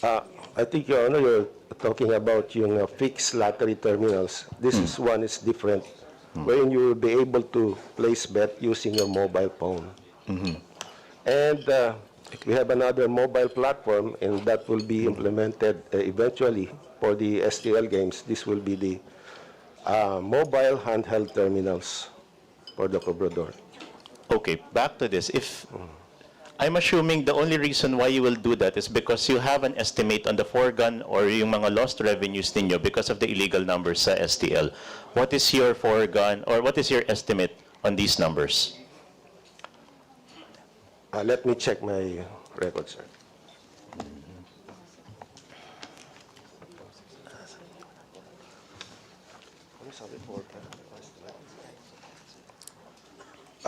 I think, Your Honor, you're talking about yung fixed lottery terminals. This is one is different, wherein you will be able to place bet using your mobile phone. And We have another mobile platform, and that will be implemented eventually for the STL games. This will be the mobile handheld terminals for the Cobrador. Okay, back to this. If I'm assuming the only reason why you will do that is because you have an estimate on the foregone or yung mga lost revenues ninyo because of the illegal numbers sa STL. What is your foregone or what is your estimate on these numbers? Let me check my records, sir.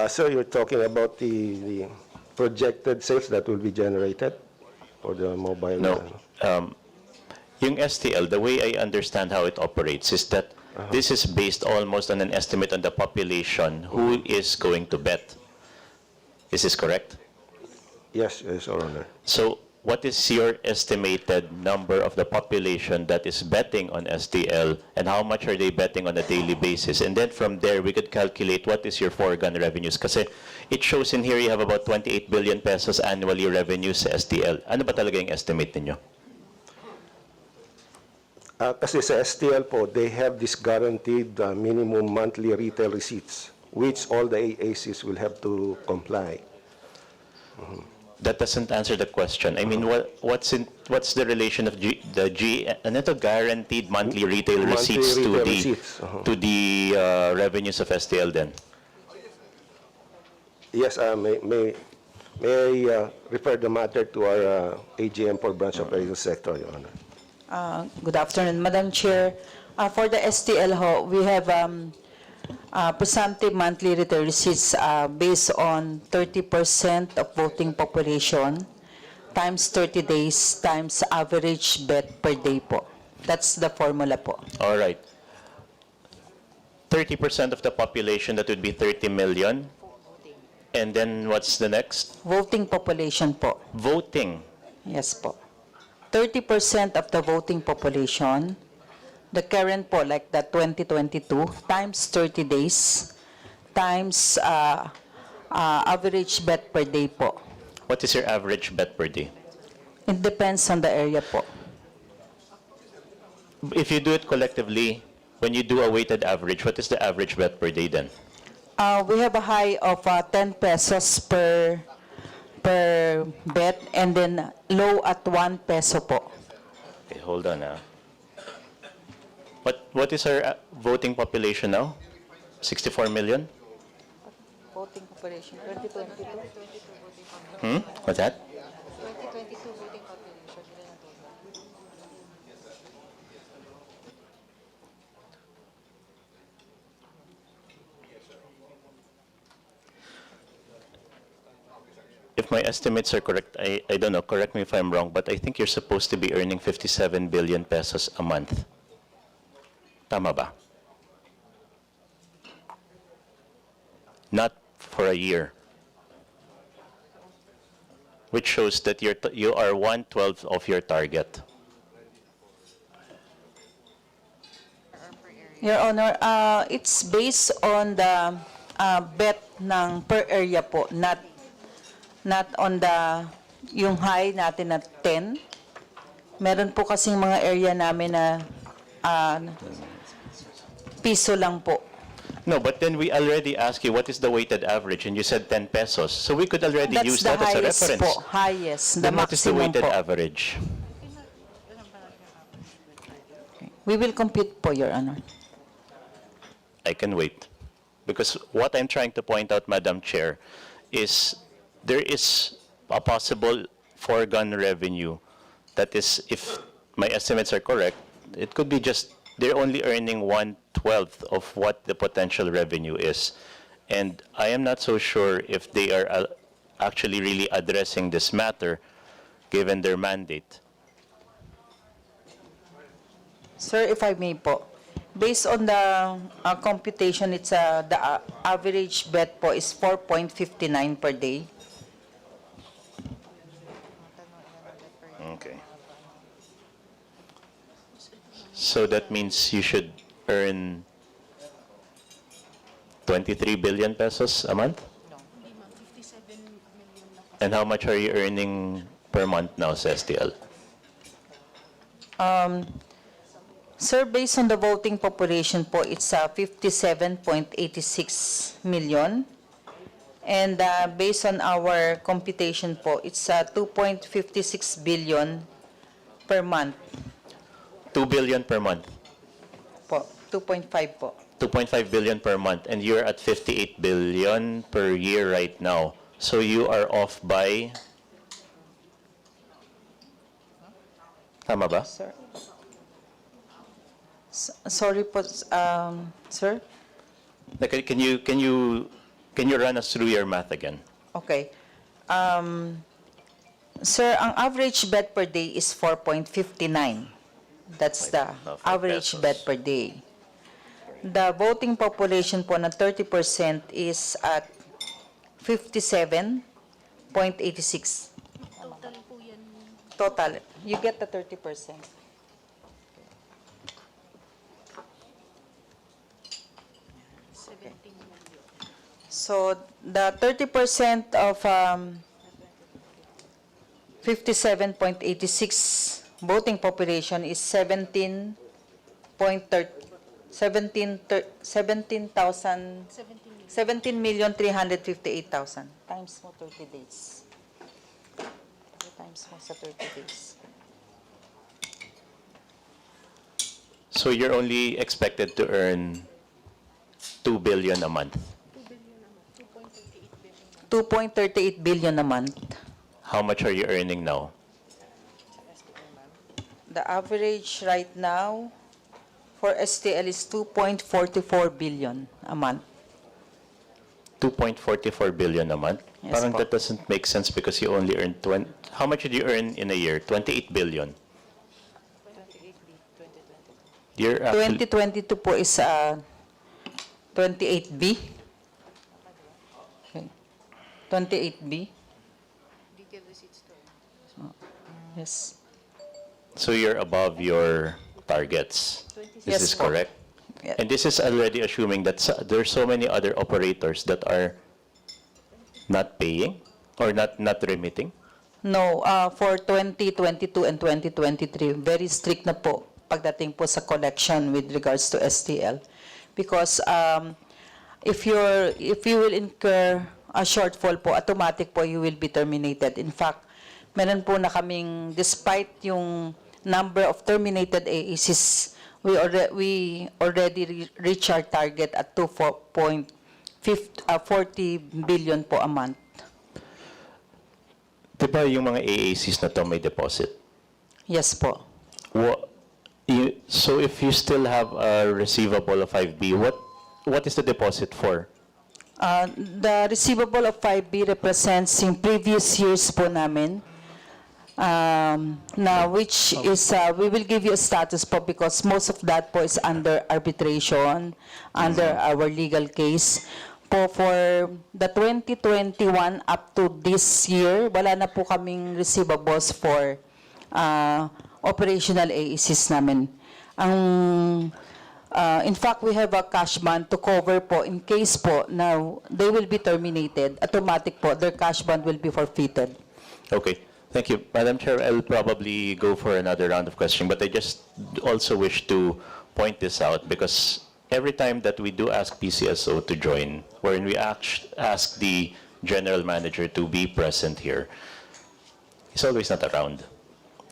Sir, you're talking about the projected sales that will be generated for the mobile? No. Yung STL, the way I understand how it operates is that this is based almost on an estimate on the population who is going to bet. Is this correct? Yes, yes, Your Honor. So what is your estimated number of the population that is betting on STL, and how much are they betting on a daily basis? And then from there, we could calculate what is your foregone revenues. Kasi it shows in here you have about 28 billion pesos annually revenues sa STL. Ano ba talaga yung estimate ninyo? Kasi sa STL po, they have this guaranteed minimum monthly retail receipts, which all the AACs will have to comply. That doesn't answer the question. I mean, what's the relation of guaranteed monthly retail receipts to the revenues of STL then? Yes, may I refer the matter to our AGM for branch operations sector, Your Honor. Good afternoon, Madam Chair. For the STL, we have presumptive monthly retail receipts based on 30% of voting population times 30 days times average bet per day po. That's the formula po. All right. 30% of the population, that would be 30 million. And then what's the next? Voting population po. Voting. Yes po. 30% of the voting population, the current po, like the 2022, times 30 days, times average bet per day po. What is your average bet per day? It depends on the area po. If you do it collectively, when you do a weighted average, what is the average bet per day then? We have a high of 10 pesos per bet, and then low at 1 peso po. Okay, hold on now. What is our voting population now? 64 million? Voting population, 2022. What's that? 2022 voting population. If my estimates are correct, I don't know, correct me if I'm wrong, but I think you're supposed to be earning 57 billion pesos a month. Tama ba? Not for a year. Which shows that you are 1/12 of your target. Your Honor, it's based on the bet ng per area po, not on the yung high natin na 10. Meron po kasing mga area namin na piso lang po. No, but then we already asked you what is the weighted average, and you said 10 pesos. So we could already use that as a reference. That's the highest po, highest, the Then what is the maximum weighted po. average? We will compute po, Your Honor. I can wait. Because what I'm trying to point out, Madam Chair, is there is a possible foregone revenue that is, if my estimates are correct, it could be just they're only earning 1/12 of what the potential revenue is. And I am not so sure if they are actually really addressing this matter given their mandate. Sir, if I may po, based on the computation, it's the average bet po is 4.59 per day. Okay. So that means you should earn 23 billion pesos a month? And how much are you earning per month now sa STL? Sir, based on the voting population po, it's 57.86 million. And based on our computation po, it's 2.56 billion per month 2 billion per month. po, 2.5 po. 2.5 billion per month, and you're at 58 billion per year right now. So you are off by... Tama ba? Sir? Sorry po, sir? Like, can you run us through your math again? Okay. Sir, ang average bet per day is 4.59. That's the average bet per day. The voting population po ng 30% is at 57.86. Total. You get the 30%. So the 30% of 57.86 voting population is 17,358,000 times mo 30 days. Times mo sa 30 days. So you're only expected to earn 2 billion a month. 2.38 billion a month. How much are you earning now? The average right now for STL is 2.44 billion a month. 2.44 billion a month? Yes, Parang po. that doesn't make sense because you only earn 20. How much did you earn in a year? 28 billion. You're actually, 2022 po is 28B. Okay. 28B. Yes. so you're above your targets. Is Yes, this po. correct? Yeah. And this is already assuming that there's so many other operators that are not paying or not remitting? No, for 2022 and 2023, very strict na po pagdating po sa collection with regards to STL. Because if you will incur a shortfall po, automatic po you will be terminated. In fact, meron po na kaming, despite yung number of terminated AECs, we already reach our target at 2.40 billion po a month. Diba yung mga AACs na to may deposit? Yes po. So if you still have a receivable of 5B, what is the deposit for? The receivable of 5B represents yung previous years po namin, na which is, we will give you a status po because most of that po is under arbitration, under our legal case. Po for the 2021 up to this year, wala na po kaming receivables for operational AECs namin. In fact, we have a cash bond to cover po in case po na they will be terminated. Automatic po, their cash bond will be forfeited. Okay, thank you. Madam Chair, I'll probably go for another round of questioning, but I just also wish to point this out because every time that we do ask PCSO to join, wherein we ask the general manager to be present here, he's always not around.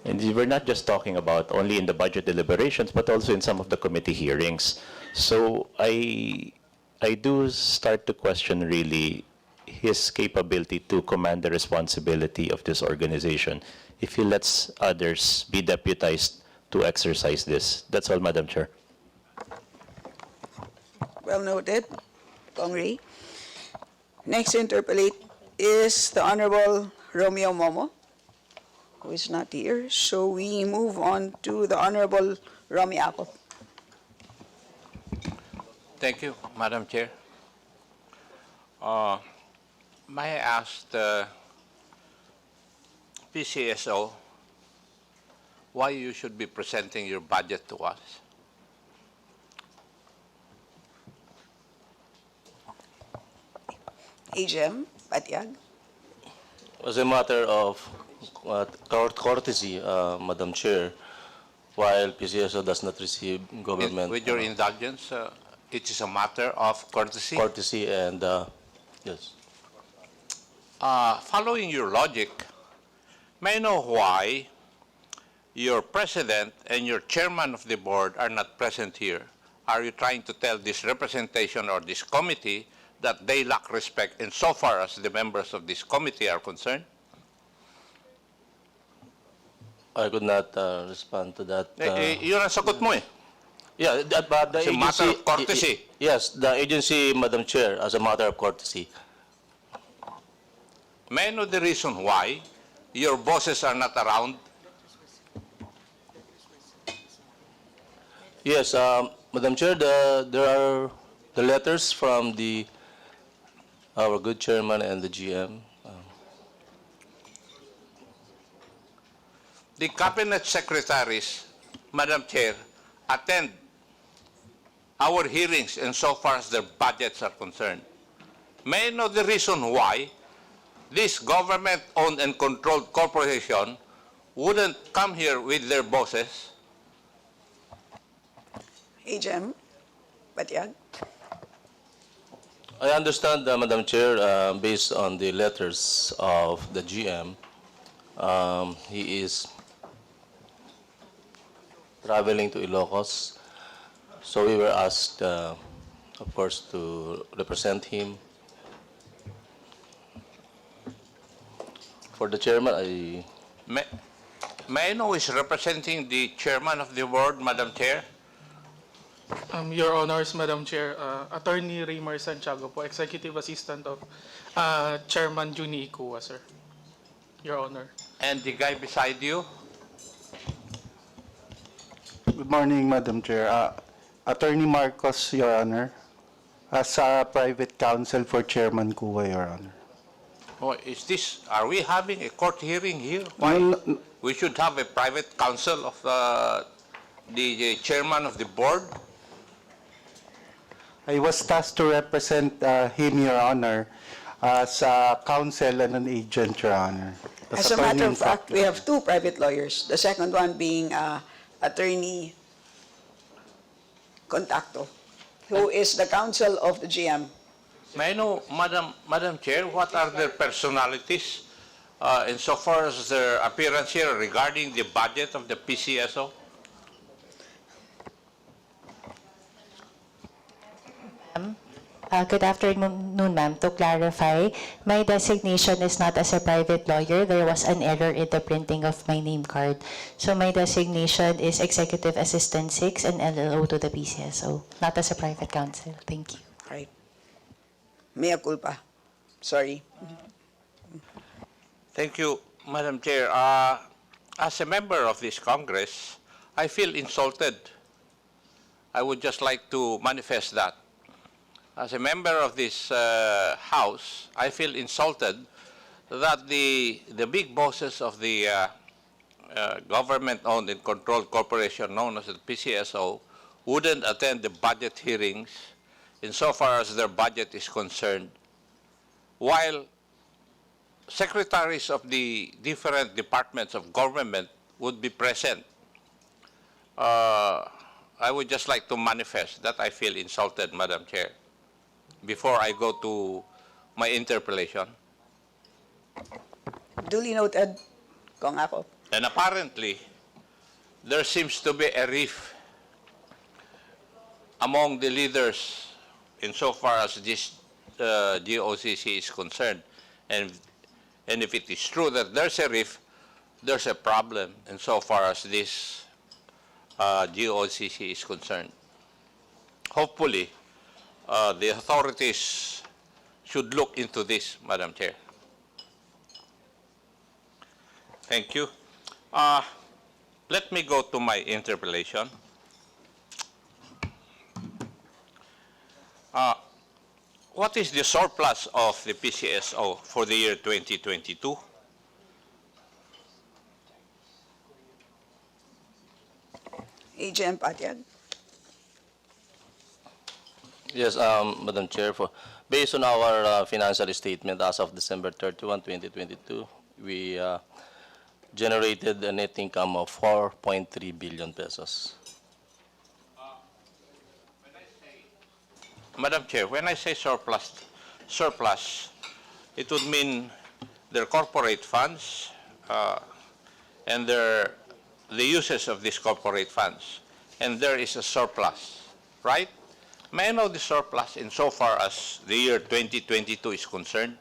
And we're not just talking about only in the budget deliberations, but also in some of the committee hearings. So I do start to question really his capability to command the responsibility of this organization if he lets others be deputized to exercise this. That's all, Madam Chair. Well noted, Congre. Next to interpolate is the Honorable Romeo Momo, who is not here. So we move on to the Honorable Romy Apple. Thank you, Madam Chair. May I ask the PCSO why you should be presenting your budget to us? AGM, Patiag. As a matter of courtesy, Madam Chair, while PCSO does not receive government With your indulgence, it is a matter of courtesy. courtesy and, yes. Following your logic, may I know why your president and your chairman of the board are not present here? Are you trying to tell this representation or this committee that they lack respect insofar as the members of this committee are concerned? I could not respond to that. Yun ang sagot mo eh. Yeah, but the As a matter of courtesy. Yes, the agency, Madam Chair, as a matter of courtesy. May I know the reason why your bosses are not around? Yes, Madam Chair, there are the letters from our good chairman and the GM. The cabinet secretaries, Madam Chair, attend our hearings insofar as their budgets are concerned. May I know the reason why this government-owned and controlled corporation wouldn't come here with their bosses? AGM, Patiag. I understand, Madam Chair, based on the letters of the GM, he is traveling to Ilocos. So we were asked, of course, to represent him. For the chairman, May I know who is representing the chairman of the board, Madam Chair? Your Honors, Madam Chair, Attorney Raymar Santiago po, Executive Assistant of Chairman Juni Ikua, sir. Your Honor. And the guy beside you? Good morning, Madam Chair. Attorney Marcos, Your Honor, as a private counsel for Chairman Kuwa, Your Honor. Oh, are we having a court hearing here? Why? We should have a private counsel of the chairman of the board? I was tasked to represent him, Your Honor, as a counsel and an agent, Your Honor. As a matter of fact, we have two private lawyers. The second one being Attorney Contacto, who is the counsel of the GM. May I know, Madam Chair, what are their personalities insofar as their appearance here regarding the budget of the PCSO? Good afternoon, ma'am. To clarify, my designation is not as a private lawyer. There was an error in the printing of my name card. So my designation is Executive Assistant 6 and LLO to the PCSO, not as a private counsel. Thank you. Right. Mea culpa. Sorry. Thank you, Madam Chair. As a member of this Congress, I feel insulted. I would just like to manifest that. As a member of this House, I feel insulted that the big bosses of the government-owned and controlled corporation known as the PCSO wouldn't attend the budget hearings insofar as their budget is concerned, while secretaries of the different departments of government would be present. I would just like to manifest that I feel insulted, Madam Chair, before I go to my interpellation. Duly noted, Kong Ako. And apparently, there seems to be a rift among the leaders insofar as this GOCC is concerned. And if it is true that there's a rift, there's a problem insofar as this GOCC is concerned. Hopefully, the authorities should look into this, Madam Chair. Thank you. Let me go to my interpellation. What is the surplus of the PCSO for the year 2022? AGM Patiag. Yes, Madam Chair, Based on our financial statement as of December 31, 2022, we generated a net income of 4.3 billion pesos. Madam Chair, when I say surplus, it would mean their corporate funds and the uses of these corporate funds, and there is a surplus, right? May I know the surplus insofar as the year 2022 is concerned?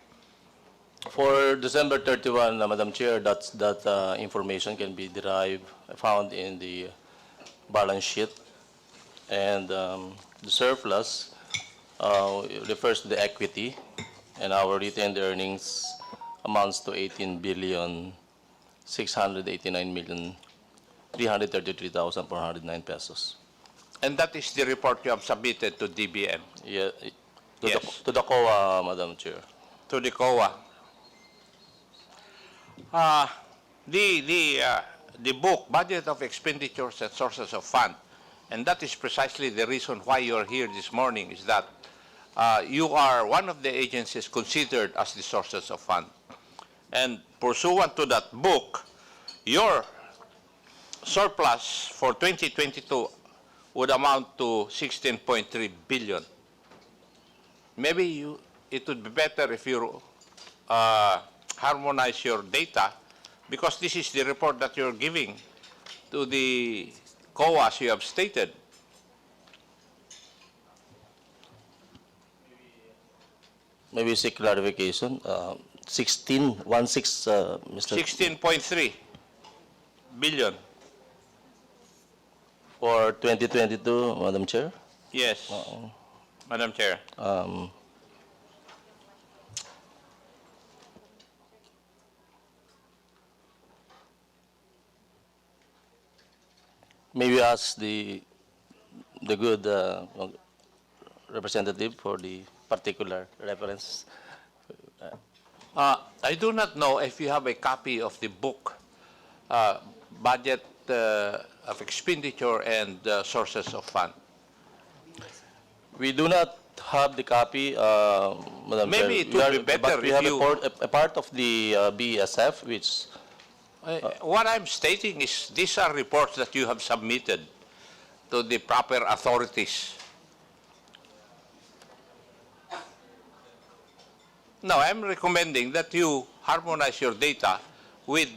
For December 31, Madam Chair, that information can be found in the balance sheet, and the surplus refers to the equity, and our retained earnings amounts to 18,689,333,409 pesos. And that is the report you have submitted to DBM? Yeah, Yes. to the COA, Madam Chair. To the COA. The book, Budget of Expenditures and Sources of Fund, and that is precisely the reason why you are here this morning, is that you are one of the agencies considered as the sources of fund. And pursuant to that book, your surplus for 2022 would amount to 16.3 billion. Maybe it would be better if you harmonize your data, because this is the report that you're giving to the COAs you have stated. Maybe seek clarification. 16, Mr. 16.3 billion. For 2022, Madam Chair? Yes, Madam Chair. Maybe ask the good representative for the particular reference. I do not know if you have a copy of the book, Budget of Expenditure and Sources of Fund. We do not have the copy, Madam Chair. Maybe it would be better but we if have you... a part of the BSF, which... what I'm stating is these are reports that you have submitted to the proper authorities. No, I'm recommending that you harmonize your data with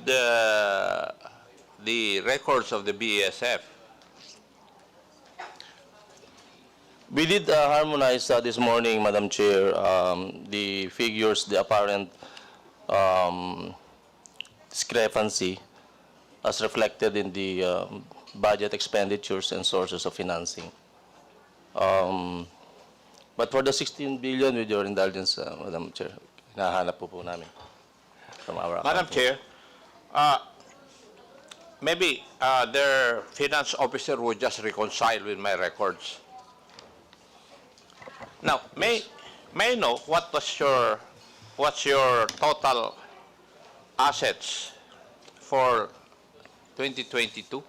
the records of the BSF. We did harmonize this morning, Madam Chair, the figures, the apparent discrepancy as reflected in the budget expenditures and sources of financing. But for the 16 billion, with your indulgence, Madam Chair, hinahanap po namin from our Madam Chair, maybe their finance officer would just reconcile with my records. Now, may I know what's your total assets for 2022?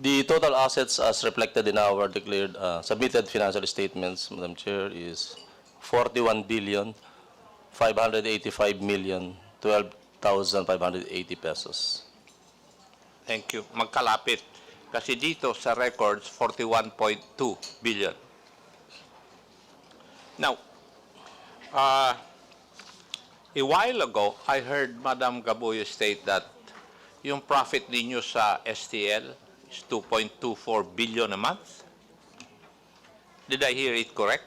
The total assets as reflected in our declared submitted financial statements, Madam Chair, is 41,585,012,580 pesos. Thank you. Magkalapit. Kasi dito sa records, 41.2 billion. Now, a while ago, I heard Madam Gaboyo state that yung profit ninyo sa STL is 2.24 billion a month. Did I hear it correct?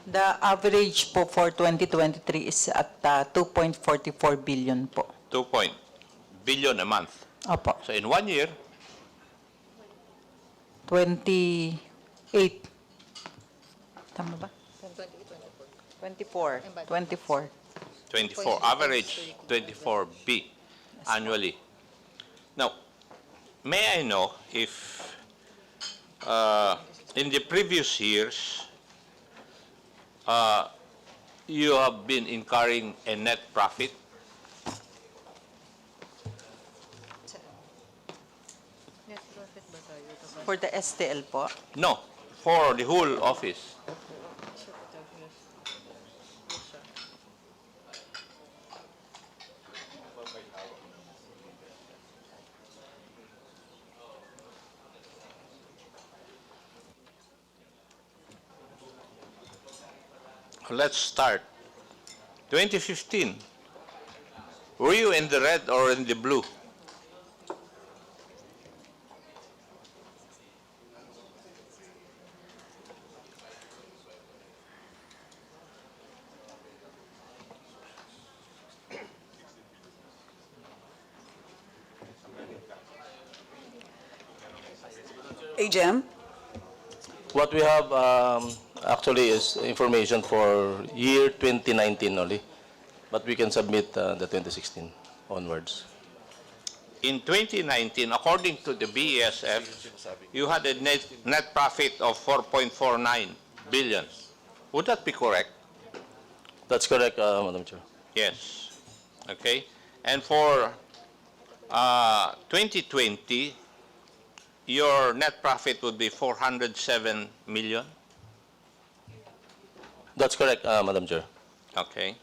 The average po for 2023 is at 2.44 billion po. 2 billion a month. Opo. So in 1 year, 28. Tama ba? 24. 24. 24, average 24B annually. Now, may I know if in the previous years you have been incurring a net profit? For the STL po? No, for the whole office. Let's start. 2015. Were you in the red or in the blue? AGM? What we have actually is information for year 2019 only, but we can submit the 2016 onwards. In 2019, according to the BESF, you had a net profit of 4.49 billion. Would that be correct? That's correct, Madam Chair. Yes. Okay. And for 2020, your net profit would be 407 million. That's correct, Madam Chair. Okay.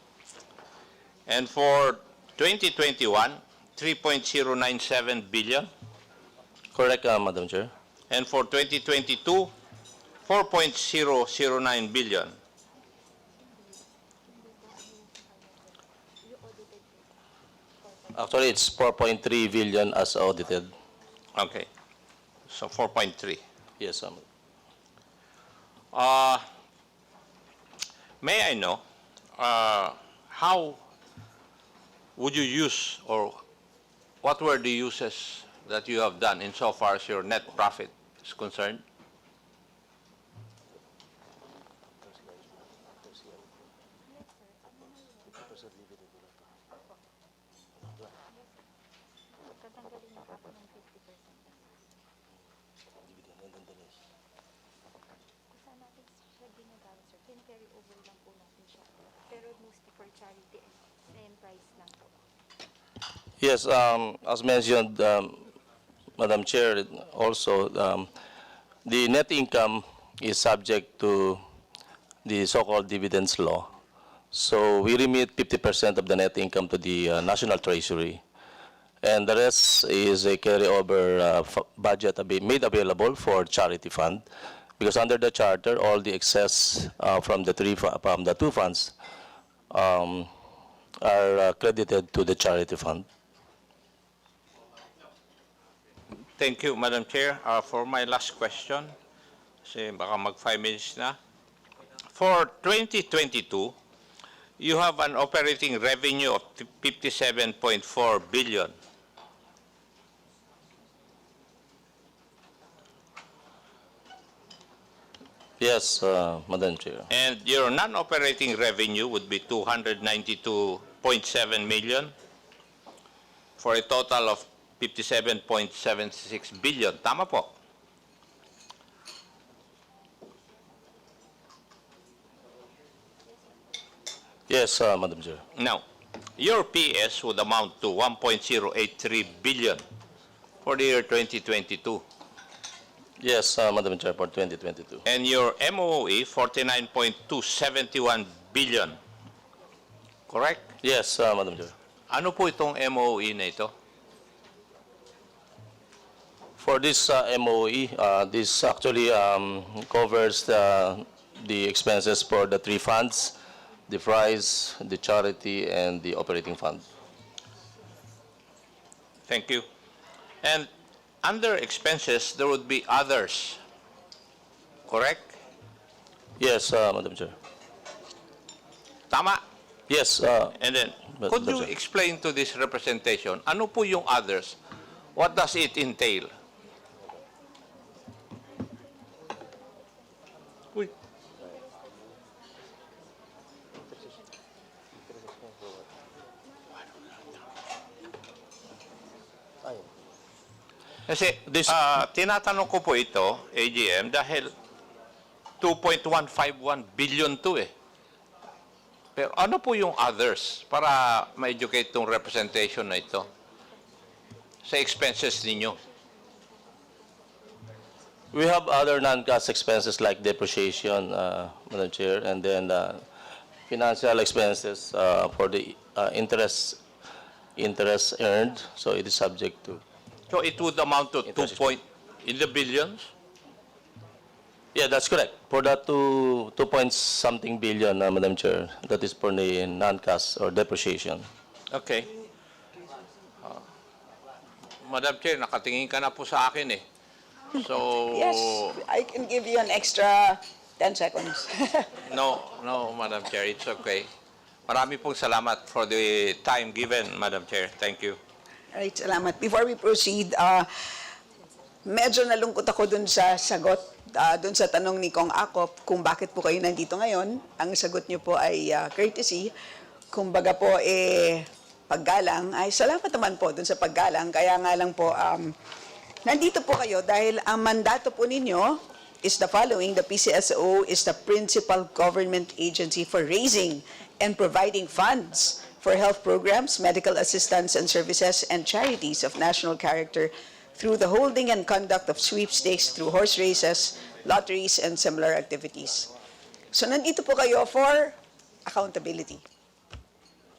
And for 2021, 3.097 billion. Correct, Madam Chair. And for 2022, 4.009 billion. Actually, it's 4.3 billion as audited. Okay. So 4.3. Yes, May I know how would you use, or what were the uses that you have done insofar as your net profit is concerned? Yes, as mentioned, Madam Chair, also the net income is subject to the so-called dividends law. So we remit 50% of the net income to the National Treasury, and the rest is a carryover budget made available for charity fund, because under the charter, all the excess from the two funds are credited to the charity fund. Thank you, Madam Chair. For my last question, kasi baka mag 5 minutes na. For 2022, you have an operating revenue of 57.4 billion. Yes, Madam Chair. And your non-operating revenue would be 292.7 million for a total of 57.76 billion. Tama po? Yes, Madam Chair. Now, your PS would amount to 1.083 billion for the year 2022. Yes, Madam Chair, for 2022. And your MOE, 49.271 billion. Correct? Yes, Madam Chair. Ano po itong MOE na ito? For this MOE, this actually covers the expenses for the three funds, the prize, the charity, and the operating fund. Thank you. And under expenses, there would be others. Correct? Yes, Madam Chair. Tama? Yes. And then, could you explain to this representation, ano po yung others? What does it entail? Uy. Kasi tinatanong ko po ito, AGM, dahil 2.151 billion to eh. Pero ano po yung others para ma-educate tong representation na ito sa expenses ninyo? We have other non-cash expenses like depreciation, Madam Chair, and then financial expenses for the interest earned. So it is subject to. So it would amount to 2 point in the billions? Yeah, that's correct. For that 2 point something billion, Madam Chair, that is for the non-cash or depreciation. Okay. Madam Chair, nakatingin ka na po sa akin eh. So, Yes, I can give you an extra 10 seconds. no, Madam Chair, it's okay. Marami pong salamat for the time given, Madam Chair. Thank you. Alright, salamat. Before we proceed, medyo nalungkot ako dun sa sagot, dun sa tanong ni Kong Akop kung bakit po kayo nandito ngayon. Ang sagot niyo po ay courtesy. Kumbaga po, paggalang. Ay, salamat naman po dun sa paggalang. Kaya nga lang po, nandito po kayo dahil ang mandato po ninyo is the following. The PCSO is the principal government agency for raising and providing funds for health programs, medical assistance and services, and charities of national character through the holding and conduct of sweepstakes through horse races, lotteries, and similar activities. So nandito po kayo for accountability,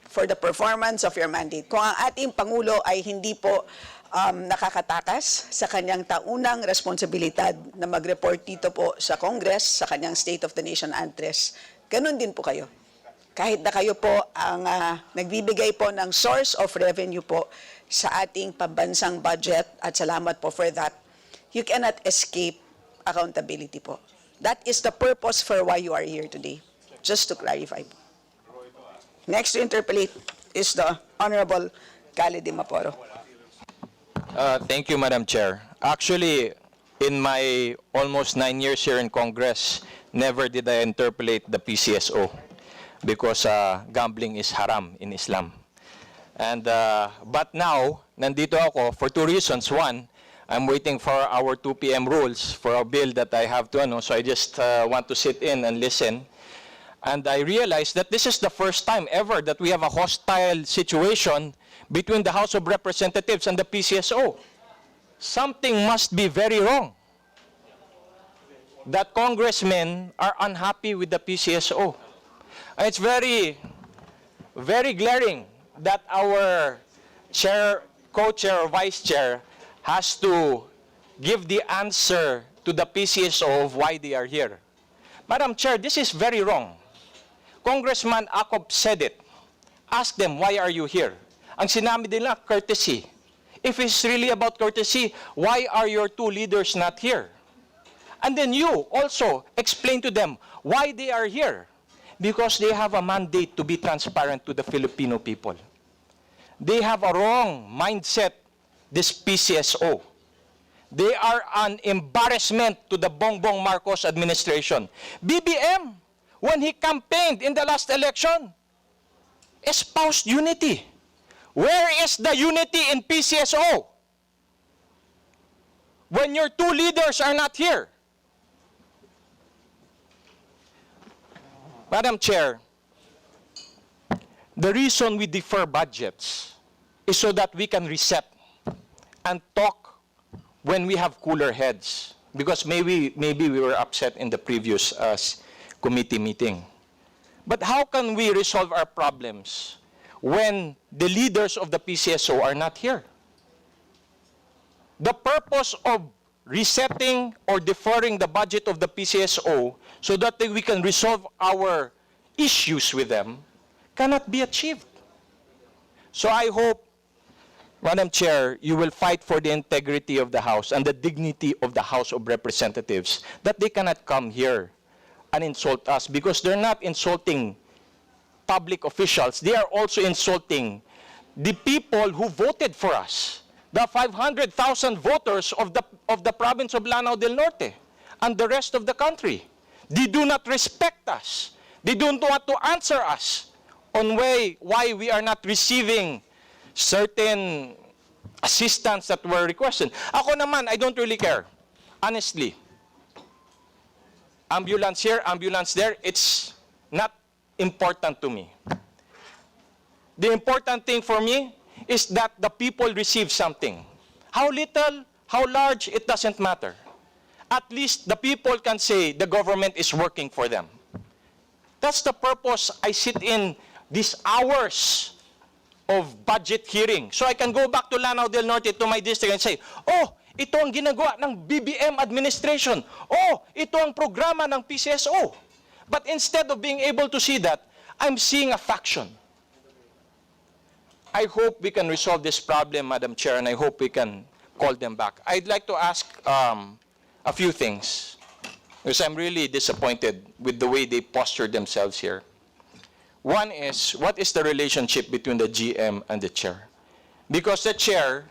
for the performance of your mandate. Kung ang ating Pangulo ay hindi po nakakatakas sa kanyang taunang responsibilidad na mag-report dito po sa Congress, sa kanyang State of the Nation address, ganun din po kayo. Kahit na kayo po ang nagbibigay po ng source of revenue po sa ating pambansang budget, at salamat po for that, you cannot escape accountability po. That is the purpose for why you are here today. Just to clarify po. Next to interpolate is the Honorable Khalid Maporo. Thank you, Madam Chair. Actually, in my almost 9 years here in Congress, never did I interpolate the PCSO because gambling is haram in Islam. And but now, nandito ako for 2 reasons. One, I'm waiting for our 2 p.m. rules for a bill that I have to so I just want to sit in and listen. And I realized that this is the first time ever that we have a hostile situation between the House of Representatives and the PCSO. Something must be very wrong. That congressmen are unhappy with the PCSO. It's very, very glaring that our chair, co-chair, or vice chair has to give the answer to the PCSO of why they are here. Madam Chair, this is very wrong. Congressman Akop said it. Ask them, why are you here? Ang sinabi nila, courtesy. If it's really about courtesy, why are your 2 leaders not here? And then you also explain to them why they are here. Because they have a mandate to be transparent to the Filipino people. They have a wrong mindset, this PCSO. They are an embarrassment to the Bongbong Marcos administration. BBM, when he campaigned in the last election, espoused unity. Where is the unity in PCSO? When your 2 leaders are not here. Madam Chair, the reason we defer budgets is so that we can reset and talk when we have cooler heads. Because maybe we were upset in the previous committee meeting. But how can we resolve our problems when the leaders of the PCSO are not here? The purpose of resetting or deferring the budget of the PCSO so that we can resolve our issues with them cannot be achieved. So I hope, Madam Chair, you will fight for the integrity of the House and the dignity of the House of Representatives, that they cannot come here and insult us, because they're not insulting public officials, they are also insulting the people who voted for us. The 500,000 voters of the province of Lanao del Norte and the rest of the country. They do not respect us. They don't want to answer us on why we are not receiving certain assistance that were requested. Ako naman, I don't really care. Honestly. Ambulance here, ambulance there, it's not important to me. The important thing for me is that the people receive something. How little, how large, it doesn't matter. At least the people can say the government is working for them. That's the purpose I sit in these hours of budget hearing. So I can go back to Lanao del Norte, to my district, and say, oh, ito ang ginagawa ng BBM administration. Oh, ito ang programa ng PCSO. But instead of being able to see that, I'm seeing a faction. I hope we can resolve this problem, Madam Chair, and I hope we can call them back. I'd like to ask a few things, because I'm really disappointed with the way they postured themselves here. One is, what is the relationship between the GM and the chair? Because the chair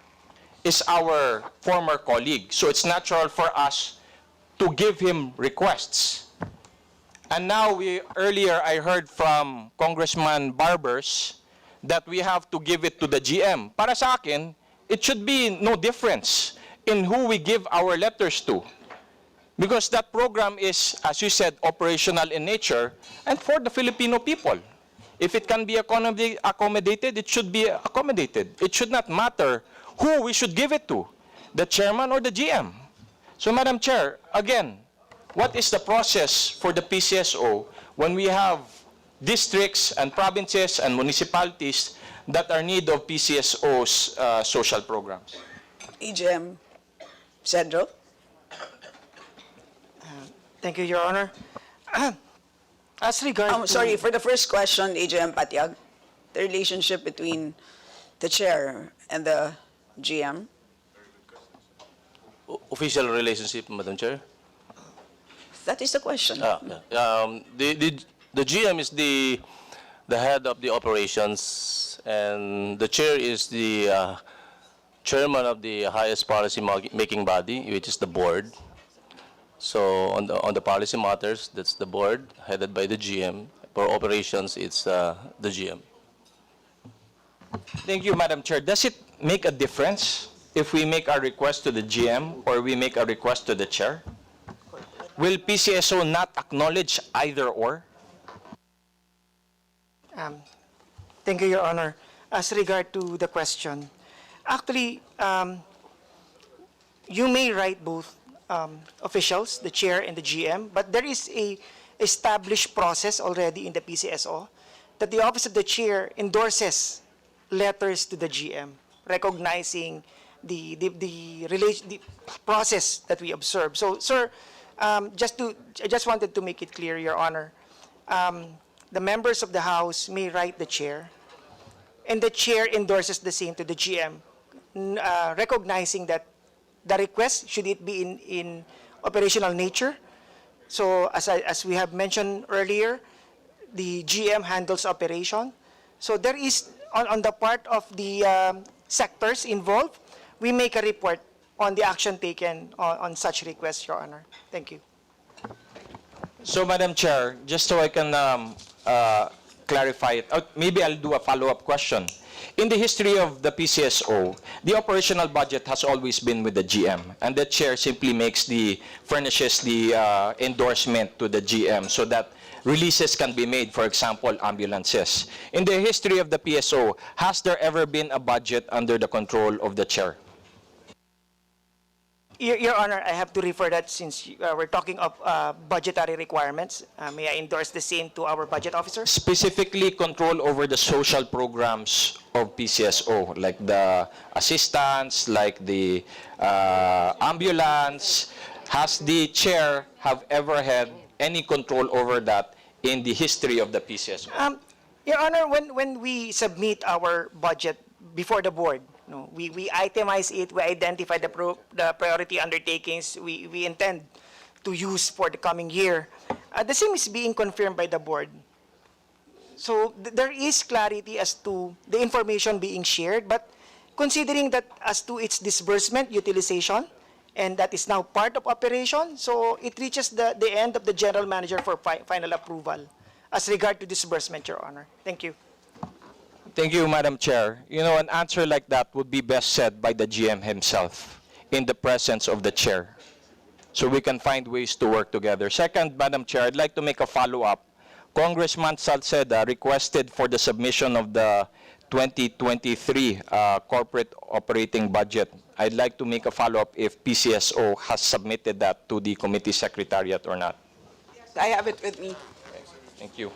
is our former colleague, so it's natural for us to give him requests. And now, earlier I heard from Congressman Barbers that we have to give it to the GM. Para sa akin, it should be no difference in who we give our letters to. Because that program is, as you said, operational in nature and for the Filipino people. If it can be accommodated, it should be accommodated. It should not matter who we should give it to, the chairman or the GM. So, Madam Chair, again, what is the process for the PCSO when we have districts and provinces and municipalities that are in need of PCSO's social programs? AGM Cedro. Thank you, Your Honor. As regards sorry, for the first question, AGM Patiag, the relationship between the chair and the GM. Official relationship, Madam Chair? That is the question. The GM is the head of the operations, and the chair is the chairman of the highest policy making body, which is the board. So on the policy matters, that's the board headed by the GM. For operations, it's the GM. Thank you, Madam Chair. Does it make a difference if we make our request to the GM or we make a request to the chair? Will PCSO not acknowledge either or? Thank you, Your Honor. As regard to the question, actually, you may write both officials, the chair and the GM, but there is a established process already in the PCSO that the office of the chair endorses letters to the GM, recognizing the process that we observe. So, sir, I just wanted to make it clear, Your Honor, the members of the House may write the chair, and the chair endorses the same to the GM, recognizing that the request, should it be in operational nature. So as we have mentioned earlier, the GM handles operation. So there is, on the part of the sectors involved, we make a report on the action taken on such requests, Your Honor. Thank you. So, Madam Chair, just so I can clarify it, maybe I'll do a follow-up question. In the history of the PCSO, the operational budget has always been with the GM, and the chair simply furnishes the endorsement to the GM so that releases can be made, for example, ambulances. In the history of the PSO, has there ever been a budget under the control of the chair? Your Honor, I have to refer that since we're talking of budgetary requirements. May I endorse the same to our budget officer? Specifically control over the social programs of PCSO, like the assistance, like the ambulance. Has the chair have ever had any control over that in the history of the PCSO? Your Honor, when we submit our budget before the board, no, we itemize it, we identify the priority undertakings we intend to use for the coming year. The same is being confirmed by the board. So there is clarity as to the information being shared, but considering that as to its disbursement, utilization, and that is now part of operation, so it reaches the end of the general manager for final approval as regard to disbursement, Your Honor. Thank you. Thank you, Madam Chair. You know, an answer like that would be best said by the GM himself in the presence of the chair, so we can find ways to work together. Second, Madam Chair, I'd like to make a follow-up. Congressman Salceda requested for the submission of the 2023 corporate operating budget. I'd like to make a follow-up if PCSO has submitted that to the committee secretariat or not. Yes, I have it with me. Thank you.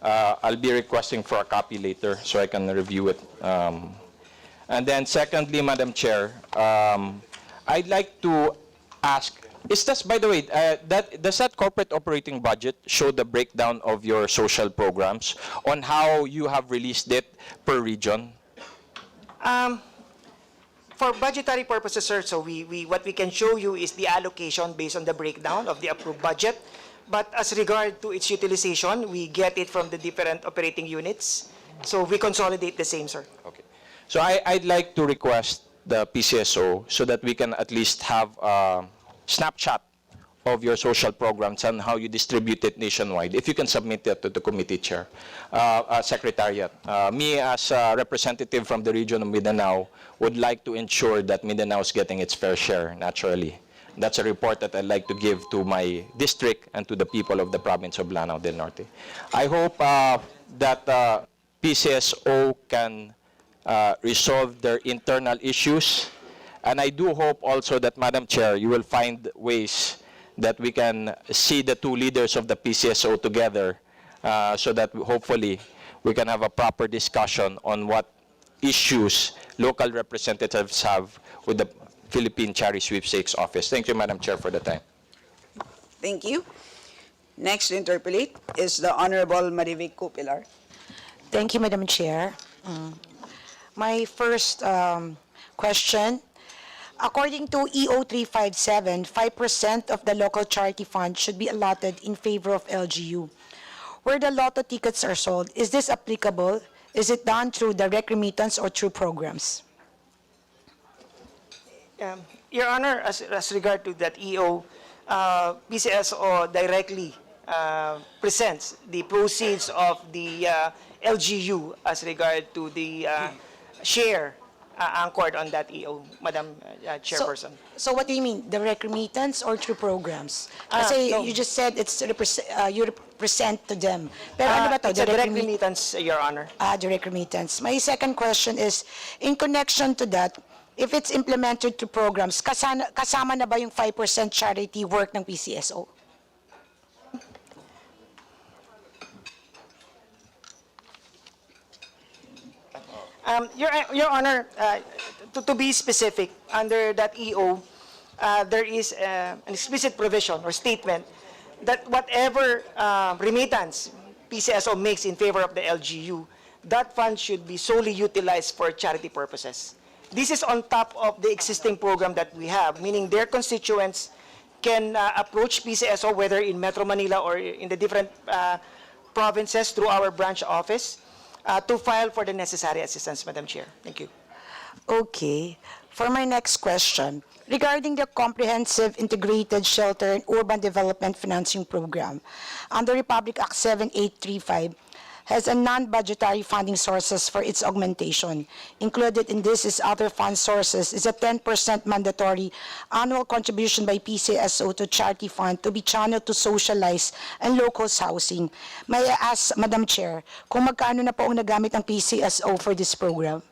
I'll be requesting for a copy later so I can review it. And then secondly, Madam Chair, I'd like to ask, is this, by the way, does that corporate operating budget show the breakdown of your social programs on how you have released it per region? For budgetary purposes, sir, so what we can show you is the allocation based on the breakdown of the approved budget. But as regard to its utilization, we get it from the different operating units. So we consolidate the same, sir. Okay. So I'd like to request the PCSO so that we can at least have a snapshot of your social programs and how you distribute it nationwide. If you can submit that to the committee chair, secretariat. Me as a representative from the region of Mindanao would like to ensure that Mindanao is getting its fair share naturally. That's a report that I'd like to give to my district and to the people of the province of Lanao del Norte. I hope that PCSO can resolve their internal issues. And I do hope also that, Madam Chair, you will find ways that we can see the two leaders of the PCSO together so that hopefully we can have a proper discussion on what issues local representatives have with the Philippine Charity Sweepstakes Office. Thank you, Madam Chair, for the time. Thank you. Next to interpolate is the Honorable Marivic Cupilar. Thank you, Madam Chair. My first question, according to EO 357, 5% of the local charity fund should be allotted in favor of LGU. Where the lotto tickets are sold, is this applicable? Is it done through direct remittance or through programs? Your Honor, as regard to that EO, PCSO directly presents the proceeds of the LGU as regard to the share anchored on that EO, Madam Chairperson. So what do you mean, direct remittance or through programs? Kasi No. you just said it's you represent to them. Pero ano ba to? It's a direct remittance, Your Honor. Direct remittance. My second question is, in connection to that, if it's implemented to programs, kasama na ba yung 5% charity work ng PCSO? Your Honor, to be specific, under that EO, there is an explicit provision or statement that whatever remittance PCSO makes in favor of the LGU, that fund should be solely utilized for charity purposes. This is on top of the existing program that we have, meaning their constituents can approach PCSO, whether in Metro Manila or in the different provinces through our branch office, to file for the necessary assistance, Madam Chair. Thank you. Okay. For my next question, regarding the Comprehensive Integrated Shelter and Urban Development Financing Program, under Republic Act 7835, has a non-budgetary funding sources for its augmentation. Included in this is other fund sources is a 10% mandatory annual contribution by PCSO to charity fund to be channeled to socialize and locals housing. May I ask, Madam Chair, kung magkano na po ang nagamit ng PCSO for this program?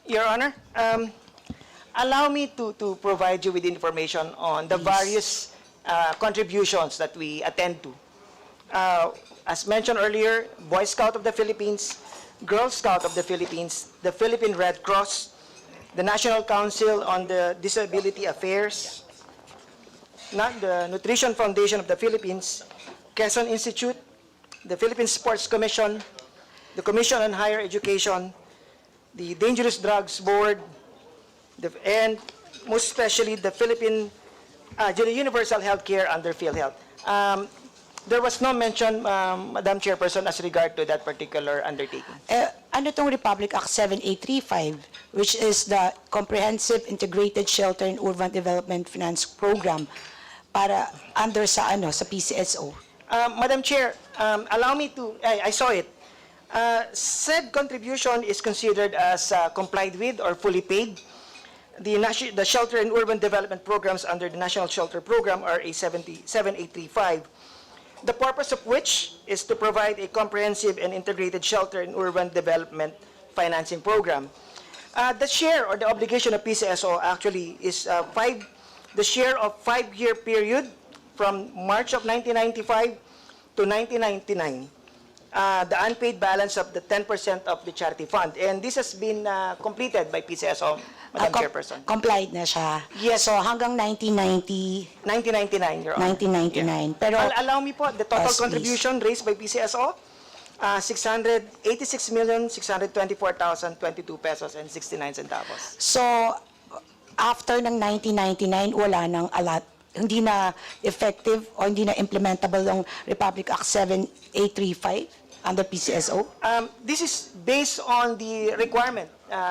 Your Honor, allow me to provide you with information on the various contributions that we attend to. As mentioned earlier, Boy Scout of the Philippines, Girl Scout of the Philippines, the Philippine Red Cross, the National Council on the Disability Affairs, the Nutrition Foundation of the Philippines, Quezon Institute, the Philippine Sports Commission, the Commission on Higher Education, the Dangerous Drugs Board, and most especially the Philippine Universal Healthcare under PhilHealth. There was no mention, Madam Chairperson, as regard to that particular undertaking. Ano tong Republic Act 7835, which is the Comprehensive Integrated Shelter and Urban Development Finance Program para under sa PCSO? Madam Chair, allow me to, I saw it. Said contribution is considered as complied with or fully paid. The Shelter and Urban Development Programs under the National Shelter Program are a 7835. The purpose of which is to provide a comprehensive and integrated shelter and urban development financing program. The share or the obligation of PCSO actually is the share of 5-year period from March of 1995 to 1999. the unpaid balance of the 10% of the charity fund. And this has been completed by PCSO, Madam Chairperson. Complied na siya. Yes. So hanggang 1990, 1999, Your Honor. 1999. Pero, Allow me po, the total Yes, please. contribution raised by PCSO, 686,624,022 pesos and 69 centavos. so after ng 1999, wala nang hindi na effective o hindi na implementable yung Republic Act 7835 under PCSO? This is based on the requirement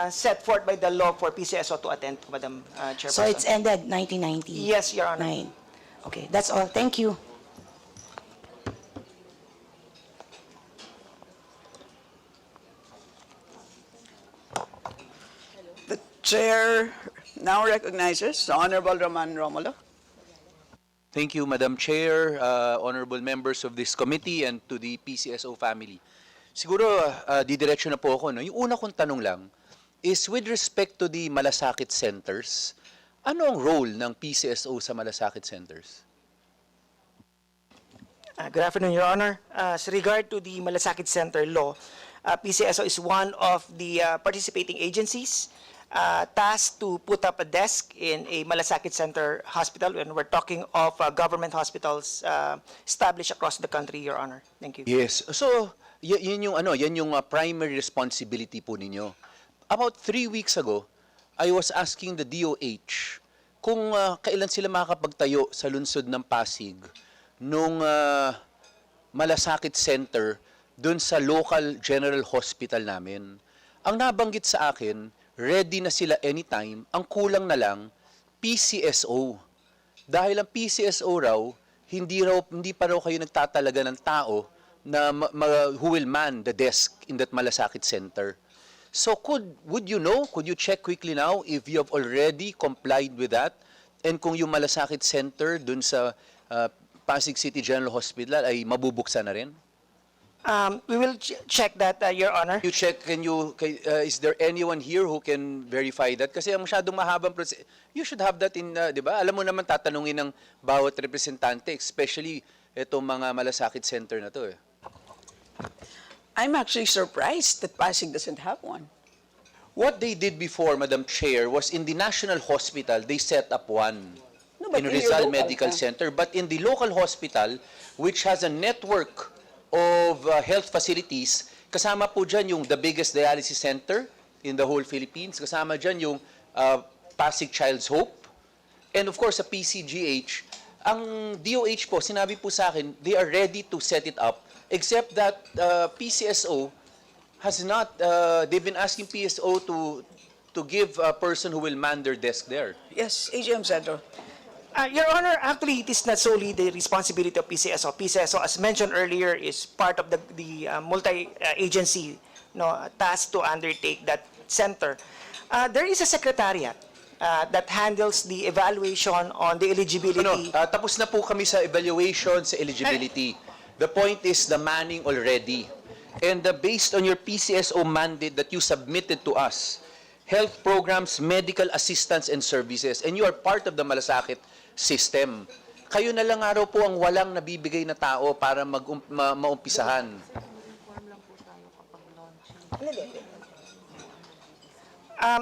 set forth by the law for PCSO to attend, Madam Chairperson. So it's ended 1990? Yes, Your Honor. Okay, that's all. Thank you. The chair now recognizes the Honorable Roman Romulo. Thank you, Madam Chair, honorable members of this committee, and to the PCSO family. Siguro, didiretso na po ako. No? Yung una kong tanong lang is with respect to the malasakit centers, ano ang role ng PCSO sa malasakit centers? Good afternoon, Your Honor. As regard to the Malasakit Center law, PCSO is one of the participating agencies tasked to put up a desk in a Malasakit Center hospital, and we're talking of government hospitals established across the country, Your Honor. Thank you. Yes. So, yan yung primary responsibility po ninyo. About 3 weeks ago, I was asking the DOH kung kailan sila makakapagtayo sa lungsod ng Pasig nung Malasakit Center dun sa local general hospital namin. Ang nabanggit sa akin, ready na sila anytime, ang kulang na lang, PCSO. Dahil ang PCSO raw, hindi pa raw kayo nagtatalaga ng tao na who will man the desk in that Malasakit Center. So could you check quickly now if you have already complied with that? And kung yung Malasakit Center dun sa Pasig City General Hospital ay mabubuksan na rin? We will check that, Your Honor. You check, is there anyone here who can verify that? Kasi ang masyadong mahabang proseso, you should have that in, di ba? Alam mo naman tatanungin ng bawat representante, especially itong mga Malasakit Center na to eh. I'm actually surprised that Pasig doesn't have one. What they did before, Madam Chair, was in the National Hospital, they set up one. But in in your Rizal local, Medical Center, but in the local hospital, which has a network of health facilities, kasama po dyan yung the biggest dialysis center in the whole Philippines, kasama dyan yung Pasig Child's Hope, and of course sa PCGH. Ang DOH po, sinabi po sa akin, they are ready to set it up, except that PCSO has not, they've been asking PSO to give a person who will man their desk there. Yes, AGM Cedro. Your Honor, actually, it is not solely the responsibility of PCSO. PCSO, as mentioned earlier, is part of the multi-agency tasked to undertake that center. There is a secretariat that handles the evaluation on the eligibility. Tapos na po kami sa evaluation sa eligibility. The point is the manning already. And based on your PCSO mandate that you submitted to us, health programs, medical assistance and services, and you are part of the Malasakit system. Kayo na lang araw po ang walang nabibigay na tao para maumpisahan.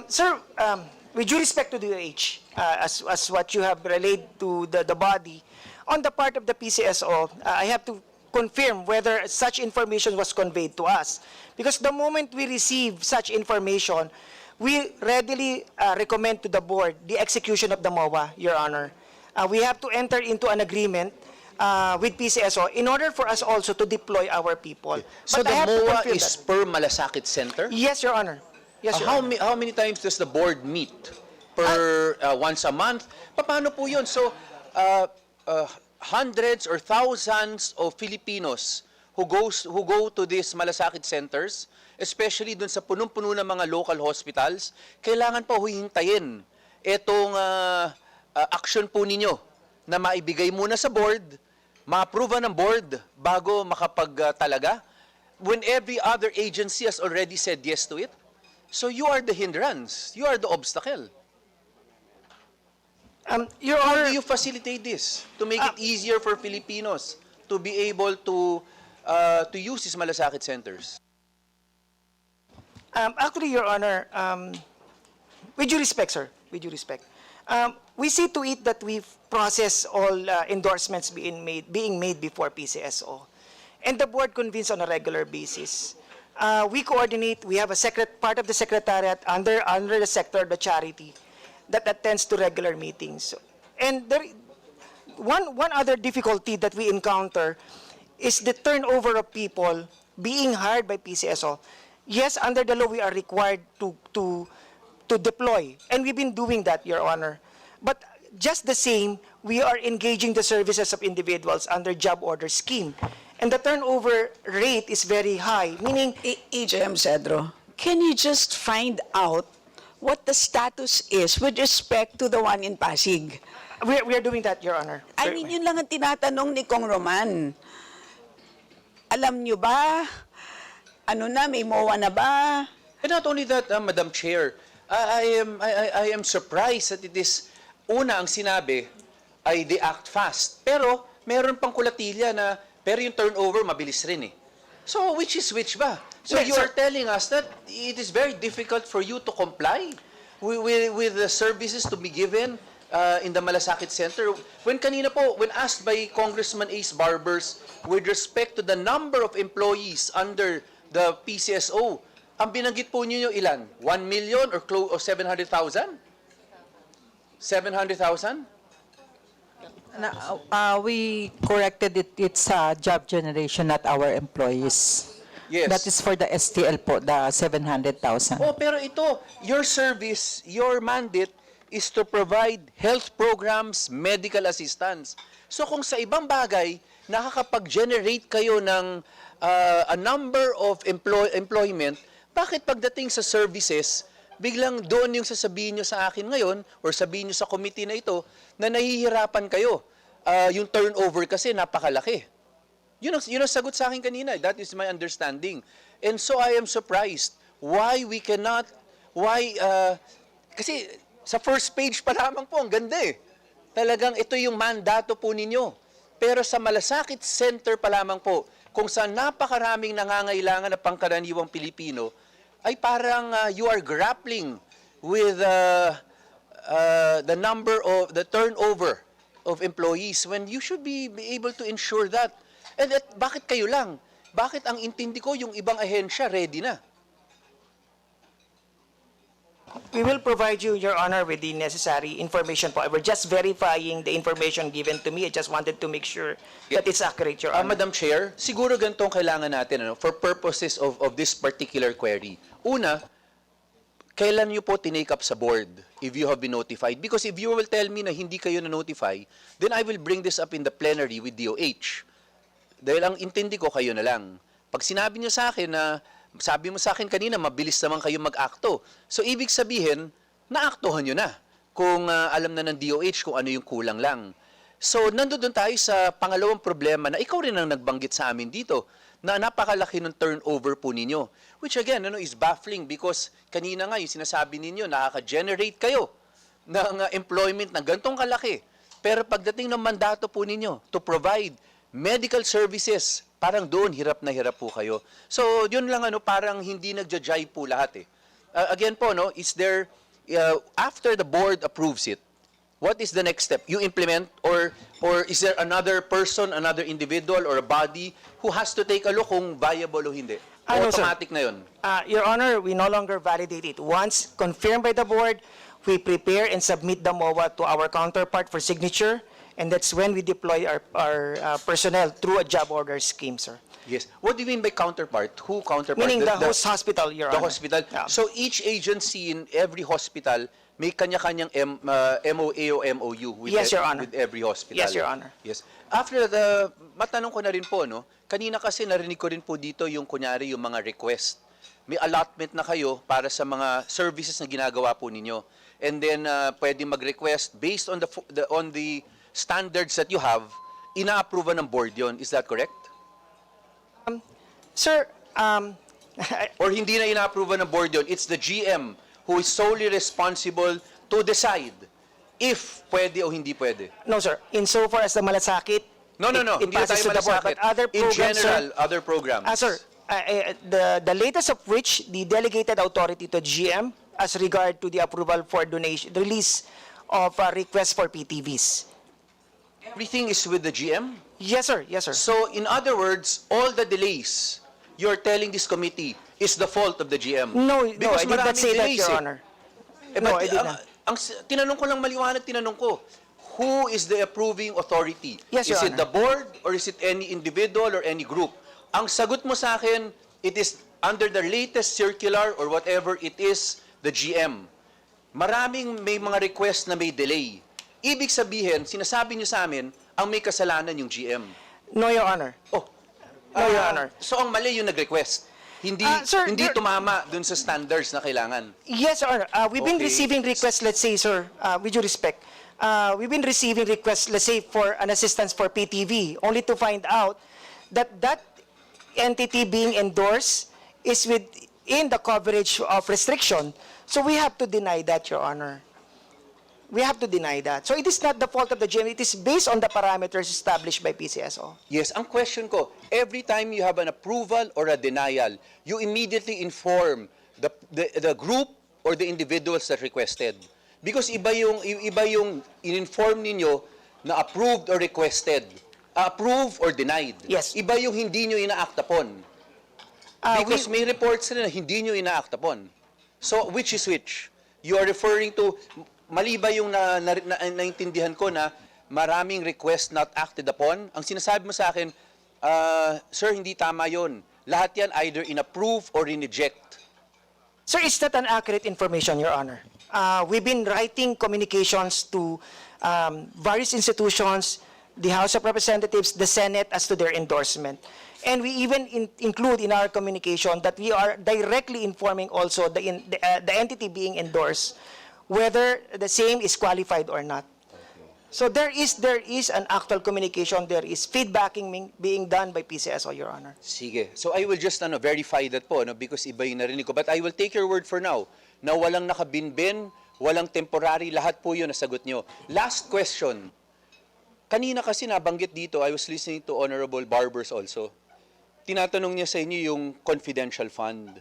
Sir, with due respect to the DOH, as what you have relayed to the body, on the part of the PCSO, I have to confirm whether such information was conveyed to us. Because the moment we receive such information, we readily recommend to the board the execution of the MOA, Your Honor. We have to enter into an agreement with PCSO in order for us also to deploy our people. So the MOA is per Malasakit Center? Yes, Your Honor. Yes, Your Honor. How many times does the board meet? Per once a month? Paano po yun? So, hundreds or thousands of Filipinos who go to these Malasakit centers, especially dun sa punong-puno ng mga local hospitals, kailangan pa huhintayin itong action po ninyo na maibigay muna sa board, ma-approve ng board bago makapagtalaga, when every other agency has already said yes to it. So you are the hindrance, you are the obstacle. Your How Honor, do you facilitate this to make it easier for Filipinos to be able to to use these malasakit centers? Actually, Your Honor, with due respect, sir, with due respect, we see to it that we process all endorsements being made before PCSO, and the board convenes on a regular basis. We coordinate. We have a part of the secretariat under the sector of the charity that attends to regular meetings. And one other difficulty that we encounter is the turnover of people being hired by PCSO. Yes, under the law, we are required to deploy, and we've been doing that, Your Honor. But just the same, we are engaging the services of individuals under job order scheme. And the turnover rate is very high, meaning... EJM Cedro, can you just find out what the status is with respect to the one in Pasig? We are doing that, Your Honor. I mean, yun lang ang tinatanong ni Kong Roman. Alam nyo ba? Ano na, may MOA na ba? And not only that, Madam Chair, I am surprised that it is, una ang sinabi ay they act fast. Pero meron pang kulatilya na, pero yung turnover mabilis rin eh. So which is which ba? So Yes, you sir. are telling us that it is very difficult for you to comply with the services to be given in the Malasakit Center. When kanina po, when asked by Congressman Ace Barbers with respect to the number of employees under the PCSO, ang binanggit po niyo ilan? 1 million or 700,000? 700,000? We corrected it. It's job generation, not our employees. Yes. That is for the STL po, the 700,000. Oh, pero ito, your service, your mandate is to provide health programs, medical assistance. So kung sa ibang bagay, nakakapag-generate kayo ng a number of employment, bakit pagdating sa services, biglang doon yung sasabihin nyo sa akin ngayon or sabihin nyo sa committee na ito na nahihirapan kayo? Yung turnover kasi napakalaki. Yun ang sagot sa akin kanina. That is my understanding. And so I am surprised why we cannot, kasi sa first page pa lamang po, ang ganda eh. Talagang ito yung mandato po ninyo. Pero sa Malasakit Center pa lamang po, kung saan napakaraming nangangailangan na pangkaraniwang Pilipino, ay parang you are grappling with the number of, the turnover of employees when you should be able to ensure that. And bakit kayo lang? Bakit ang intindi ko yung ibang ahensya ready na? We will provide you, Your Honor, with the necessary information po. We're just verifying the information given to me. I just wanted to make sure that it's accurate, Your Honor. Madam Chair, siguro ganitong kailangan natin for purposes of this particular query. Una, kailan nyo po tinake up sa board if you have been notified? Because if you will tell me na hindi kayo na-notify, then I will bring this up in the plenary with DOH. Dahil ang intindi ko, kayo na lang. Pag sinabi niyo sa akin na, sabi mo sa akin kanina, mabilis naman kayo mag-akto. So, ibig sabihin, naaktuhan nyo na kung alam na ng DOH kung ano yung kulang lang. So, nandoon tayo sa pangalawang problema na ikaw rin ang nagbanggit sa amin dito na napakalaki ng turnover po ninyo. Which again, is baffling because kanina nga yung sinasabi ninyo, nakaka-generate kayo ng employment na gantong kalaki. Pero pagdating ng mandato po ninyo to provide medical services, parang doon hirap na hirap po kayo. So, yun lang parang hindi nagja-jive po lahat eh. Again po, is there, after the board approves it, what is the next step? You implement or is there another person, another individual or a body who has to take a look kung viable o hindi? No, sir. Automatic na yun. Your Honor, we no longer validate it. Once confirmed by the board, we prepare and submit the MOA to our counterpart for signature, and that's when we deploy our personnel through a job order scheme, sir. Yes. What do you mean by counterpart? Who counterpart? Meaning the host hospital, Your Honor. The hospital. Yeah. So each agency in every hospital may kanya-kanyang MOA o MOU with, Yes, Your Honor. with every hospital. Yes, Your Honor. Yes. After matanong ko na rin po, kanina kasi narinig ko rin po dito yung kunyari yung mga request. May allotment na kayo para sa mga services na ginagawa po ninyo. And then pwede mag-request based on the standards that you have, ina-approve ng board yon. Is that correct? Sir, or hindi na ina-approve ng board yon. It's the GM who is solely responsible to decide if pwede o hindi pwede. no, sir. Insofar as the Malasakit No, it hindi na passes tayo to the board. malasakit. But other In programs, general, sir, other programs. Sir, the latest of which, the delegated authority to GM as regard to the approval for donation, release of requests for PTVs. Everything is with the GM? Yes, sir. Yes, sir. So, in other words, all the delays you're telling this committee is the fault of the GM? No, I Because did not maraming say that, delays, Your eh. Honor. Eh, No, but, I did not. tinanong ko lang maliwanag, tinanong ko, who is the approving authority? Yes, is Your it the board or is it any individual or any group? Ang sagot mo sa akin, it is under the latest circular or whatever it is, the GM. Maraming may mga request na may delay. Ibig sabihin, sinasabi niyo sa amin, ang may kasalanan yung GM. No, Your Honor. Oh. No, Your Honor. So ang mali yung nag-request. Hindi Sir, hindi there- tumama dun sa standards na kailangan. Yes, Your Honor. We've been Okay. receiving requests, let's say, sir, with due respect, we've been receiving requests, let's say, for an assistance for PTV, only to find out that that entity being endorsed is within the coverage of restriction. So we have to deny that, Your Honor. We have to deny that. So it is not the fault of the GM. It is based on the parameters established by PCSO. Yes, ang question ko, every time you have an approval or a denial, you immediately inform the group or the individuals that requested. Because iba yung in-inform ninyo na approved or requested, approved or denied. Yes. Iba yung hindi nyo ina-act upon. Because may reports na hindi nyo ina-act upon. So, which is which? You are referring to, mali ba yung naintindihan ko na maraming request not acted upon? Ang sinasabi mo sa akin, sir, hindi tama yon. Lahat yan either in-approve or in-reject. Sir, it's not an accurate information, Your Honor. We've been writing communications to various institutions, the House of Representatives, the Senate, as to their endorsement. And we even include in our communication that we are directly informing also the entity being endorsed, whether the same is qualified or not. So there is an actual communication, there is feedbacking being done by PCSO, Your Honor. Sige. So I will just verify that po, because iba yung narinig ko. But I will take your word for now, na walang nakabinbin, walang temporary, lahat po yun nasagot nyo. Last question. Kanina kasi nabanggit dito, I was listening to Honorable Barbers also. Tinatanong niya sa inyo yung confidential fund.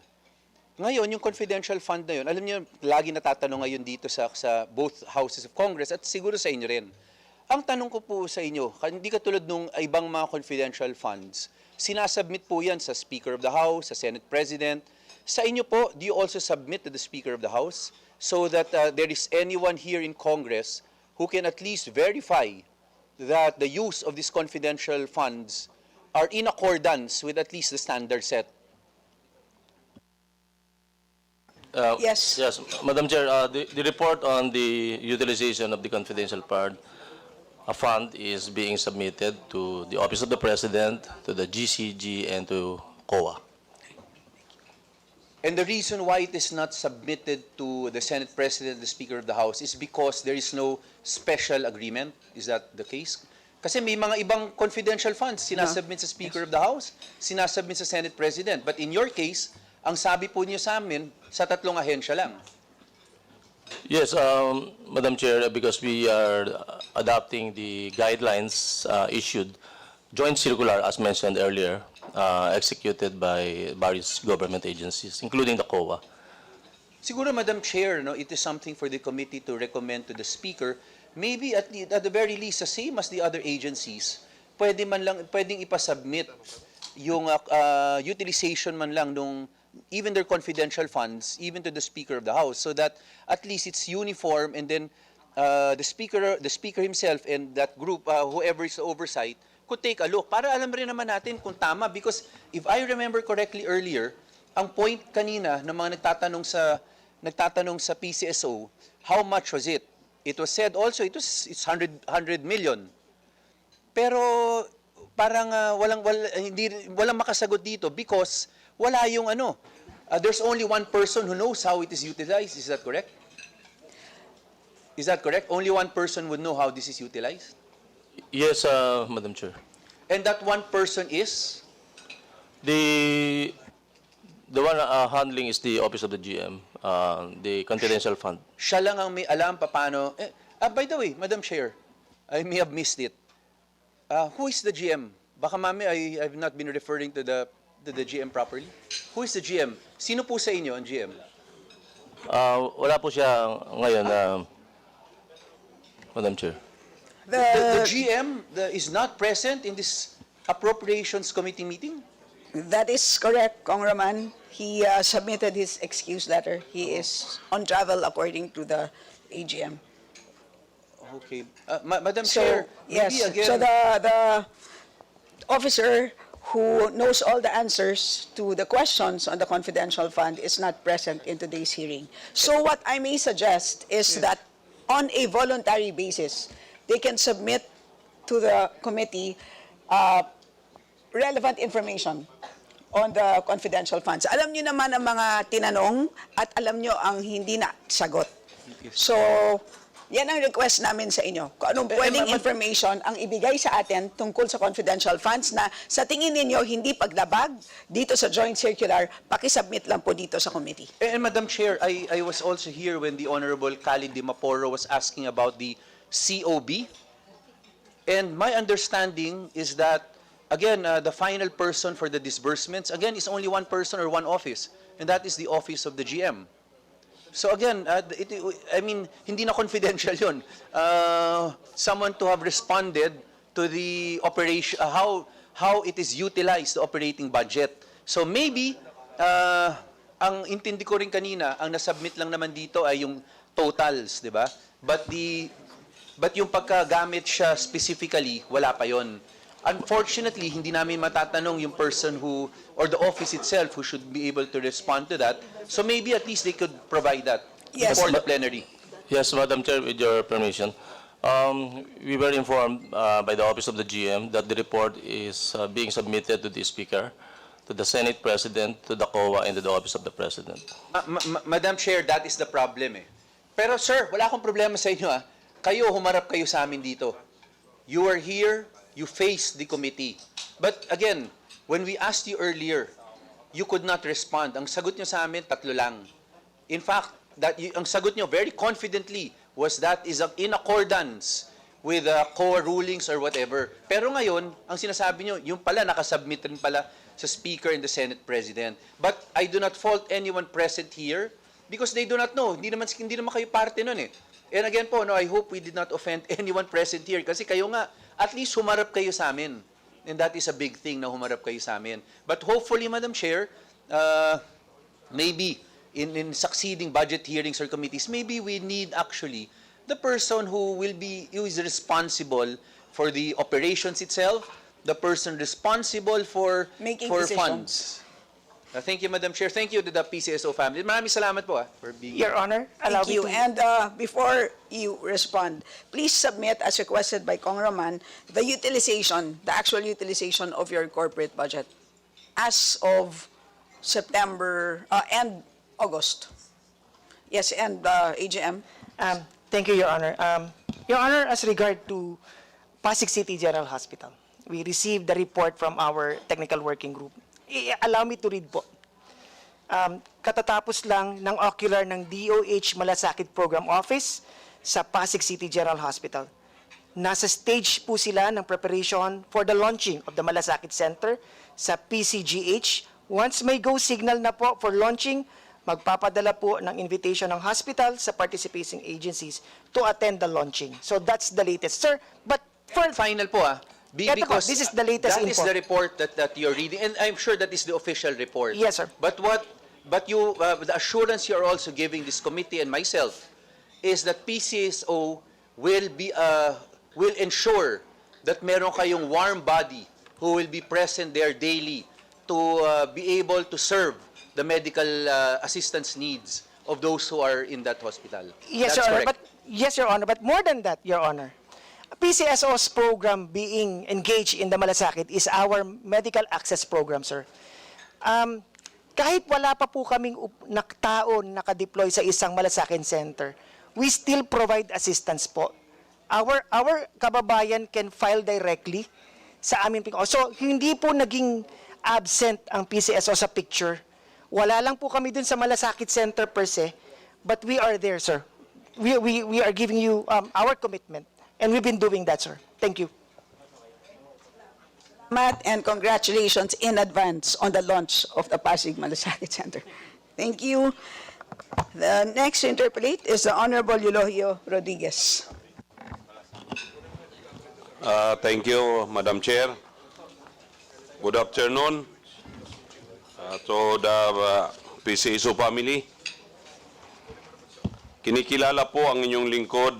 Ngayon, yung confidential fund na yun, alam niyo, lagi natatanong ngayon dito sa both houses of Congress at siguro sa inyo rin. Ang tanong ko po sa inyo, hindi katulad nung ibang mga confidential funds, sinasubmit po yan sa Speaker of the House, sa Senate President. Sa inyo po, do you also submit to the Speaker of the House so that there is anyone here in Congress who can at least verify that the use of these confidential funds are in accordance with at least the standard set? Yes. Yes, Madam Chair, the report on the utilization of the confidential fund is being submitted to the Office of the President, to the GCG, and to COA. And the reason why it is not submitted to the Senate President, the Speaker of the House, is because there is no special agreement. Is that the case? Kasi may mga ibang confidential funds, sinasubmit sa Speaker of the House, sinasubmit sa Senate President. But in your case, ang sabi po niyo sa amin, sa tatlong ahensya lang. Yes, Madam Chair, because we are adopting the guidelines issued, joint circular, as mentioned earlier, executed by various government agencies, including the COA. Siguro, Madam Chair, it is something for the committee to recommend to the Speaker, maybe at the very least, the same as the other agencies, pwedeng ipasubmit yung utilization man lang nung even their confidential funds, even to the Speaker of the House, so that at least it's uniform, and then the Speaker himself and that group, whoever is the oversight, could take a look. Para alam rin naman natin kung tama, because if I remember correctly earlier, ang point kanina ng mga nagtatanong sa PCSO, how much was it? It was said also it's 100 million. Pero parang walang makasagot dito because wala yung there's only one person who knows how it is utilized. Is that correct? Is that correct? Only one person would know how this is utilized? Yes, Madam Chair. And that one person is? The one handling is the Office of the GM, the confidential fund. Siya lang ang may alam paano. By the way, Madam Chair, I may have missed it. Who is the GM? Baka mami, I've not been referring to the GM properly. Who is the GM? Sino po sa inyo ang GM? Wala po siya ngayon, Madam Chair. The GM is not present in this Appropriations Committee meeting? That is correct, Congressman. He submitted his excuse letter. He is on travel according to the AGM. Okay. Madam Chair, yes, maybe again... so the officer who knows all the answers to the questions on the confidential fund is not present in today's hearing. So what I may suggest is that on a voluntary basis, they can submit to the committee relevant information on the confidential funds. Alam nyo naman ang mga tinanong at alam nyo ang hindi na sagot. So, yan ang request namin sa inyo. Kung anong pwedeng information ang ibigay sa atin tungkol sa confidential funds na sa tingin ninyo hindi paglabag dito sa joint circular, pakisubmit lang po dito sa committee. And Madam Chair, I was also here when the Honorable Khalid Di Maporo was asking about the COB. And my understanding is that, again, the final person for the disbursements, again, is only one person or one office, and that is the office of the GM. So again, I mean, hindi na confidential yun. Someone to have responded to the operation, how it is utilized, the operating budget. So maybe, ang intindi ko rin kanina, ang nasubmit lang naman dito ay yung totals, di ba? But yung pagkagamit siya specifically, wala pa yon. Unfortunately, hindi namin matatanong yung person who, or the office itself who should be able to respond to that. So maybe at least they could provide that before the plenary. Yes, Madam Chair, with your permission. We were informed by the Office of the GM that the report is being submitted to the Speaker, to the Senate President, to the COA, and to the Office of the President. Madam Chair, that is the problem eh. Pero sir, wala akong problema sa inyo ah. Kayo, humarap kayo sa amin dito. You are here, you face the committee. But again, when we asked you earlier, you could not respond. Ang sagot nyo sa amin, tatlo lang. In fact, ang sagot nyo very confidently was that is in accordance with COA rulings or whatever. Pero ngayon, ang sinasabi nyo, yung pala, nakasubmit rin pala sa Speaker and the Senate President. But I do not fault anyone present here because they do not know. Hindi naman kayo parte nun eh. And again po, no, I hope we did not offend anyone present here kasi kayo nga, at least humarap kayo sa amin. And that is a big thing na humarap kayo sa amin. But hopefully, Madam Chair, maybe in succeeding budget hearings or committees, maybe we need actually the person who is responsible for the operations itself, the person responsible for funds. Thank you, Madam Chair. Thank you to the PCSO family. Maraming salamat po for being Your Honor, allow Thank me you. to... And before you respond, please submit, as requested by Congressman, the actual utilization of your corporate budget as of September and August. Yes, and AGM. Thank you, Your Honor. Your Honor, as regard to Pasig City General Hospital, we received the report from our technical working group. Allow me to read po. Katatapos lang ng ocular ng DOH Malasakit Program Office sa Pasig City General Hospital. Nasa stage po sila ng preparation for the launching of the Malasakit Center sa PCGH. Once may go signal na po for launching, magpapadala po ng invitation ng hospital sa participating agencies to attend the launching. So that's the latest. Sir, but for... Final po because this is the latest that info. is the report that you're reading, and I'm sure that is the official report. Yes, sir. But the assurance you are also giving this committee and myself is that PCSO will ensure that meron kayong warm body who will be present there daily to be able to serve the medical assistance needs of those who are in that hospital. Yes, That's Your Honor. correct. Yes, Your Honor. But more than that, Your Honor, PCSO's program being engaged in the Malasakit is our medical access program, sir. Kahit wala pa po kaming tao nakadeploy sa isang Malasakit center, we still provide assistance po. Our kababayan can file directly sa amin. So, hindi po naging absent ang PCSO sa picture. Wala lang po kami dun sa Malasakit Center per se, but we are there, sir. We are giving you our commitment, and we've been doing that, sir. Thank you. Matt, and congratulations in advance on the launch of the Pasig Malasakit Center. Thank you. The next to interpolate is the Honorable Eulogio Rodriguez. Thank you, Madam Chair. Good afternoon to the PCSO family. Kinikilala po ang inyong lingkod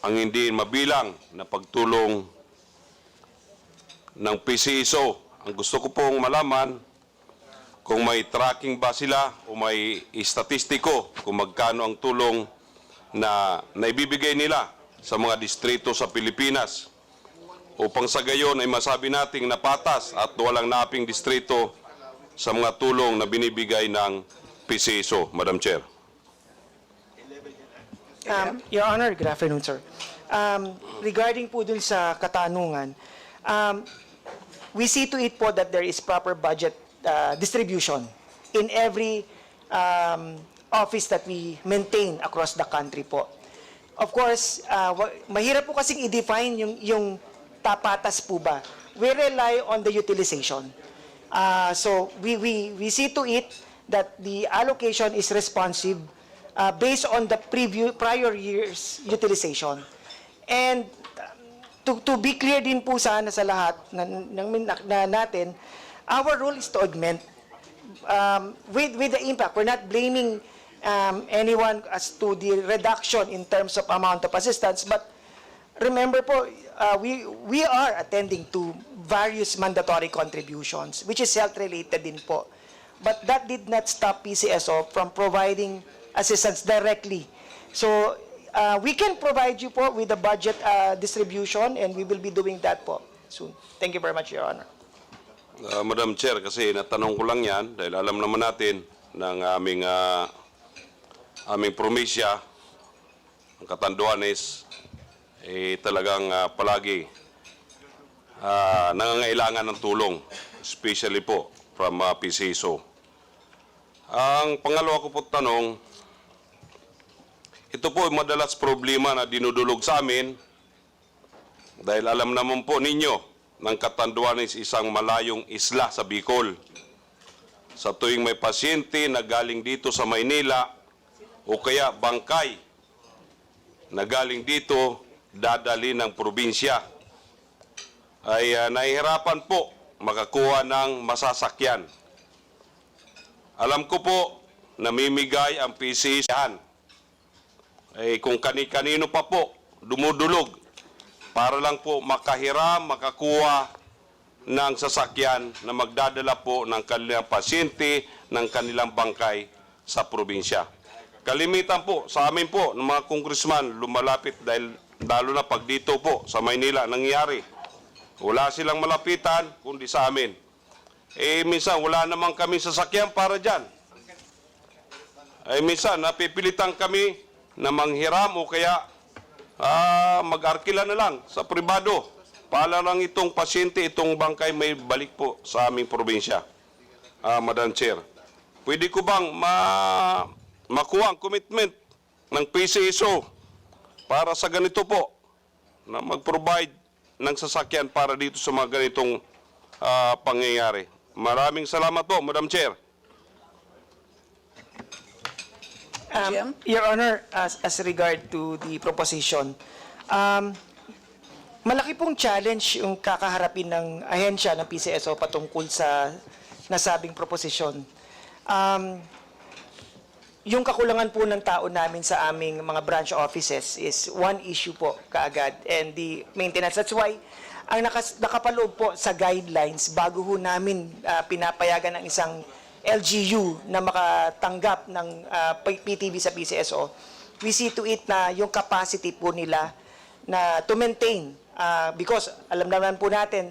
ang hindi mabilang na pagtulong ng PCSO. Ang gusto ko pong malaman kung may tracking ba sila o may istatistiko kung magkano ang tulong na naibibigay nila sa mga distrito sa Pilipinas upang sa gayon ay masabi nating napatas at walang naping distrito sa mga tulong na binibigay ng PCSO, Madam Chair. Your Honor, good afternoon, sir. Regarding po dun sa katanungan, we see to it po that there is proper budget distribution in every office that we maintain across the country po. Of course, mahirap po kasing i-define yung tapatas po ba. We rely on the utilization. So we see to it that the allocation is responsive based on the prior year's utilization. And to be clear din po sana sa lahat na natin, our role is to augment with the impact. We're not blaming anyone as to the reduction in terms of amount of assistance, but remember po, we are attending to various mandatory contributions, which is health-related din po. But that did not stop PCSO from providing assistance directly. So we can provide you po with the budget distribution, and we will be doing that po soon. Thank you very much, Your Honor. Madam Chair, kasi natanong ko lang yan dahil alam naman natin ng aming probinsya, ang Catanduanes, talagang palagi nangangailangan ng tulong, especially po from PCSO. Ang pangalawa ko po tanong, ito po madalas problema na dinudulog sa amin dahil alam naman po ninyo ng Catanduanes isang malayong isla sa Bicol. Sa tuwing may pasyente na galing dito sa Maynila o kaya bangkay na galing dito dadali ng probinsya, ay nahihirapan po makakuha ng masasakyan. Alam ko po, namimigay ang PCSO ay kung kani-kanino pa po dumudulog para lang po makahiram, makakuha ng sasakyan na magdadala po ng kanilang pasyente, ng kanilang bangkay sa probinsya. Kalimitan po sa amin po ng mga congressman lumalapit dahil lalo na pag dito po sa Maynila nangyari. Wala silang malapitan kundi sa amin. Minsan wala naman kami sasakyan para dyan. Minsan napipilitan kami na manghiram o kaya mag-arkila na lang sa pribado. Para lang itong pasyente, itong bangkay may balik po sa aming probinsya. Madam Chair, pwede ko bang makuha ang commitment ng PCSO para sa ganito po na mag-provide ng sasakyan para dito sa mga ganitong pangyayari? Maraming salamat po, Madam Chair. Your Honor, as regard to the proposition, malaki pong challenge yung kakaharapin ng ahensya ng PCSO patungkol sa nasabing proposition. Yung kakulangan po ng tao namin sa aming mga branch offices is one issue po kaagad, and the maintenance. That's why ang nakapaloob po sa guidelines bago ho namin pinapayagan ng isang LGU na makatanggap ng PTV sa PCSO, we see to it na yung capacity po nila na to maintain, because alam naman po natin,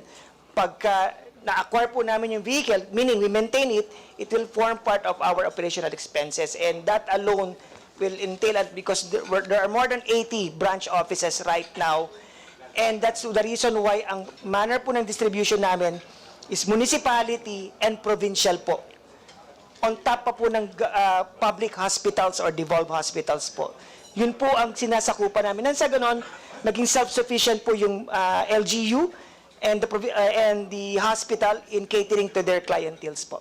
pagka na-acquire po namin yung vehicle, meaning we maintain it, it will form part of our operational expenses, and that alone will entail, because there are more than 80 branch offices right now, and that's the reason why ang manner po ng distribution namin is municipality and provincial po. On top pa po ng public hospitals or devolved hospitals po. Yun po ang sinasakupan namin. Nang sa ganon, naging self-sufficient po yung LGU, and the hospital in catering to their clienteles po.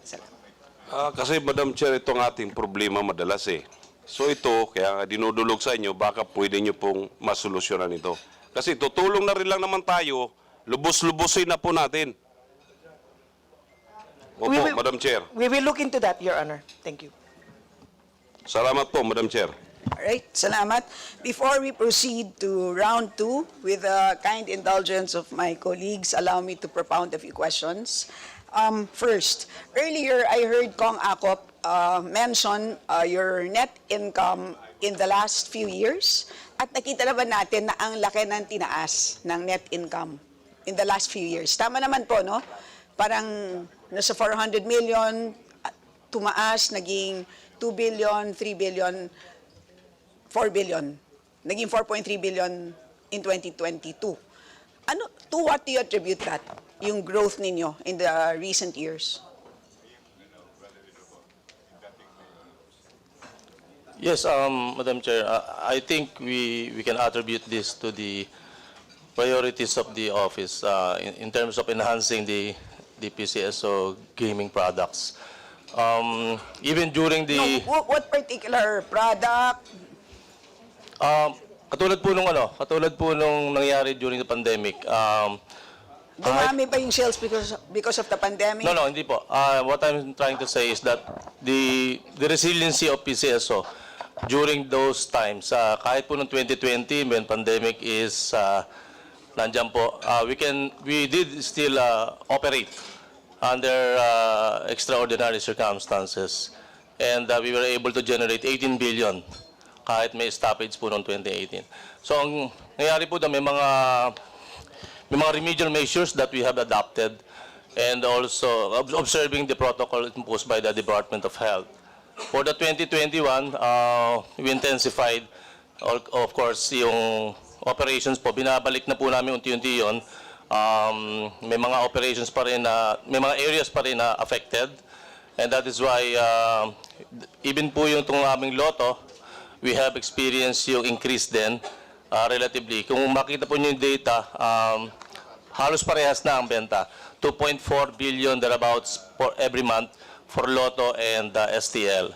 Salamat. Kasi Madam Chair, itong ating problema madalas eh. So ito, kaya nga dinudulog sa inyo, baka pwede nyo pong masolusyonan ito. Kasi tutulong na rin lang naman tayo, lubos-lubosin na po natin. Opo, Madam Chair. We will look into that, Your Honor. Thank you. Salamat po, Madam Chair. All right, salamat. Before we proceed to round 2, with the kind indulgence of my colleagues, allow me to propound a few questions. First, earlier I heard Kong Akop mention your net income in the last few years. At nakita naman natin na ang laki ng tinaas ng net income in the last few years. Tama naman po, no? Parang nasa 400 million, tumaas, naging 2 billion, 3 billion, 4 billion. Naging 4.3 billion in 2022. To what do you attribute that, yung growth ninyo in the recent years? Yes, Madam Chair, I think we can attribute this to the priorities of the office in terms of enhancing the PCSO gaming products. Even during the... No, what particular product? Katulad po nung nangyari during the pandemic. Dumami ba yung sales because of the pandemic? No, hindi po. What I'm trying to say is that the resiliency of PCSO during those times, kahit po noong 2020 when pandemic is nandiyan po, we did still operate under extraordinary circumstances, and we were able to generate 18 billion kahit may stoppage po noong 2018. So ang nangyari po may mga remedial measures that we have adopted, and also observing the protocol imposed by the Department of Health. For the 2021, we intensified, of course, yung operations po. Binabalik na po namin unti-unti yun. May mga operations pa rin may mga areas pa rin na affected. And that is why, even po yung itong aming loto, we have experienced yung increase din, relatively. Kung makita po nyo yung data, halos parehas na ang benta. 2.4 billion thereabouts for every month for Lotto and STL.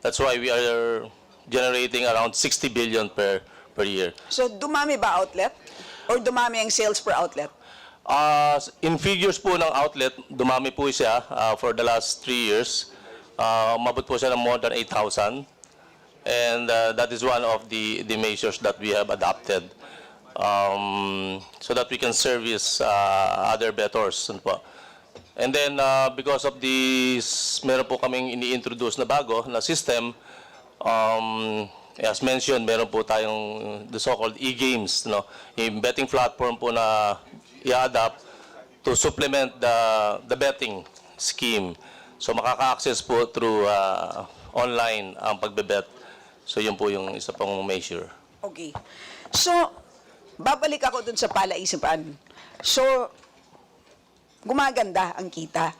That's why we are generating around 60 billion per year. So dumami ba outlet? Or dumami ang sales per outlet? In figures po ng outlet, dumami po siya for the last 3 years. Umabot po siya ng more than 8,000. And that is one of the measures that we have adopted, so that we can service other bettors. And then, because of this, meron po kaming ini-introduce na bago na system. As mentioned, meron po tayong the so-called e-games, yung betting platform po na i-adapt to supplement the betting scheme. So makaka-access po through online ang pagbe-bet. So yun po yung isa pong measure. Okay. So, babalik ako dun sa palaisipan. So, gumaganda ang kita.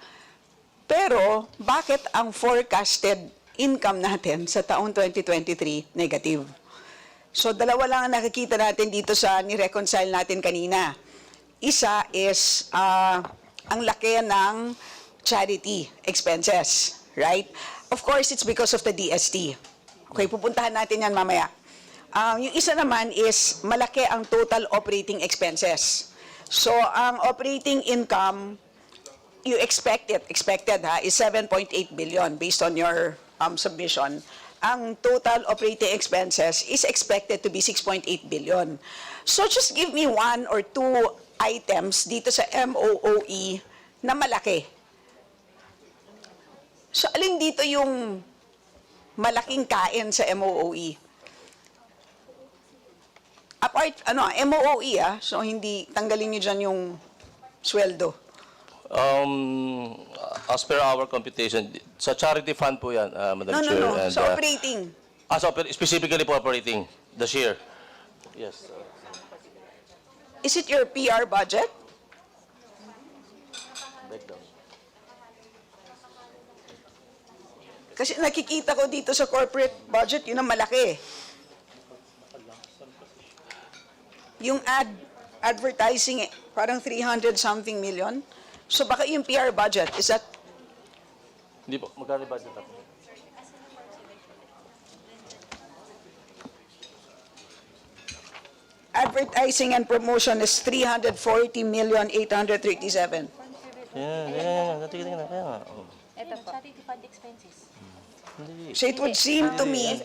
Pero, bakit ang forecasted income natin sa taong 2023 negative? So, dalawa lang ang nakikita natin dito sa ni-reconcile natin kanina. Isa is ang laki ng charity expenses, right? Of course, it's because of the DST. Okay, pupuntahan natin yan mamaya. Yung isa naman is malaki ang total operating expenses. So, ang operating income, you expected is 7.8 billion based on your submission. Ang total operating expenses is expected to be 6.8 billion. So, just give me 1 or 2 items dito sa MOOE na malaki. So, alin dito yung malaking kain sa MOOE? Apart, MOOE so hindi, tanggalin nyo dyan yung sweldo. As per our computation, sa charity fund po yan, Madam Chair. No. And, sa operating. Specifically for operating, the share. Yes. Is it your PR budget? Kasi nakikita ko dito sa corporate budget, yun ang malaki. Yung advertising Parang 300 something million. So baka yung PR budget, is that Hindi po, magkano budget natin? advertising and promotion is 340,837,000. Yan. Tingnan na. Kaya nga. Ito po. Charity fund expenses. So it would seem to me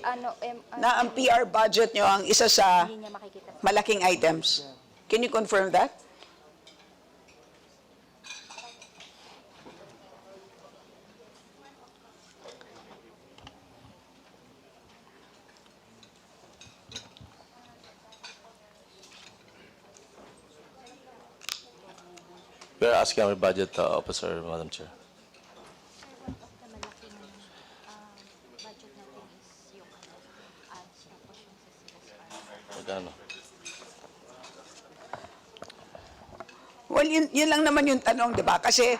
na ang PR budget nyo ang isa sa malaking items. Can you confirm that? We are asking our budget officer, Madam Chair. Magkano? Well, yun lang naman yung tanong, di ba? Kasi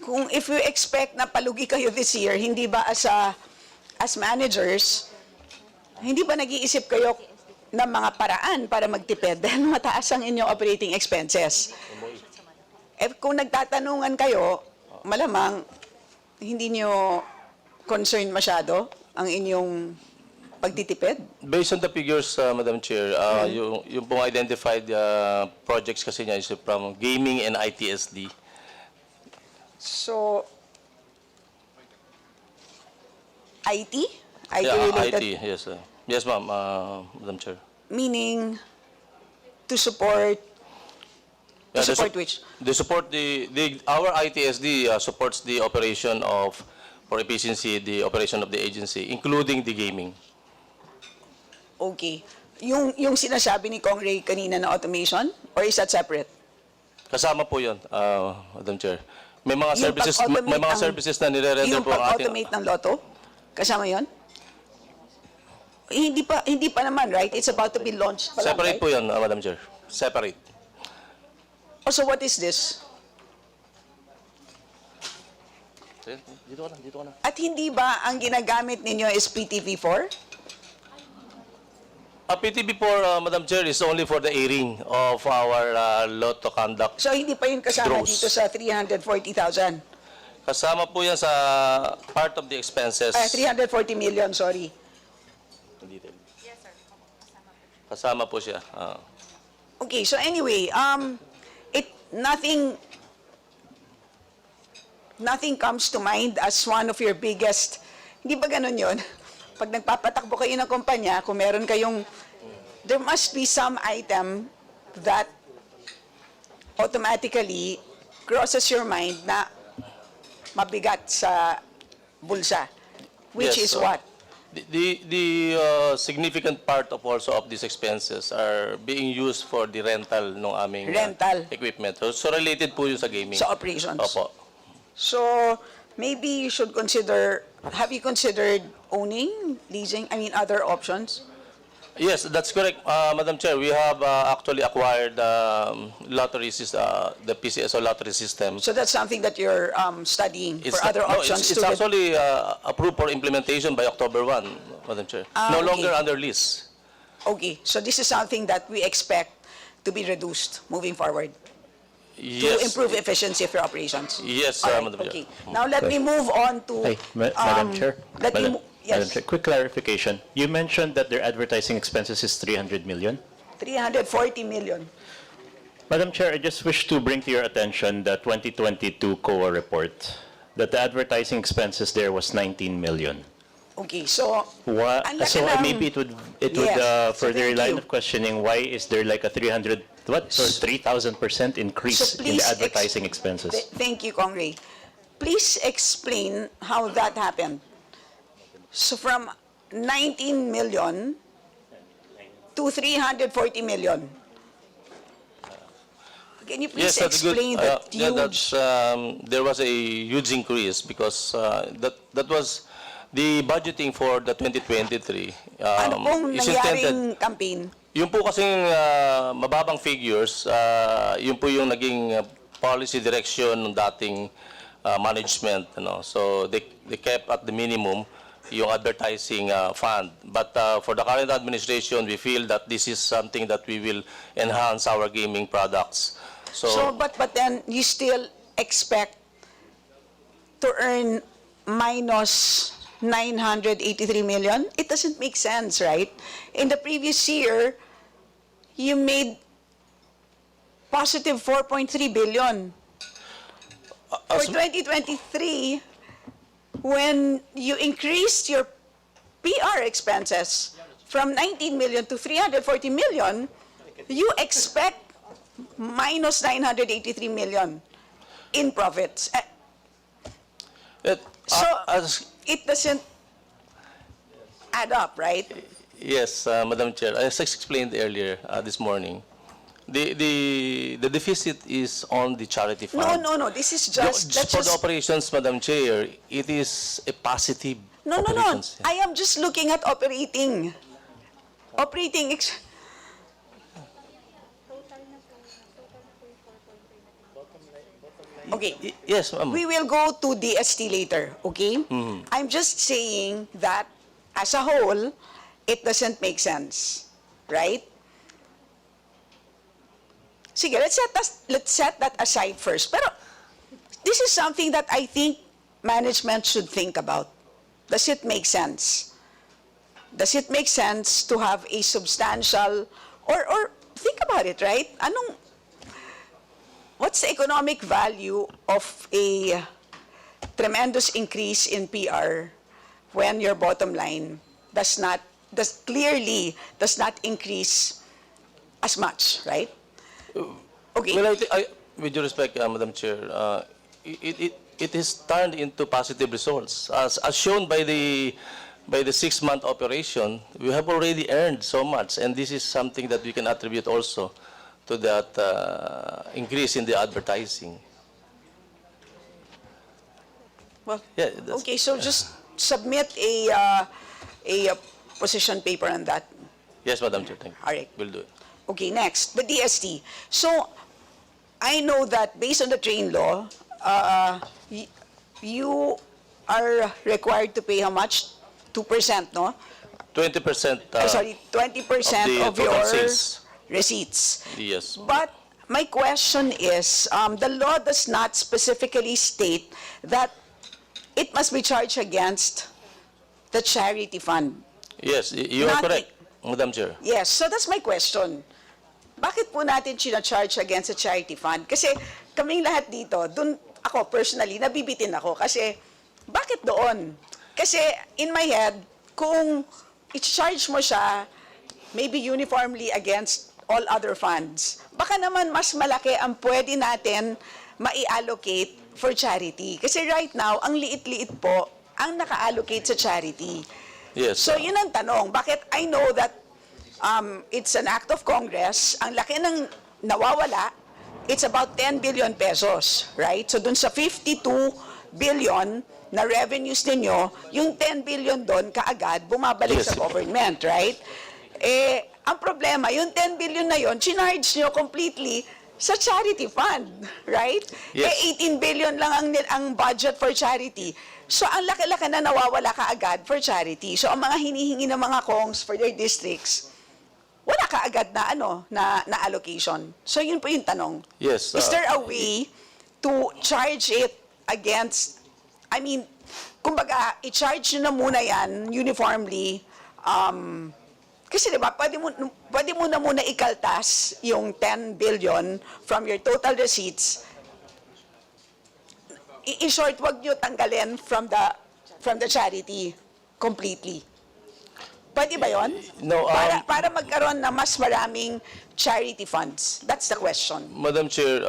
kung if you expect na palugi kayo this year, hindi ba as managers, hindi ba nag-iisip kayo ng mga paraan para magtipid dahil mataas ang inyong operating expenses? Eh, kung nagtatanungan kayo, malamang hindi nyo concerned masyado ang inyong pagtitipid? Based on the figures, Madam Chair, yung pong identified projects kasi niya is from gaming and ITSD. So, IT? Yeah, IT-related? IT, yes. Yes, ma'am, Madam Chair. Meaning, to support, which? They support our ITSD supports the operation of, for efficiency, the operation of the agency, including the gaming. Okay. Yung sinasabi ni Kong Ray kanina na automation, or is that separate? Kasama po yun, Madam Chair. May mga Yung services, pag-automate may mga ng- services na nire-render Yung po ang ating... pag-automate ng loto? Kasama yon? Hindi pa naman, right? It's about to be launched pa lang, Separate right? po yun, Madam Chair. Separate. Oh, so what is this? Dito ka na. At hindi ba ang ginagamit ninyo is PTV4? PTB4, Madam Chair, is only for the airing of our lotto conduct. So hindi pa yun kasama Draws. dito sa 340,000? Kasama po yan sa part of the expenses. 340 million, sorry. Kasama po siya. Okay, so anyway, nothing comes to mind as one of your biggest, hindi ba ganun yun? Pag nagpapatakbo kayo ng kumpanya, kung meron kayong, there must be some item that automatically crosses your mind na mabigat sa bulsa. Which Yes, is what? The significant part of also of these expenses are being used for the rental ng aming Rental. equipment. So related po yun sa gaming. Sa operations. Opo. So, maybe you should consider, have you considered owning, leasing, other options? Yes, that's correct, Madam Chair. We have actually acquired lottery the PCSO lottery system. So that's something that you're studying for not- other no, options it's to actually approved for implementation by October 1, Madam Chair. No okay. longer under lease. Okay, so this is something that we expect to be reduced moving forward Yes. to improve efficiency of your operations. Yes, All right, Madam Chair. okay. Now let me move on to. Hey, Madam Chair. Let me Madam, yes, Madam Chair, quick clarification. You mentioned that their advertising expenses is 300 million. 340 million. Madam Chair, I just wish to bring to your attention the 2022 COA report, that the advertising expenses there was 19 million. Okay, so ang laki So ng- maybe it would Yes, so further thank line you. of questioning, why is there like a 3,000% increase So in the please advertising expenses? Thank you, Kong Ray. Please explain how that happened. So from 19 million to 340 million. Can you please Yes, that's good. explain that Yeah, huge? there was a huge increase because that was the budgeting for the 2023. Ano pong is intended. nangyaring campaign? Yung po kasing mababang figures, yun po yung naging policy direction ng dating management. So they kept at the minimum yung advertising fund. But for the current administration, we feel that this is something that we will enhance our gaming products. So, but then you still expect to earn minus 983 million? It doesn't make sense, right? In the previous year, you made positive 4.3 billion. For 2023, when you increased your PR expenses from 19 million to 340 million, you expect minus 983 million in profits. So it doesn't add up, right? Yes, Madam Chair, as I explained earlier this morning, the deficit is on the charity fund. No. This is just For the operations, Madam Chair, it is a positive No. operations. I am just looking at operating. Okay. Yes, ma'am. We will go to DST later, okay? I'm just saying that as a whole, it doesn't make sense, right? Sige, let's set that aside first. Pero this is something that I think management should think about. Does it make sense? Does it make sense to have a substantial, or think about it, right? What's the economic value of a tremendous increase in PR when your bottom line clearly does not increase as much, right? Okay. Well, with due respect, Madam Chair, it has turned into positive results. As shown by the 6-month operation, we have already earned so much, and this is something that we can attribute also to that increase in the advertising. Well, yeah, okay, so just submit a position paper on that. Yes, Madam Chair, thank you. All right. We'll do it. Okay, next, the DST. So, I know that based on the train law, you are required to pay how much? 2%, no? 20%. Sorry, 20% of total your sales. receipts. Yes. But my question is, the law does not specifically state that it must be charged against the charity fund. Yes, you are correct, Madam Chair. Yes, so that's my question. Bakit po natin charge against the charity fund? Kasi kaming lahat dito, dun ako personally, nabibitin ako. Kasi, bakit doon? Kasi in my head, kung i-charge mo siya, maybe uniformly against all other funds, baka naman mas malaki ang pwede natin mai-allocate for charity. Kasi right now, ang liit-liit po ang naka-allocate sa charity. Yes. So yun ang tanong, bakit I know that it's an act of Congress, ang laki ng nawawala, it's about 10 billion pesos, right? So dun sa 52 billion na revenues ninyo, yung 10 billion doon kaagad bumabalik sa government, right? Eh, ang problema, yung 10 billion na yon, charge nyo completely sa charity fund, right? Yes. Eh, 18 billion lang ang budget for charity. So, ang laki-laki na nawawala kaagad for charity. So, ang mga hinihingi ng mga kongs for their districts, wala kaagad na allocation. So, yun po yung tanong. Yes. Is there a way to charge it against, kumbaga, i-charge nyo na muna yan uniformly, kasi diba, pwede mo na muna ikaltas yung 10 billion from your total receipts. In short, wag nyo tanggalin from the charity completely. Pwede ba yun? No, para magkaroon na mas maraming charity funds. That's the question. Madam Chair,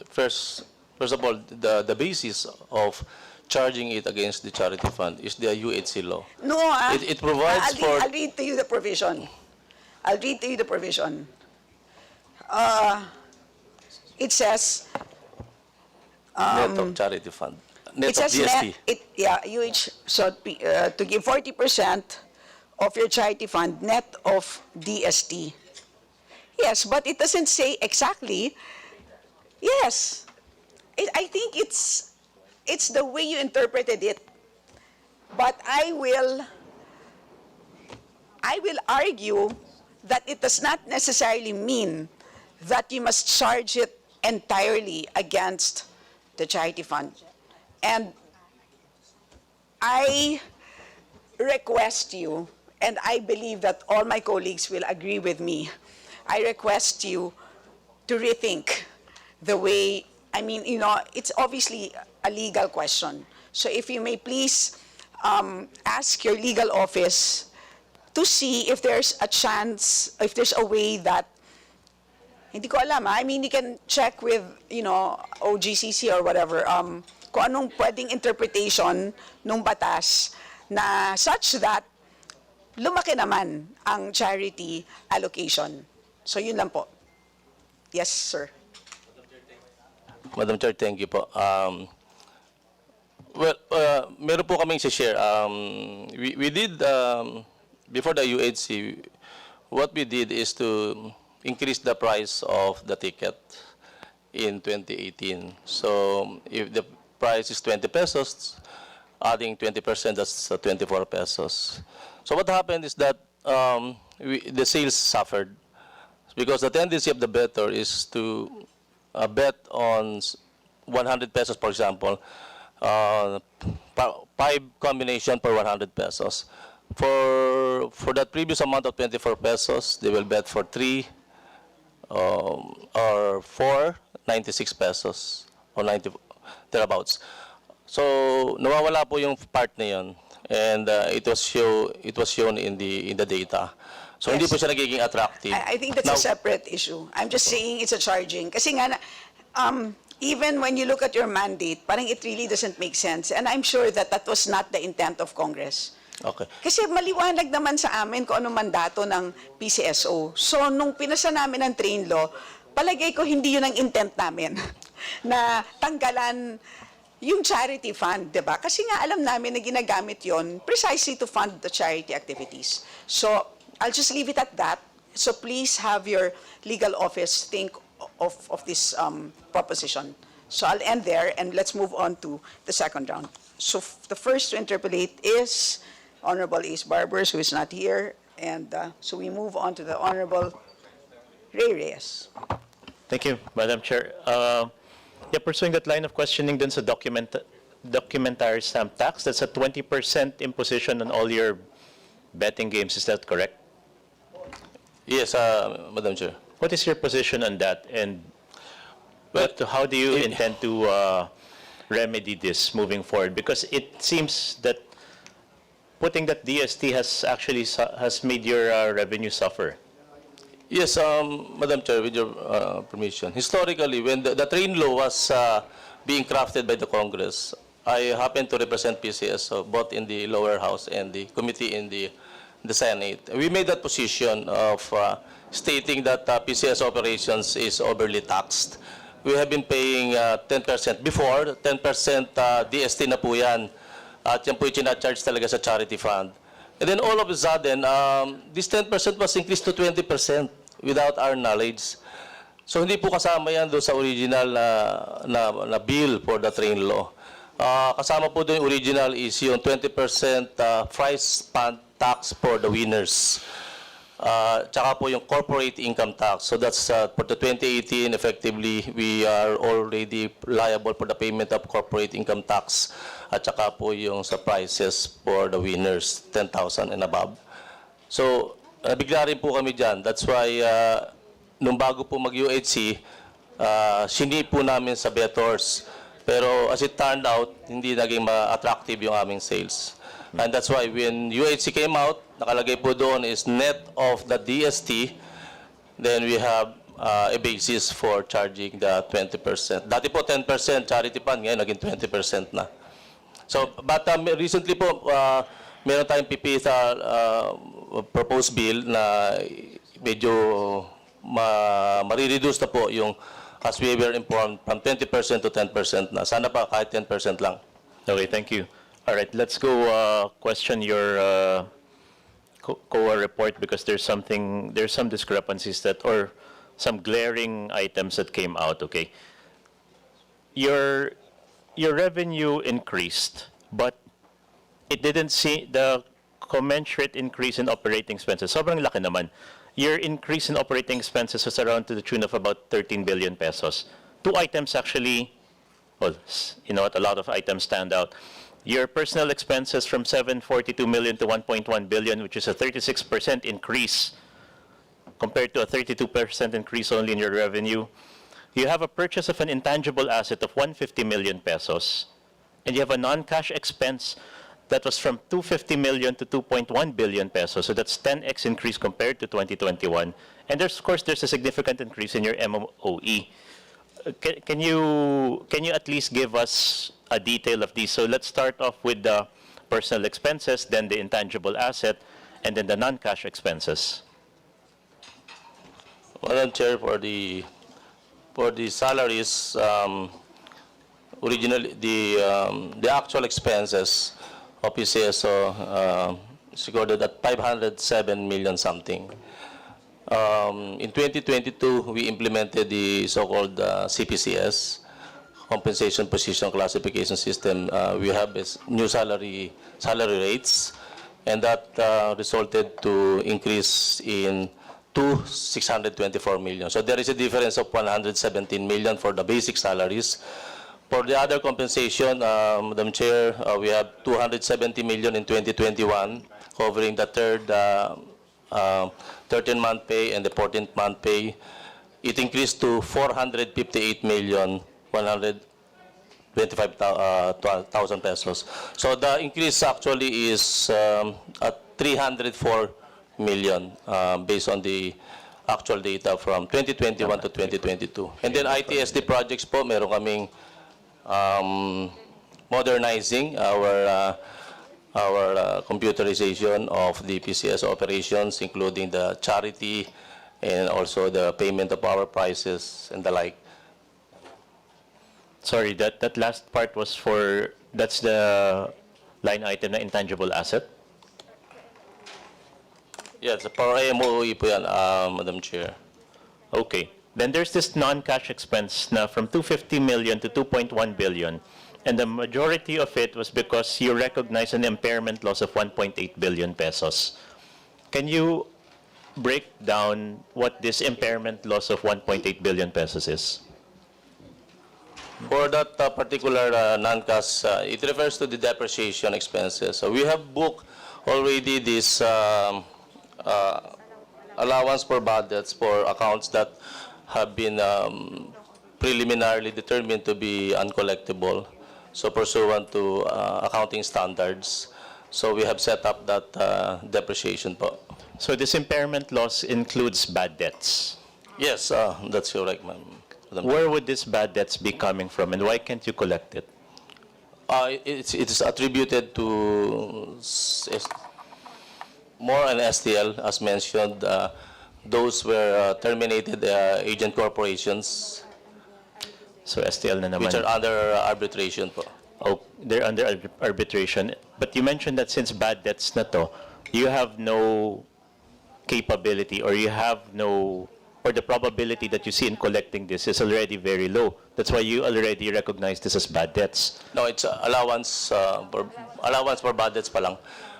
first of all, the basis of charging it against the charity fund is the UHC law. No, it provides for... I'll read to you the provision. It says... net of charity fund. Net it of says DST. to give 40% of your charity fund net of DST. Yes, but it doesn't say exactly. Yes. I think it's the way you interpreted it. But I will argue that it does not necessarily mean that you must charge it entirely against the charity fund. And I request you, and I believe that all my colleagues will agree with me, I request you to rethink the way, I mean, you know, it's obviously a legal question. So if you may please ask your legal office to see if there's a chance, if there's a way that, hindi ko alam, I mean, you can check with, you know, OGCC or whatever, kung anong pwedeng interpretation ng batas na such that lumaki naman ang charity allocation. So yun lang po. Yes, sir. Madam Chair, thank you po. Meron po kaming share. We did, before the UHC, what we did is to increase the price of the ticket in 2018. So if the price is 20 pesos, adding 20%, that's 24 pesos. So what happened is that the sales suffered because the tendency of the bettor is to bet on 100 pesos, for example, 5 combination per 100 pesos. For that previous amount of 24 pesos, they will bet for 3 or 4, 96 pesos or 90 thereabouts. So nawawala po yung part na yun, and it was shown in the data. So hindi po siya nagiging attractive. I think that's a separate issue. I'm just saying it's a charging. Kasi nga, even when you look at your mandate, parang it really doesn't make sense. And I'm sure that that was not the intent of Congress. Okay. Kasi maliwanag naman sa amin kung anong mandato ng PCSO. So, nung pinasa namin ang train law, palagay ko hindi yun ang intent namin na tanggalan yung charity fund, di ba? Kasi nga alam namin na ginagamit yon precisely to fund the charity activities. So, I'll just leave it at that. So, please have your legal office think of this proposition. So, I'll end there and let's move on to the second round. So, the first to interpolate is Honorable Ace Barbers, who is not here, and so we move on to the Honorable Ray Reyes. Thank you, Madam Chair. Pursuing that line of questioning dun sa documentary stamp tax, that's a 20% imposition on all your betting games, is that correct? Yes, Madam Chair. What is your position on that, and how do you intend to remedy this moving forward? Because it seems that putting that DST has made your revenue suffer. Yes, Madam Chair, with your permission. Historically, when the train law was being crafted by the Congress, I happened to represent PCSO both in the lower house and the committee in the Senate. We made that position of stating that PCS operations is overly taxed. We have been paying 10%. Before, 10% DST na po yan. At yan po yung charge talaga sa charity fund. And then all of a sudden, this 10% was increased to 20% without our knowledge. So hindi po kasama yan doon sa original na bill for the train law. Kasama po doon yung original is yung 20% price fund tax for the winners. Tsaka po yung corporate income tax. So that's for the 2018, effectively, we are already liable for the payment of corporate income tax. At tsaka po yung sa prices for the winners, 10,000 and above. So, nabigla rin po kami dyan. That's why, nung bago po mag-UHC, sinip po namin sa bettors. Pero as it turned out, hindi naging ma-attractive yung aming sales. And that's why when UHC came out, nakalagay po doon is net of the DST, then we have a basis for charging the 20%. Dati po 10% charity fund, ngayon naging 20% na. So, but recently po, meron tayong pipisa proposed bill na medyo marireduce na po yung, as we were informed, from 20% to 10% na. Sana pa kahit 10% lang. Okay, thank you. All right, let's go question your COA report because there's some discrepancies that, or some glaring items that came out, okay? Your revenue increased, but it didn't see the commensurate increase in operating expenses. Sobrang laki naman. your increase in operating expenses was around to the tune of about 13 billion pesos. Two items actually, well, you know what, a lot of items stand out. Your personnel expenses from 742 million to 1.1 billion, which is a 36% increase compared to a 32% increase only in your revenue. You have a purchase of an intangible asset of 150 million pesos, and you have a non-cash expense that was from 250 million to 2.1 billion pesos. So that's 10x increase compared to 2021. And there's, of course, there's a significant increase in your MOE. Can you at least give us a detail of these? So let's start off with the personal expenses, then the intangible asset, and then the non-cash expenses. Madam Chair, for the salaries, originally the actual expenses of PCSO is recorded at 507 million something. In 2022, we implemented the so-called CPCS, Compensation Position Classification System. We have new salary rates, and that resulted to increase in 624 million. So there is a difference of 117 million for the basic salaries. For the other compensation, Madam Chair, we have 270 million in 2021, covering the third 13-month pay and the 14th-month pay. It increased to 458 million 125,000 pesos. So the increase actually is at 304 million based on the actual data from 2021 to 2022. And then ITSD projects po, meron kaming modernizing our computerization of the PCSO operations, including the charity and also the payment of our prices and the like. Sorry, that last part was for, that's the line item na intangible asset? Yes, for MOE po yan, Madam Chair. Okay. Then there's this non-cash expense na from 250 million to 2.1 billion. And the majority of it was because you recognize an impairment loss of 1.8 billion pesos. Can you break down what this impairment loss of 1.8 billion pesos is? For that particular non-cash, it refers to the depreciation expenses. So we have booked already this allowance for bad debts for accounts that have been preliminarily determined to be uncollectible. So pursuant to accounting standards. So we have set up that depreciation po. So this impairment loss includes bad debts? Yes, that's correct, ma'am. Where would these bad debts be coming from, and why can't you collect it? It is attributed to more an STL, as mentioned. Those were terminated agent corporations. So STL na naman. Which are under arbitration po. Oh, they're under arbitration. But you mentioned that since bad debts na to, you have no capability, or you have no, or the probability that you see in collecting this is already very low. That's why you already recognize this as bad debts. No, it's allowance for bad debts pa lang.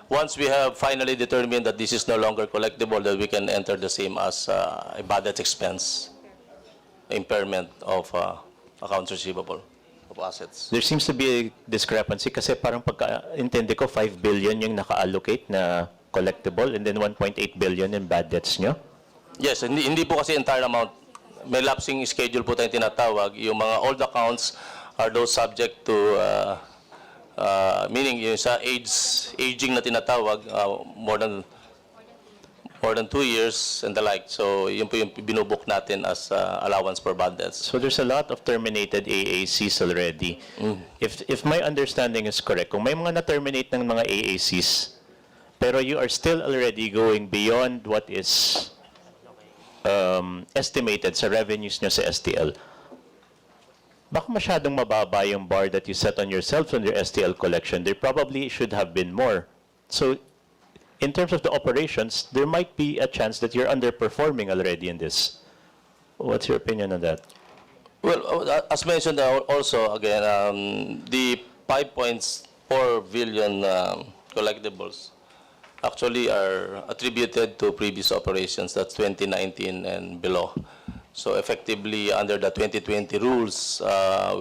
Once we have finally determined that this is no longer collectible, then we can enter the same as a bad debt expense, impairment of accounts receivable of assets. There seems to be a discrepancy kasi parang pagka-intindi ko 5 billion yung naka-allocate na collectible and then 1.8 billion in bad debts nyo? Yes, hindi po kasi entire amount. May lapsing schedule po tayong tinatawag. Yung mga old accounts are those subject to, meaning yung sa aging na tinatawag, more than 2 years and the like. So yun po yung binubuk natin as allowance for bad debts. So there's a lot of terminated AACs already. If my understanding is correct, kung may mga na-terminate ng mga AACs, pero you are still already going beyond what is estimated sa revenues nyo sa STL, baka masyadong mababa yung bar that you set on yourself on your STL collection. There probably should have been more. So in terms of the operations, there might be a chance that you're underperforming already in this. What's your opinion on that? Well, as mentioned also, again, the 5.4 billion collectibles actually are attributed to previous operations, that's 2019 and below. So effectively, under the 2020 rules,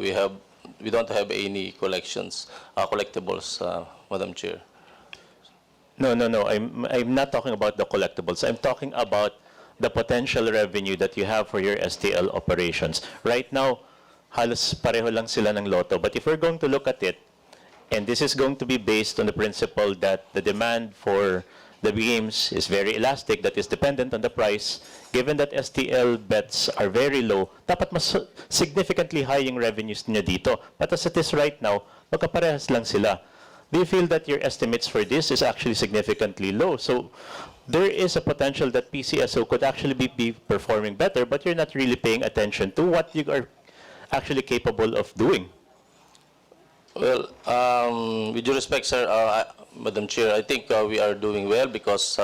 we don't have any collections, collectibles, Madam Chair. No. I'm not talking about the collectibles. I'm talking about the potential revenue that you have for your STL operations. Right now, halos pareho lang sila ng Lotto. But if we're going to look at it, and this is going to be based on the principle that the demand for the games is very elastic, that is dependent on the price, given that STL bets are very low, dapat mas significantly high yung revenues niya dito. But as it is right now, magkaparehas lang sila. Do you feel that your estimates for this is actually significantly low? So there is a potential that PCSO could actually be performing better, but you're not really paying attention to what you are actually capable of doing. Well, with due respect, sir, Madam Chair, I think we are doing well because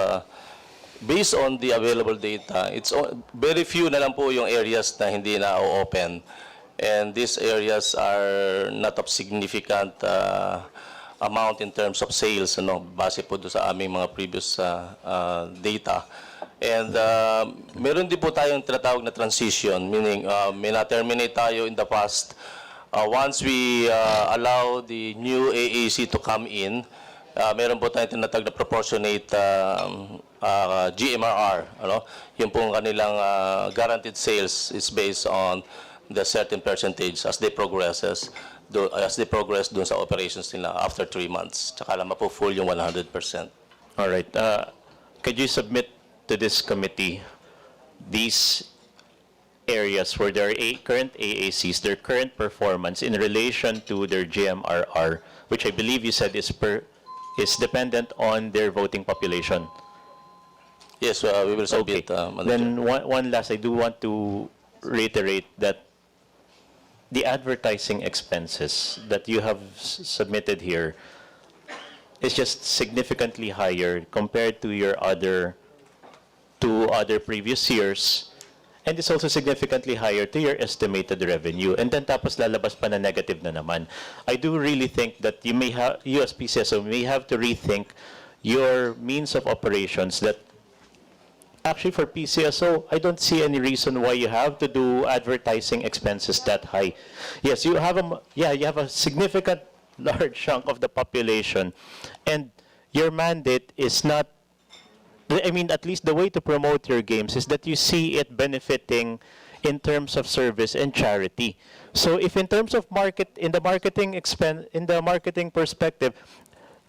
based on the available data, it's very few na lang po yung areas na hindi na open. And these areas are not of significant amount in terms of sales, base po doon sa aming mga previous data. And meron din po tayong tinatawag na transition, meaning may na-terminate tayo in the past. Once we allow the new AAC to come in, meron po tayong tinatawag na proportionate GMRR. Yung pong kanilang guaranteed sales is based on the certain percentage as they progress doon sa operations nila after 3 months. Tsaka lang mapo-full yung 100%. All right. Could you submit to this committee these areas where there are current AACs, their current performance in relation to their GMRR, which I believe you said is dependent on their voting population? Yes, we will submit. Okay. Then one last, I do want to reiterate that the advertising expenses that you have submitted here is just significantly higher compared to your other previous years. And it's also significantly higher to your estimated revenue. And then tapos lalabas pa na negative na naman. I do really think that you as PCSO may have to rethink your means of operations. That actually for PCSO, I don't see any reason why you have to do advertising expenses that high. Yes, you have a significant large chunk of the population, and your mandate is not, I mean, at least the way to promote your games is that you see it benefiting in terms of service and charity. So if in terms of in the marketing perspective,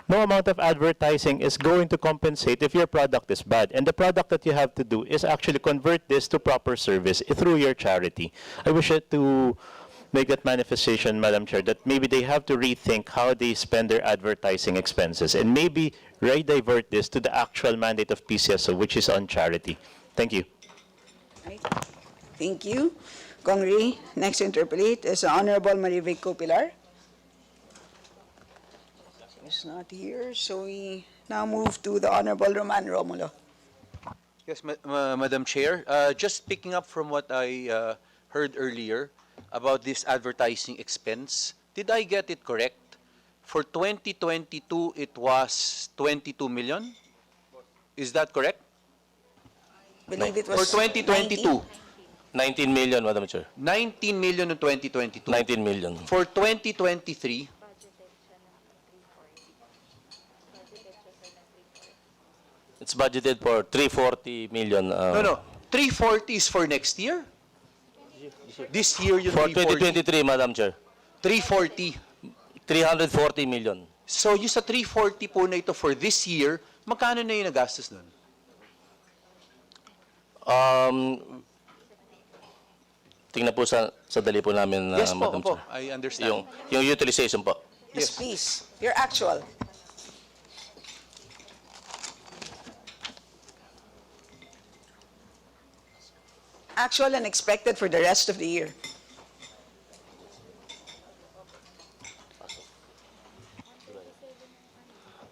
no amount of advertising is going to compensate if your product is bad. And the product that you have to do is actually convert this to proper service through your charity. I wish to make that manifestation, Madam Chair, that maybe they have to rethink how they spend their advertising expenses and maybe re-divert this to the actual mandate of PCSO, which is on charity. Thank you. Right. Thank you, Congre. Next to interpolate is the Honorable Marivic Copilar. She's not here, so we now move to the Honorable Roman Romulo. Yes, Madam Chair. Just picking up from what I heard earlier about this advertising expense, did I get it correct? For 2022, it was 22 million? Is that correct? I believe it was For 2022? 19 million, Madam Chair. 19 million in 2022. 19 million. For 2023, It's budgeted for 340 million. no, 340 is for next year? This year, yung For 340. 2023, Madam Chair. 340. 340 million. So, yung sa 340 po na ito for this year, magkano na yung nagastos nun? Tingnan po sa dali po namin, Yes po, Madam opo. Chair. I understand. Yung utilization po. Yes, please. Your actual. Actual and expected for the rest of the year.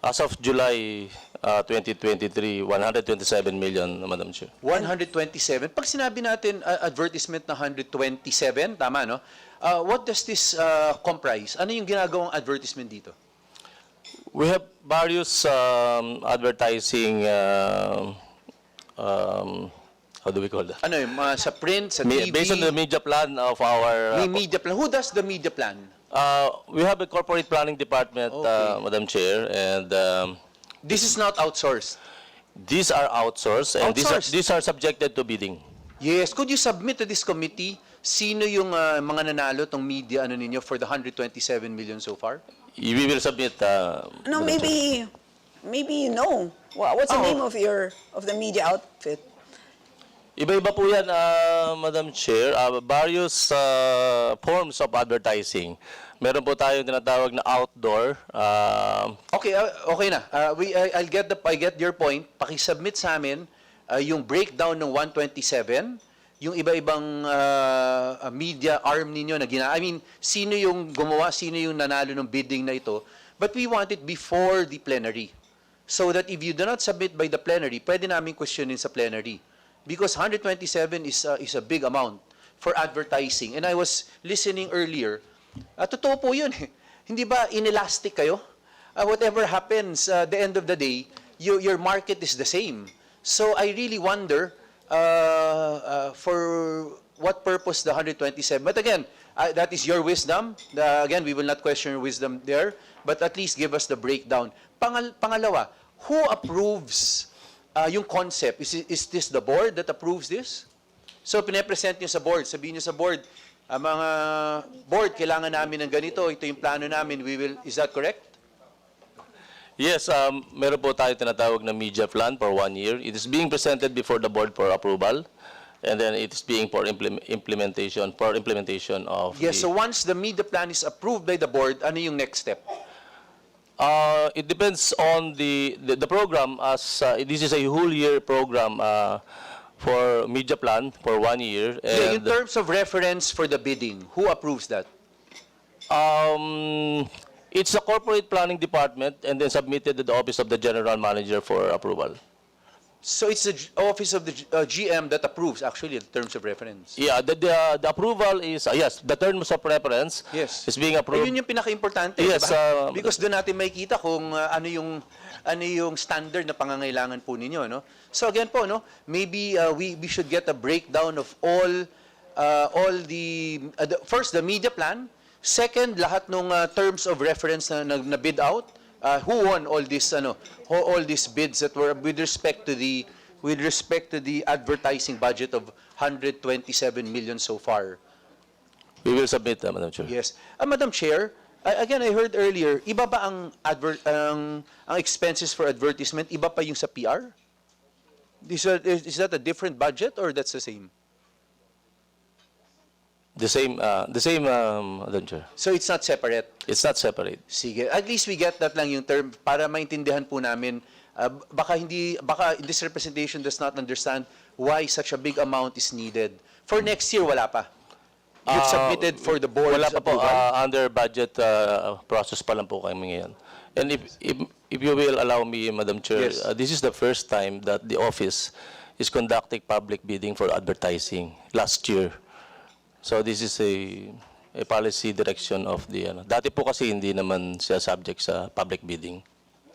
As of July 2023, 127 million, Madam Chair. 127. Pag sinabi natin advertisement na 127, tama, no? What does this comprise? Ano yung ginagawang advertisement dito? We have various advertising, how do we call that? Ano yung sa print, sa TV? Based on the media plan of our... May media plan. Who does the media plan? We have a corporate planning department, Madam Chair, and This is not outsourced. these are outsourced, and Outsourced? these are subjected to bidding. Yes. Could you submit to this committee sino yung mga nanalo tong media ano ninyo for the 127 million so far? We will submit. No, Madam Chair. maybe you know. What's the name of the media outfit? Iba-iba po yan, Madam Chair. Various forms of advertising. Meron po tayong tinatawag na outdoor. Okay, okay na. I get your point. Paki-submit sa amin yung breakdown ng 127, yung iba-ibang media arm ninyo na I mean, sino yung gumawa, sino yung nanalo ng bidding na ito. But we want it before the plenary. So that if you do not submit by the plenary, pwede namin questionin sa plenary. Because 127 is a big amount for advertising. And I was listening earlier, totoo po yun. Hindi ba inelastic kayo? Whatever happens, the end of the day, your market is the same. So I really wonder for what purpose the 127. But again, that is your wisdom. Again, we will not question your wisdom there. But at least give us the breakdown. Pangalawa, who approves yung concept? Is this the board that approves this? So, pinapresent nyo sa board. Sabihin nyo sa board, mga board, kailangan namin ng ganito. Ito yung plano namin. Is that correct? Yes, meron po tayo tinatawag na media plan for 1 year. It is being presented before the board for approval. And then it is being for implementation of Yes, so once the media plan is approved by the board, ano yung next step? It depends on the program, as this is a whole year program for media plan for 1 year. Yeah, And in terms of reference for the bidding, who approves that? it's the corporate planning department and then submitted to the office of the general manager for approval. So it's the office of the GM that approves, actually, the terms of reference. Yeah, the approval is, yes, the terms of reference is being approved. Ayun yung pinaka-importante, Yes, diba? Because doon natin makikita kung ano yung standard na pangangailangan po ninyo, no? So again po, no, maybe we should get a breakdown of all first the media plan, second lahat ng terms of reference na bid out. Who won all these bids that were with respect to the advertising budget of 127 million so far? We will submit, Madam Chair. Yes. Madam Chair, again, I heard earlier, iba ba ang expenses for advertisement, iba pa yung sa PR? Is that a different budget or that's the same? The same, Madam Chair. So it's not separate? It's not separate. Sige. At least we get that lang yung term para maintindihan po namin. Baka this representation does not understand why such a big amount is needed. For next year, wala pa? You've submitted for the board's Wala pa po, approval? under budget process pa lang po kami ngayon. And if you will allow me, Madam Chair, Yes. this is the first time that the office is conducting public bidding for advertising last year. So this is a policy direction of the dati po kasi hindi naman siya subject sa public bidding.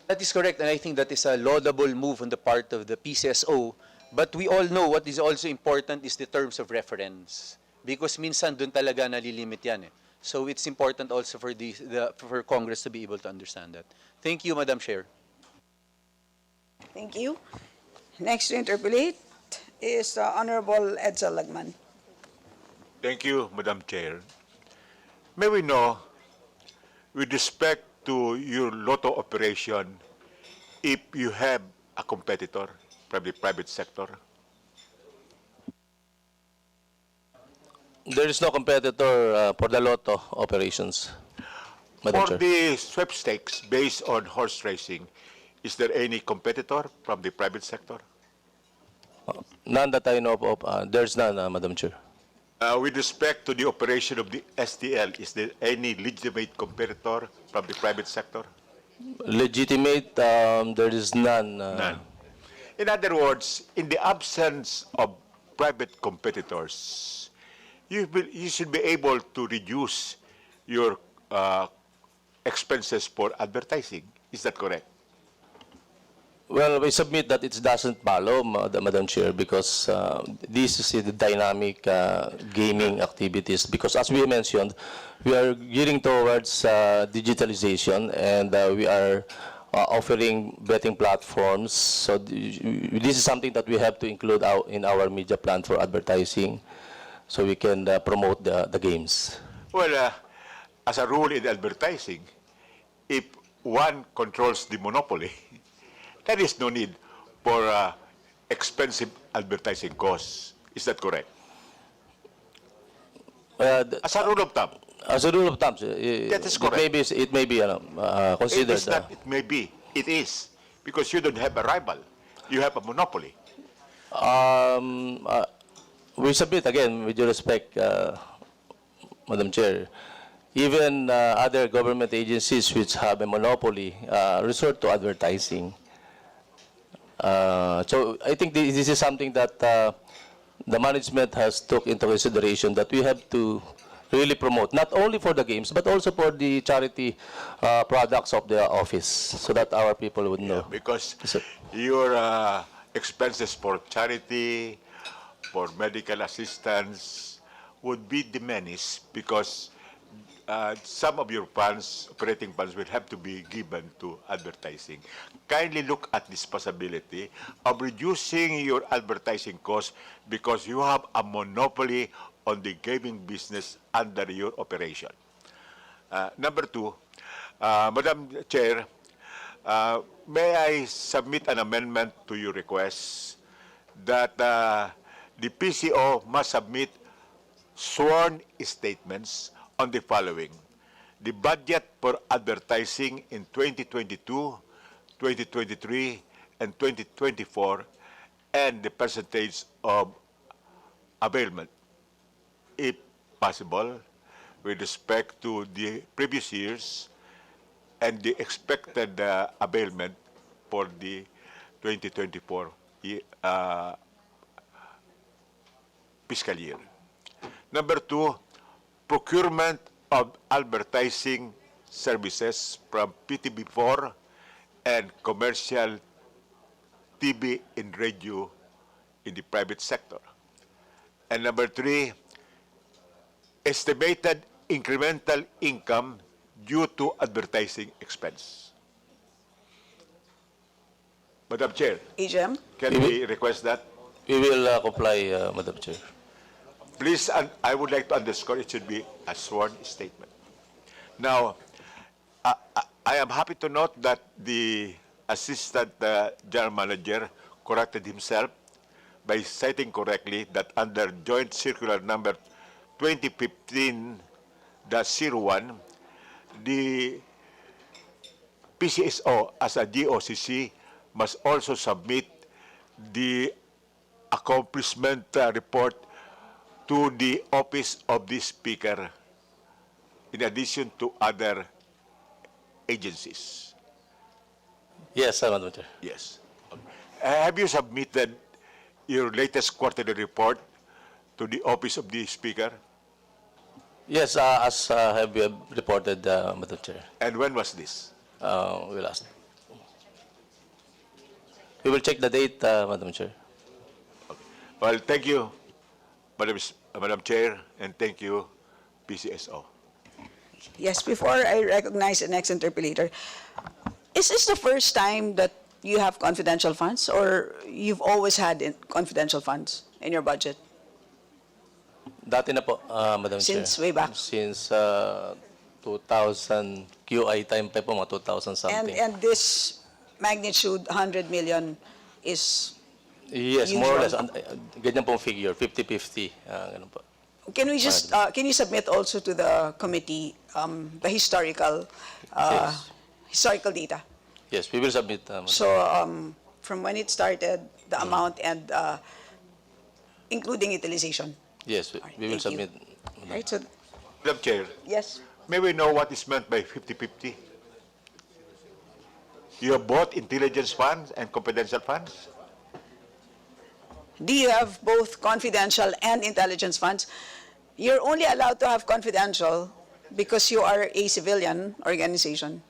That is correct, and I think that is a laudable move on the part of the PCSO. But we all know what is also important is the terms of reference. Because minsan dun talaga nalilimit yan. So it's important also for Congress to be able to understand that. Thank you, Madam Chair. Thank you. Next to interpolate is Honorable Edsel Lagman. Thank you, Madam Chair. May we know, with respect to your lotto operation, if you have a competitor from the private sector? There is no competitor for the lotto operations, Madam For Chair. the sweepstakes based on horse racing, is there any competitor from the private sector? None that I know of. There's none, Madam Chair. With respect to the operation of the STL, is there any legitimate competitor from the private sector? Legitimate, there is none. None. In other words, in the absence of private competitors, you should be able to reduce your expenses for advertising. Is that correct? Well, we submit that it doesn't follow, Madam Chair, because this is the dynamic gaming activities. Because as we mentioned, we are gearing towards digitalization, and we are offering betting platforms. So this is something that we have to include in our media plan for advertising, so we can promote the games. Well, as a rule in advertising, if one controls the monopoly, there is no need for expensive advertising costs. Is that correct? As a rule of thumb. As a rule of thumb, That is correct. it may be considered. It is not, it may be. It is. Because you don't have a rival. You have a monopoly. We submit, again, with due respect, Madam Chair, even other government agencies which have a monopoly resort to advertising. So I think this is something that the management has took into consideration, that we have to really promote, not only for the games, but also for the charity products of the office, so that our people would know. Because your expenses for charity, for medical assistance would be diminished, because some of your funds, operating funds, will have to be given to advertising. Kindly look at this possibility of reducing your advertising costs, because you have a monopoly on the gaming business under your operation. Number two, Madam Chair, may I submit an amendment to your request that the PCO must submit sworn statements on the following: the budget for advertising in 2022, 2023, and 2024, and the percentage of availment, if possible, with respect to the previous years, and the expected availment for the 2024 fiscal year. Number two, procurement of advertising services from PTB4 and commercial TV and radio in the private sector. And number three, estimated incremental income due to advertising expense. Madam Chair, AGM? can we request that? We will comply, Madam Chair. Please, and I would like to underscore, it should be a sworn statement. Now, I am happy to note that the Assistant General Manager corrected himself by citing correctly that under Joint Circular Number 2015-01, the PCSO as a DOCC must also submit the accomplishment report to the Office of the Speaker, in addition to other agencies. Yes, Madam Chair. Yes. Have you submitted your latest quarterly report to the Office of the Speaker? Yes, as have we reported, Madam Chair. And when was this? We'll ask. We will check the date, Madam Chair. Well, thank you, Madam Chair, and thank you, PCSO. Yes, before I recognize the next interpellator, is this the first time that you have confidential funds, or you've always had confidential funds in your budget? Dati na po, Madam Chair. Since way back? Since 2000, QI time pa po, mga 2000 something. And this magnitude, 100 million, is Yes, usual? more or less. Ganyan pong figure, 50-50. Ganun po. Can we just, can you submit also to the committee the historical historical data? Yes, we will submit. Madam. So from when it started, the amount, and including utilization. Yes, we will thank you. submit. Right, so, Madam Chair, yes. may we know what is meant by 50-50? You have both intelligence funds and confidential funds? Do you have both confidential and intelligence funds? You're only allowed to have confidential because you are a civilian organization.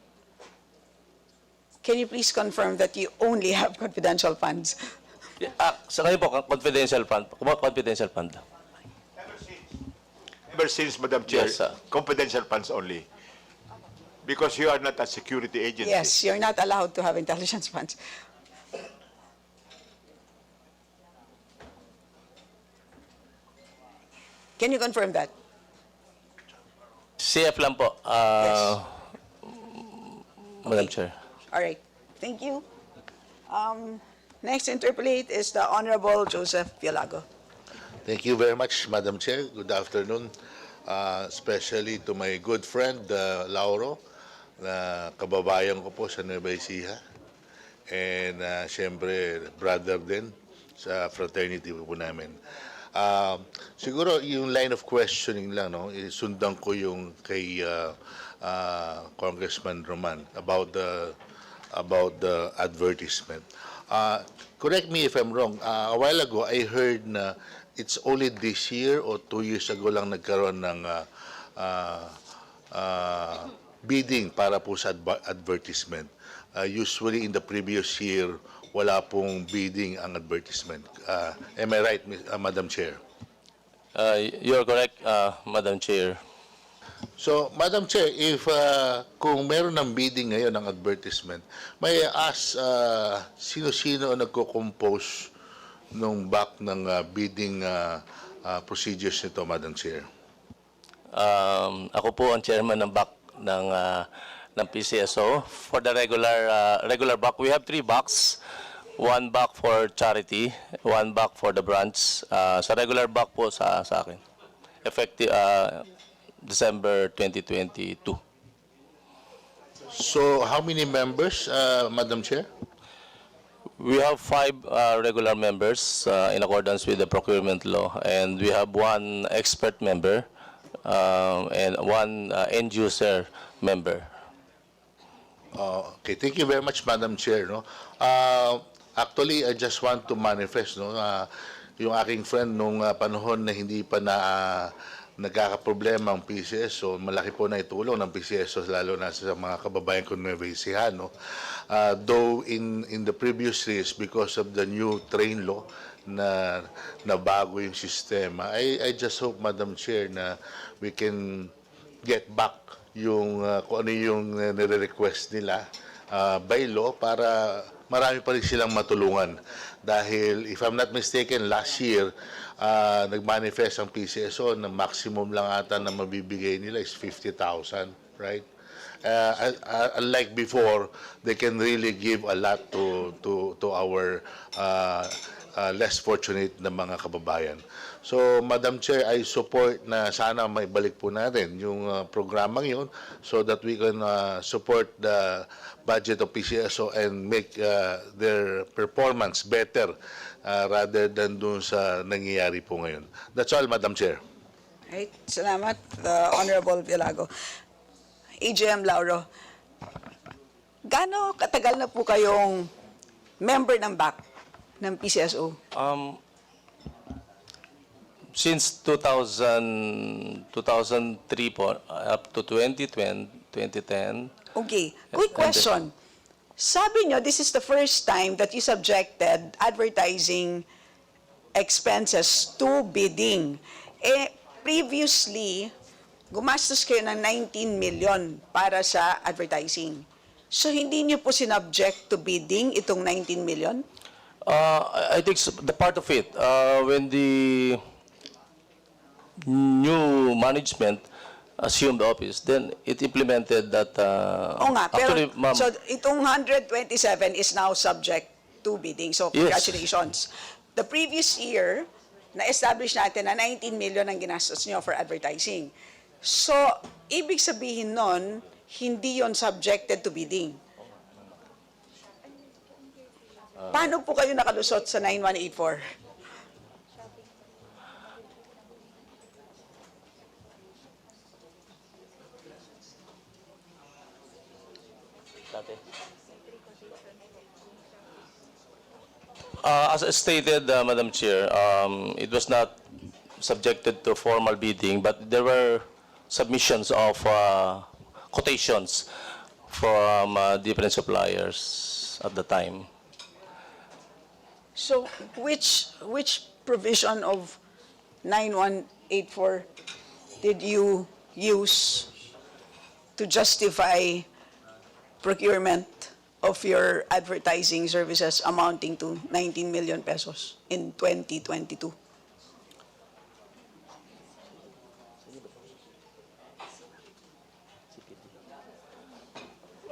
Can you please confirm that you only have confidential funds? Sa ngayon po, confidential fund. Confidential fund. Ever since, Madam Chair, Yes, sir. confidential funds only. Because you are not a security agency. Yes, you're not allowed to have intelligence funds. Can you confirm that? CF lang po, Madam Chair. All right, thank you. Next to interpolate is the Honorable Joseph Pialago. Thank you very much, Madam Chair. Good afternoon, especially to my good friend, Lauro, na kababayan ko po sa Nueva Ecija. And siyempre, brother din sa fraternity po namin. Siguro yung line of questioning lang, no, sundan ko yung kay Congressman Roman about the advertisement. Correct me if I'm wrong. A while ago, I heard na it's only this year or 2 years ago lang nagkaroon ng bidding para po sa advertisement. Usually in the previous year, wala pong bidding ang advertisement. Am I right, Madam Chair? You're correct, Madam Chair. So, Madam Chair, if kung meron ng bidding ngayon ng advertisement, may ask sino-sino ang nagko-compose nung back ng bidding procedures nito, Madam Chair? Ako po ang chairman ng back ng PCSO. For the regular back, we have 3 backs. 1 back for charity, 1 back for the branch. Sa regular back po sa akin. Effective December 2022. So, how many members, Madam Chair? We have 5 regular members in accordance with the procurement law, and we have 1 expert member and 1 end user member. Okay, thank you very much, Madam Chair. No? Actually, I just want to manifest, no, yung aking friend nung panahon na hindi pa nagkakaproblema ang PCSO, malaki po na itulong ng PCSO lalo na sa mga kababayan ko na Nueva Ecija, no? Though in the previous years, because of the new train law na bago yung sistema, I just hope, Madam Chair, na we can get back yung kung ano yung nire-request nila by law para marami pa rin silang matulungan. Dahil, if I'm not mistaken, last year, nag-manifest ang PCSO na maximum lang ata na mabibigay nila is 50,000, right? Unlike before, they can really give a lot to our less fortunate na mga kababayan. So, Madam Chair, I support na sana may balik po natin yung programang yun so that we can support the budget of PCSO and make their performance better rather than dun sa nangyayari po ngayon. That's all, Madam Chair. Right, salamat, the Honorable Pialago. AGM Lauro, gaano katagal na po kayong member ng BAC ng PCSO? Since 2003 po, up to 2010. Okay, quick question. Sabi nyo, this is the first time that you subjected advertising expenses to bidding. Previously, gumastos kayo ng 19 million para sa advertising. So, hindi nyo po sinubject to bidding itong 19 million? I think the part of it, when the new management assumed office, then it implemented that. Oo nga, pero actually, ma'am, so itong 127 is now subject to bidding. So Yes. congratulations. The previous year, na-establish natin na 19 million ang ginastos nyo for advertising. So, ibig sabihin nun, hindi yon subjected to bidding. Paano po kayo nakalusot sa 9184? As stated, Madam Chair, it was not subjected to formal bidding, but there were submissions of quotations from different suppliers at the time. So which provision of 9184 did you use to justify procurement of your advertising services amounting to 19 million pesos in 2022?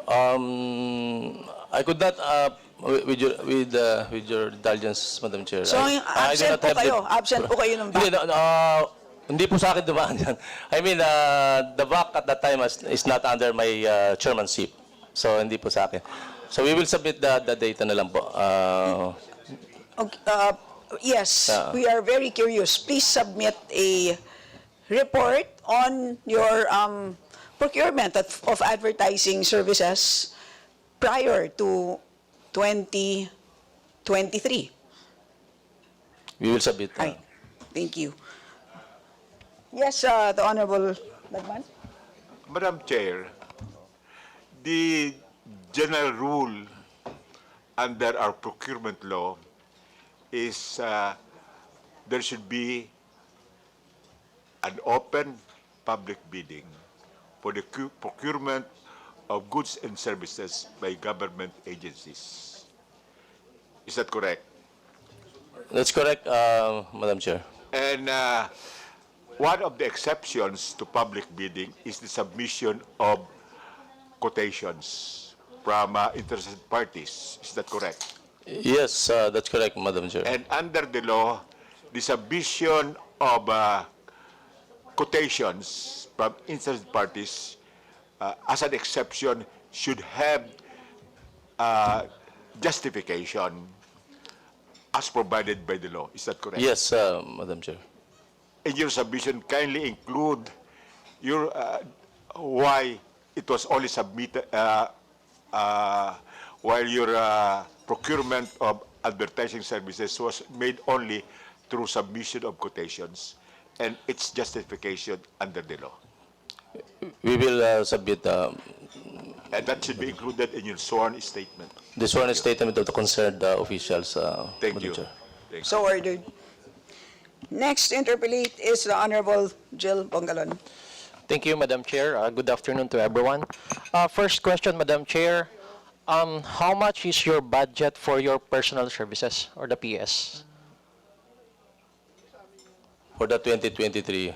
I could not, with your indulgence, Madam Chair. So I do absent not po have kayo, absent po kayo ng Hindi, back. hindi po sa akin dumaan yan. I mean, the VAC at that time is not under my chairmanship. So, hindi po sa akin. So, we will submit the data na lang po. Okay, yes, we are very curious. Please submit a report on your procurement of advertising services prior to 2023. We will submit. Right. Thank you. Yes, the Honorable Lagman. Madam Chair, the general rule under our procurement law is there should be an open public bidding for the procurement of goods and services by government agencies. Is that correct? That's correct, Madam Chair. And one of the exceptions to public bidding is the submission of quotations from interested parties. Is that correct? Yes, that's correct, Madam Chair. And under the law, the submission of quotations from interested parties as an exception should have justification as provided by the law. Is that correct? Yes, Madam Chair. In your submission, kindly include your why it was only submitted while your procurement of advertising services was made only through submission of quotations and its justification under the law. We will submit And that should be included in your sworn statement. the sworn statement of the concerned officials, Thank Madam you. Chair. Thank you. So ordered. Next to interpolate is the Honorable Jill Bongalon. Thank you, Madam Chair. Good afternoon to everyone. First question, Madam Chair. How much is your budget for your personal services or the PS? For the 2023,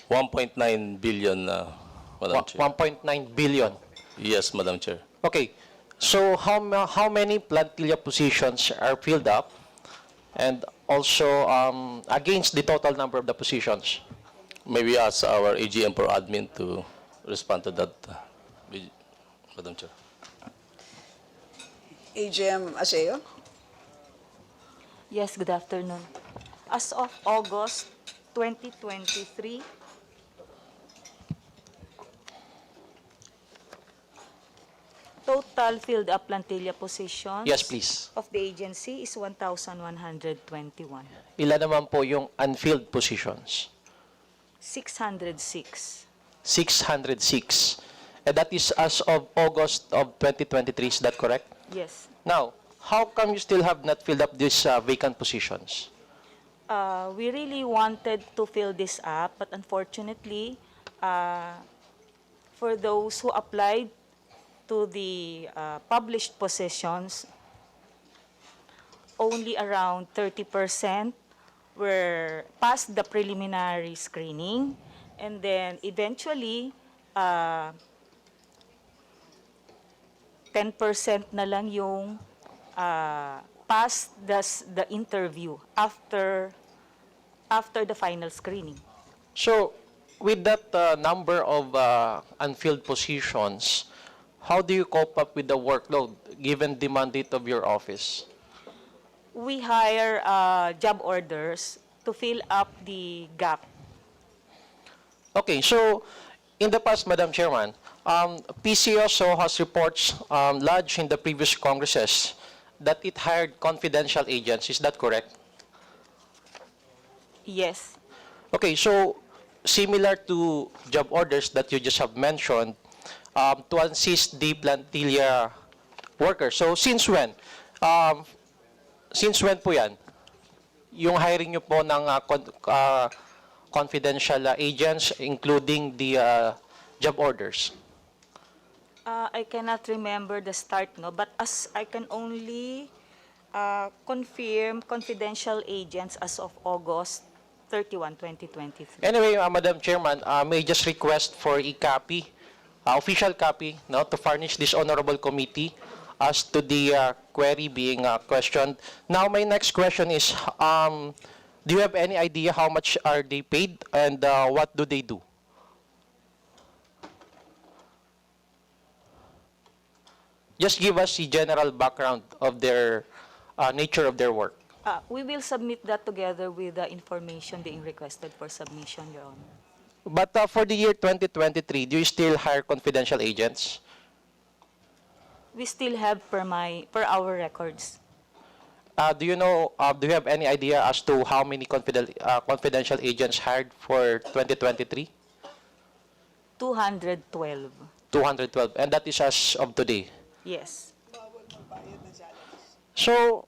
1.9 billion, Madam Chair. 1.9 billion. Yes, Madam Chair. Okay. So how many plantilla positions are filled up? And also against the total number of the positions? Maybe ask our AGM for admin to respond to that, Madam Chair. AGM Aseo. Yes, good afternoon. As of August 2023, total filled up plantilla positions Yes, please. of the agency is 1,121. Ilan naman po yung unfilled positions? 606. 606. And that is as of August of 2023, is that correct? Yes. Now, how come you still have not filled up these vacant positions? We really wanted to fill this up, but unfortunately, for those who applied to the published positions, only around 30% were past the preliminary screening, and then eventually 10% na lang yung past the interview after the final screening. So, with that number of unfilled positions, how do you cope up with the workload given the mandate of your office? We hire job orders to fill up the gap. Okay, so in the past, Madam Chairman, PCSO has reports lodged in the previous Congresses that it hired confidential agents. Is that correct? Yes. Okay, so similar to job orders that you just have mentioned, to assist the plantilla workers. So since when? Since when po yan? Yung hiring nyo po ng confidential agents, including the job orders? I cannot remember the start, no, but as I can only confirm confidential agents as of August 31, 2023. Anyway, Madam Chairman, may just request for a copy, official copy, no, to furnish this honorable committee as to the query being questioned. Now, my next question is, do you have any idea how much are they paid and what do they do? Just give us the general background of their nature of their work. We will submit that together with the information being requested for submission, Your Honor. But for the year 2023, do you still hire confidential agents? We still have per our records. Do you have any idea as to how many confidential agents hired for 2023? 212. 212, and that is as of today. Yes. So,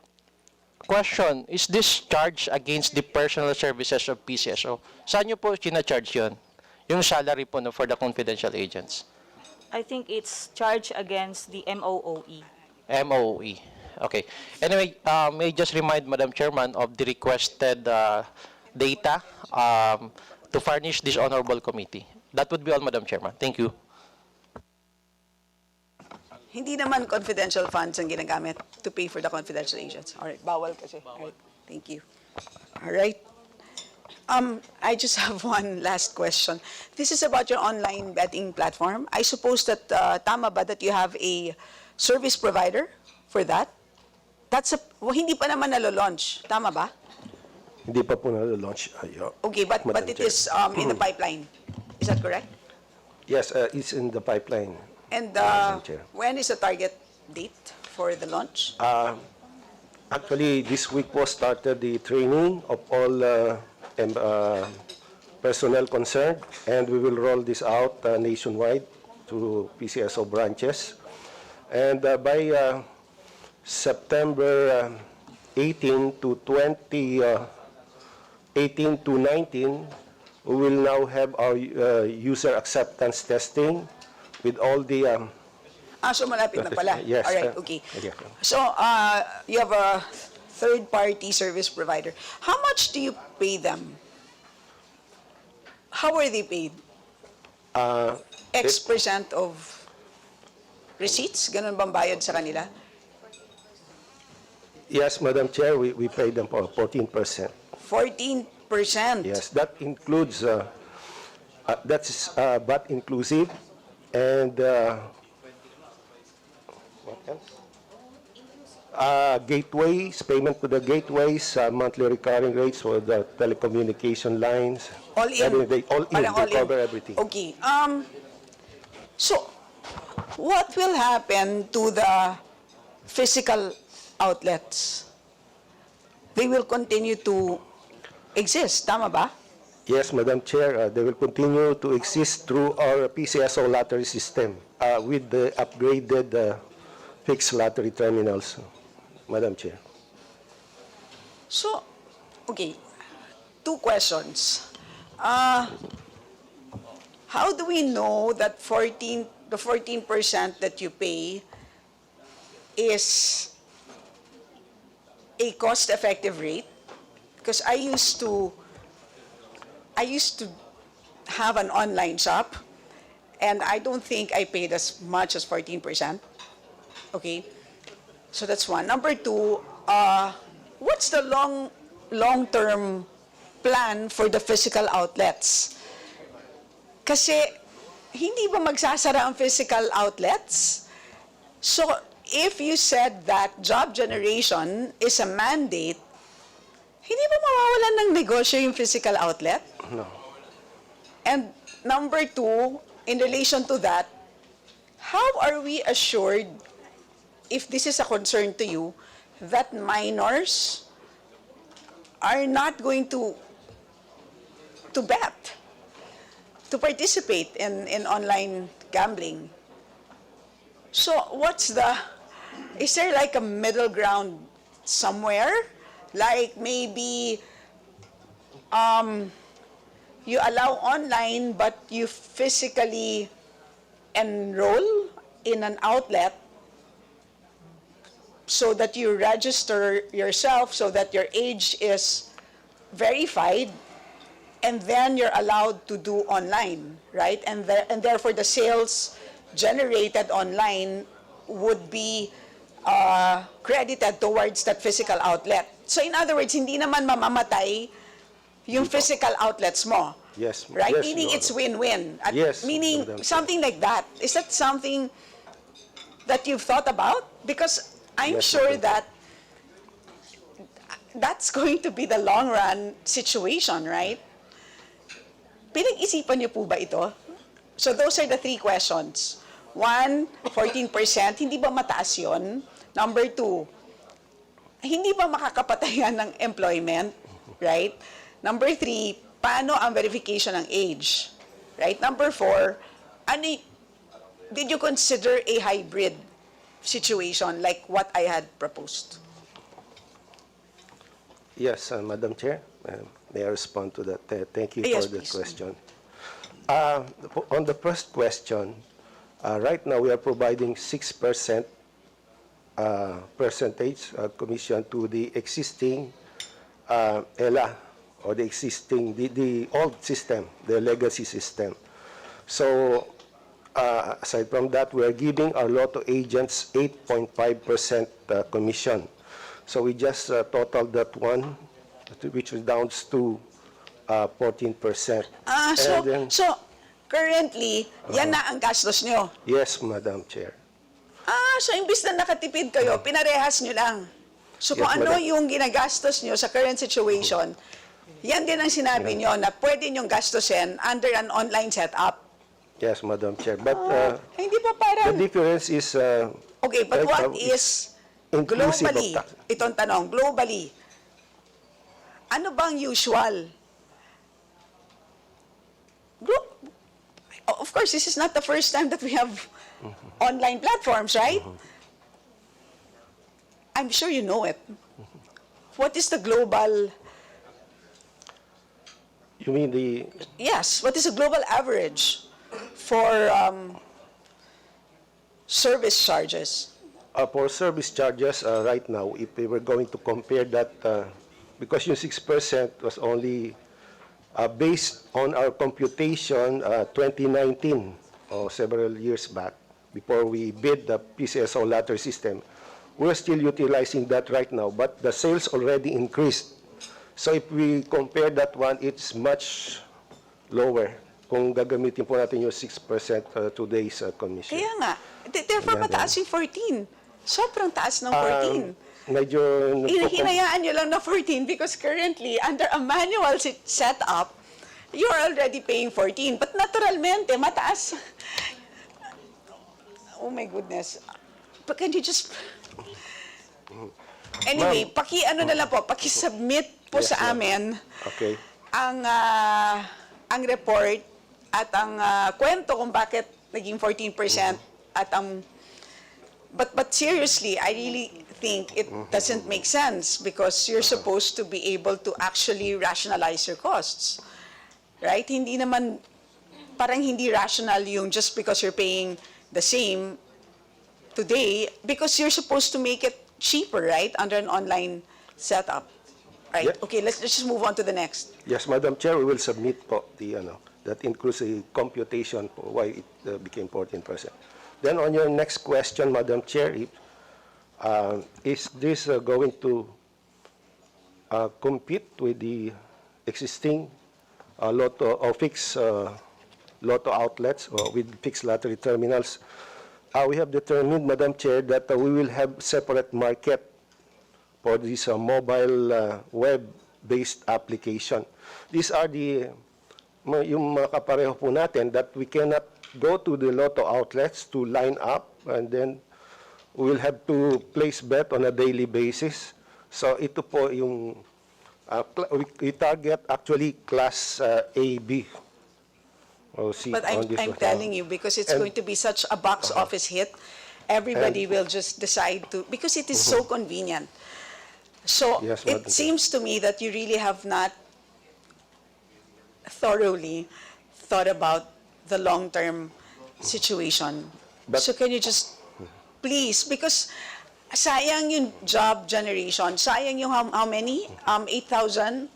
question, is this charge against the personal services of PCSO? Saan nyo po charge yun? Yung salary po for the confidential agents? I think it's charged against the MOOE. MOE. Okay. Anyway, may I just remind Madam Chairman of the requested data to furnish this honorable committee. That would be all, Madam Chairman. Thank you. Hindi naman confidential funds ang ginagamit to pay for the confidential agents. All right, bawal kasi. All right, thank you. All right. I just have one last question. This is about your online betting platform. I suppose that tama ba that you have a service provider for that? Hindi pa naman nalo-launch. Tama ba? Hindi pa po na-launch. Okay, but it is in the pipeline. Is that correct? Yes, it's in the pipeline. And when is the target date for the launch? Actually, this week was started the training of all personnel concerned, and we will roll this out nationwide to PCSO branches. And by September 18 to 18 to 19, we will now have our user acceptance testing with all the... So malapit na pala. Yes. All right, okay. Yeah. So you have a third-party service provider. How much do you pay them? How are they paid? X% of receipts? Ganun bang bayad sa kanila? Yes, Madam Chair, we pay them for 14%. 14%? Yes, that includes, that's VAT inclusive, and what else? Gateways, payment to the gateways, monthly recurring rates for the telecommunication lines. All in? Everything, all in, Parang all they cover everything. Okay. So, what will happen to the physical outlets? They will continue to exist, tama ba? Yes, Madam Chair, they will continue to exist through our PCSO lottery system with the upgraded fixed lottery terminals, Madam Chair. So, okay, two questions. How do we know that the 14% that you pay is a cost-effective rate? Because I used to have an online shop, and I don't think I paid as much as 14%. Okay, so that's one. Number two, what's the long-term plan for the physical outlets? Kasi hindi ba magsasara ang physical outlets? So if you said that job generation is a mandate, hindi ba mawawalan ng negosyo yung physical outlet? No. And number two, in relation to that, how are we assured, if this is a concern to you, that minors are not going to bet, to participate in online gambling? So is there like a middle ground somewhere? Like maybe you allow online but you physically enroll in an outlet so that you register yourself so that your age is verified, and then you're allowed to do online, right? And therefore the sales generated online would be credited towards that physical outlet. So in other words, hindi naman mamamatay yung physical outlets mo. Yes. Right? Yes, Meaning Your it's Honor. win-win. Yes, Meaning Madam Chair. something like that. Is that something that you've thought about? Because I'm Yes, sure Madam that that's going to be the long run situation, right? Pinag-isipan niyo po ba ito? So those are the three questions. One, 14%, hindi ba mataas yun? Number two, hindi ba makakapatayan ng employment? Right? Number three, paano ang verification ng age? Right? Number four, did you consider a hybrid situation like what I had proposed? Yes, Madam Chair, may I respond to that? Thank you Yes, for the please. question. On the first question, right now we are providing 6% percentage commission to the existing ELA, or the existing, the old system, the legacy system. So, aside from that, we are giving our lotto agents 8.5% commission. So we just totaled that one, which redounds to 14%. So currently, yan na ang gastos nyo. Yes, Madam Chair. So imbis na nakatipid kayo, pinarehas nyo lang. So kung Yes, ano Madam. yung ginagastos nyo sa current situation, yan din ang sinabi nyo na pwede nyong gastusin under an online setup. Yes, Madam Chair. But Hindi pa the parang... difference is... Okay, but right what now is inclusive of globally, tax. itong tanong, globally, ano bang usual? Of course, this is not the first time that we have online platforms, right? I'm sure you know it. What is the global... You mean the... Yes, what is the global average for service charges? For service charges, right now, if we were going to compare that, because yung 6% was only based on our computation 2019, or several years back, before we bid the PCSO lottery system, we're still utilizing that right now, but the sales already increased. So if we compare that one, it's much lower kung gagamitin po natin yung 6% today's commission. Kaya nga, therefore mataas yung 14. Sobrang taas ng 14. Medyo... Hinayaan nyo lang na 14 because currently, under a manual setup, you're already paying 14. But naturalmente, mataas. Oh my goodness. But can you just... Anyway, paki-ano na lang po, paki-submit po Yes, sa ma'am. amin Okay. ang report at ang kwento kung bakit naging 14% at ang... But seriously, I really think it doesn't make sense because you're supposed to be able to actually rationalize your costs. Right? Hindi naman, parang hindi rational yung just because you're paying the same today because you're supposed to make it cheaper, right? Under an online setup. Right? Yeah. Okay, let's just move on to the next. Yes, Madam Chair, we will submit po the, that includes a computation po why it became 14%. Then on your next question, Madam Chair, is this going to compete with the existing lotto or fixed lotto outlets or with fixed lottery terminals? We have determined, Madam Chair, that we will have separate market for this mobile web-based application. These are yung mga kapareho po natin that we cannot go to the lotto outlets to line up, and then we will have to place bet on a daily basis. So ito po yung we target actually class A, B. But I'm telling you, because it's going to be such a box office hit, everybody will just decide to, because it is so convenient. So Yes, Madam it Chair. seems to me that you really have not thoroughly thought about the long-term situation. But- So can you just, please, because sayang yung job generation, sayang yung how many? 8,000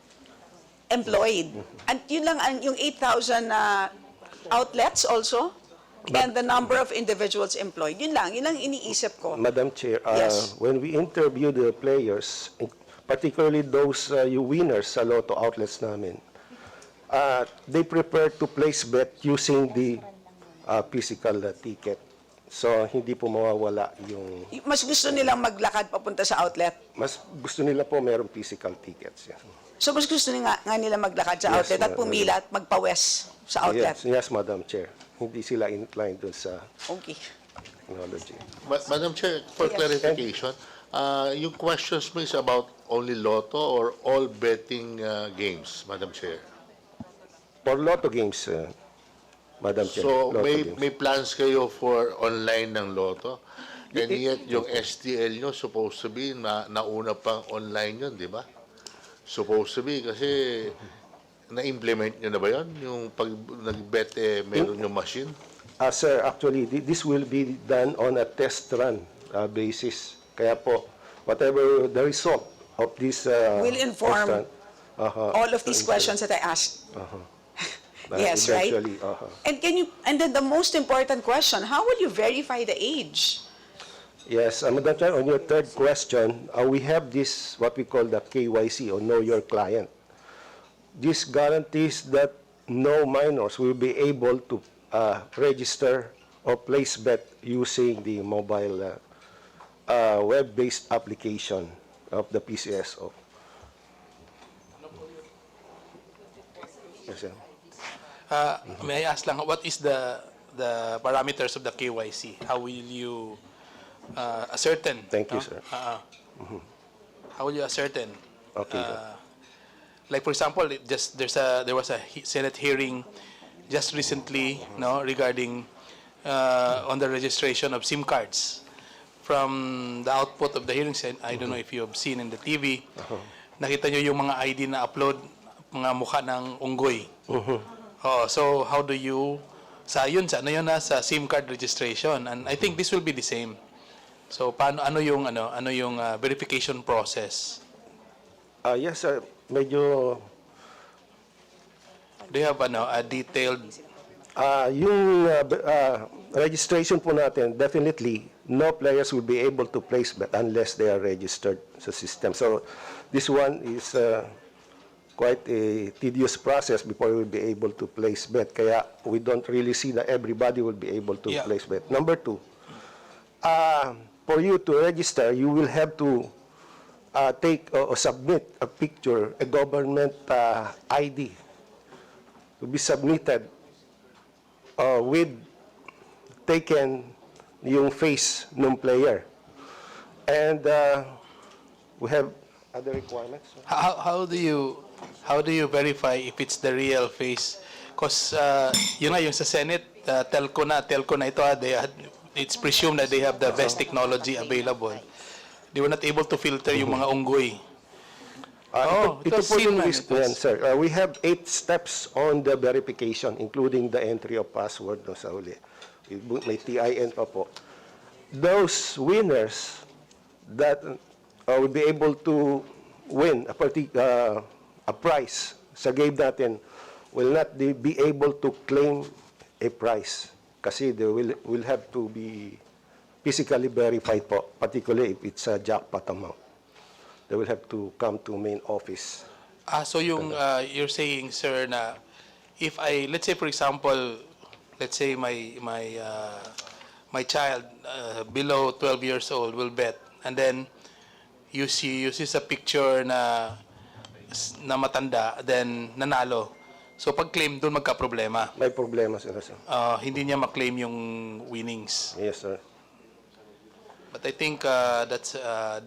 employed. And yun lang, yung 8,000 outlets also, and the number of individuals employed. Yun lang iniisip ko. Madam Chair, Yes. when we interview the players, particularly those yung winners sa Lotto outlets namin, they prefer to place bet using the physical ticket. So, hindi po mawawala yung... Mas gusto nilang maglakad papunta sa outlet. Mas gusto nila po merong physical tickets. Yes, So mas gusto nga nila maglakad sa Yes, outlet at ma'am. pumila at magpawes sa outlet. Yes, Madam Chair. Hindi sila inclined dun sa Okay. technology. Madam Chair, for Yes. clarification, yung questions mo is about only Lotto or all betting games, Madam Chair? For Lotto games, Madam Chair. So Lotto may games. may plans kayo for online ng Lotto? And yet yung STL nyo supposed to be nauna pang online yun, di ba? Supposed to be kasi na-implement nyo na ba yun? Yung pag nag-bet meron yung machine? Sir, actually, this will be done on a test run basis. Kaya po, whatever the result of this Will inform test run, all of these questions that I asked. Yes, right? eventually, And then the most important question, how will you verify the age? Yes, Madam Chair, on your third question, we have this, what we call the KYC, or Know Your Client. This guarantees that no minors will be able to register or place bet using the mobile web-based application of the PCSO. Yes, sir. May I ask lang, what is the parameters of the KYC? How will you ascertain? Thank you, sir. How will you ascertain? Okay, sir. Like for example, there was a Senate hearing just recently, regarding on the registration of SIM cards. From the output of the hearings, I don't know if you have seen in the TV, nakita nyo yung mga ID na upload, mga mukha ng unggoy. So how do you, sa ano yun na sa SIM card registration, and I think this will be the same. So ano yung verification process? Yes, sir. Medyo Do you have a detailed? yung registration po natin, definitely, no players will be able to place bet unless they are registered sa system. So, this one is quite a tedious process before we'll be able to place bet. Kaya, we don't really see that everybody will be able to place bet. Number two, for you to register, you will have to take or submit a picture, a government ID to be submitted with taken yung face ng player. And we have other requirements. How do you verify if it's the real face? Because yun nga yung sa Senate, telco na ito, it's presumed that they have the best technology available. They were not able to filter yung mga unggoy. Ito po yung risk yan, sir. We have 8 steps on the verification, including the entry of password no, sa huli. May TIN pa po. Those winners that will be able to win a prize sa game natin will not be able to claim a prize kasi they will have to be physically verified po, particularly if it's a jackpot amount. They will have to come to main office. So yung you're saying, sir, na if let's say for example, let's say my child below 12 years old will bet, and then you see a picture na matanda, then nanalo. So pag claim doon magka-problema. May problema sila, sir. Hindi niya ma-claim yung winnings. Yes, sir. But I think that's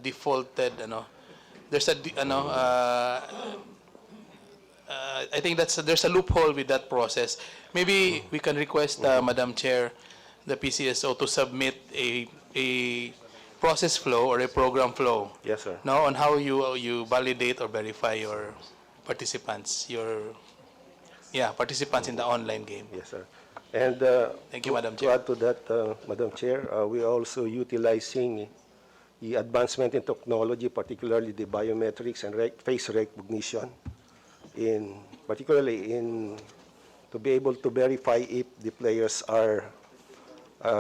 defaulted, there's I think there's a loophole with that process. Maybe we can request, Madam Chair, the PCSO to submit a a process flow or a program flow. Yes, sir. No, on how you validate or verify your participants, participants in the online game. Yes, sir. And Thank you, Madam to Chair. add to that, Madam Chair, we are also utilizing the advancement in technology, particularly the biometrics and face recognition, particularly to be able to verify if the players are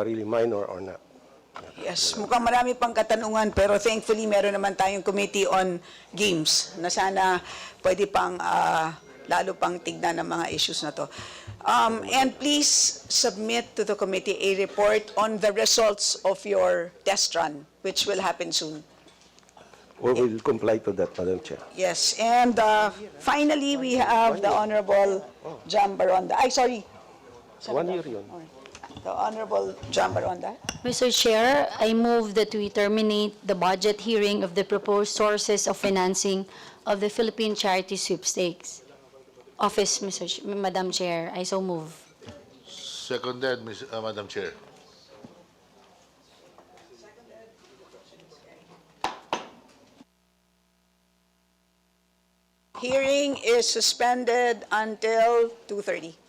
really minor or not. Yes, mukhang marami pang katanungan pero thankfully meron naman tayong committee on games na sana pwede pang lalo pang tignan ng mga issues na to. And please submit to the committee a report on the results of your test run, which will happen soon. We will comply to that, Madam Chair. Yes, and finally we have the Honorable Jam Baronda. Ay, sorry. 1 year yun. The Honorable Jam Baronda. Mr. Chair, I move that we terminate the budget hearing of the proposed sources of financing of the Philippine Charity Sweepstakes. Office, Madam Chair, I so move. Seconded, Madam Chair. Hearing is suspended until 2:30.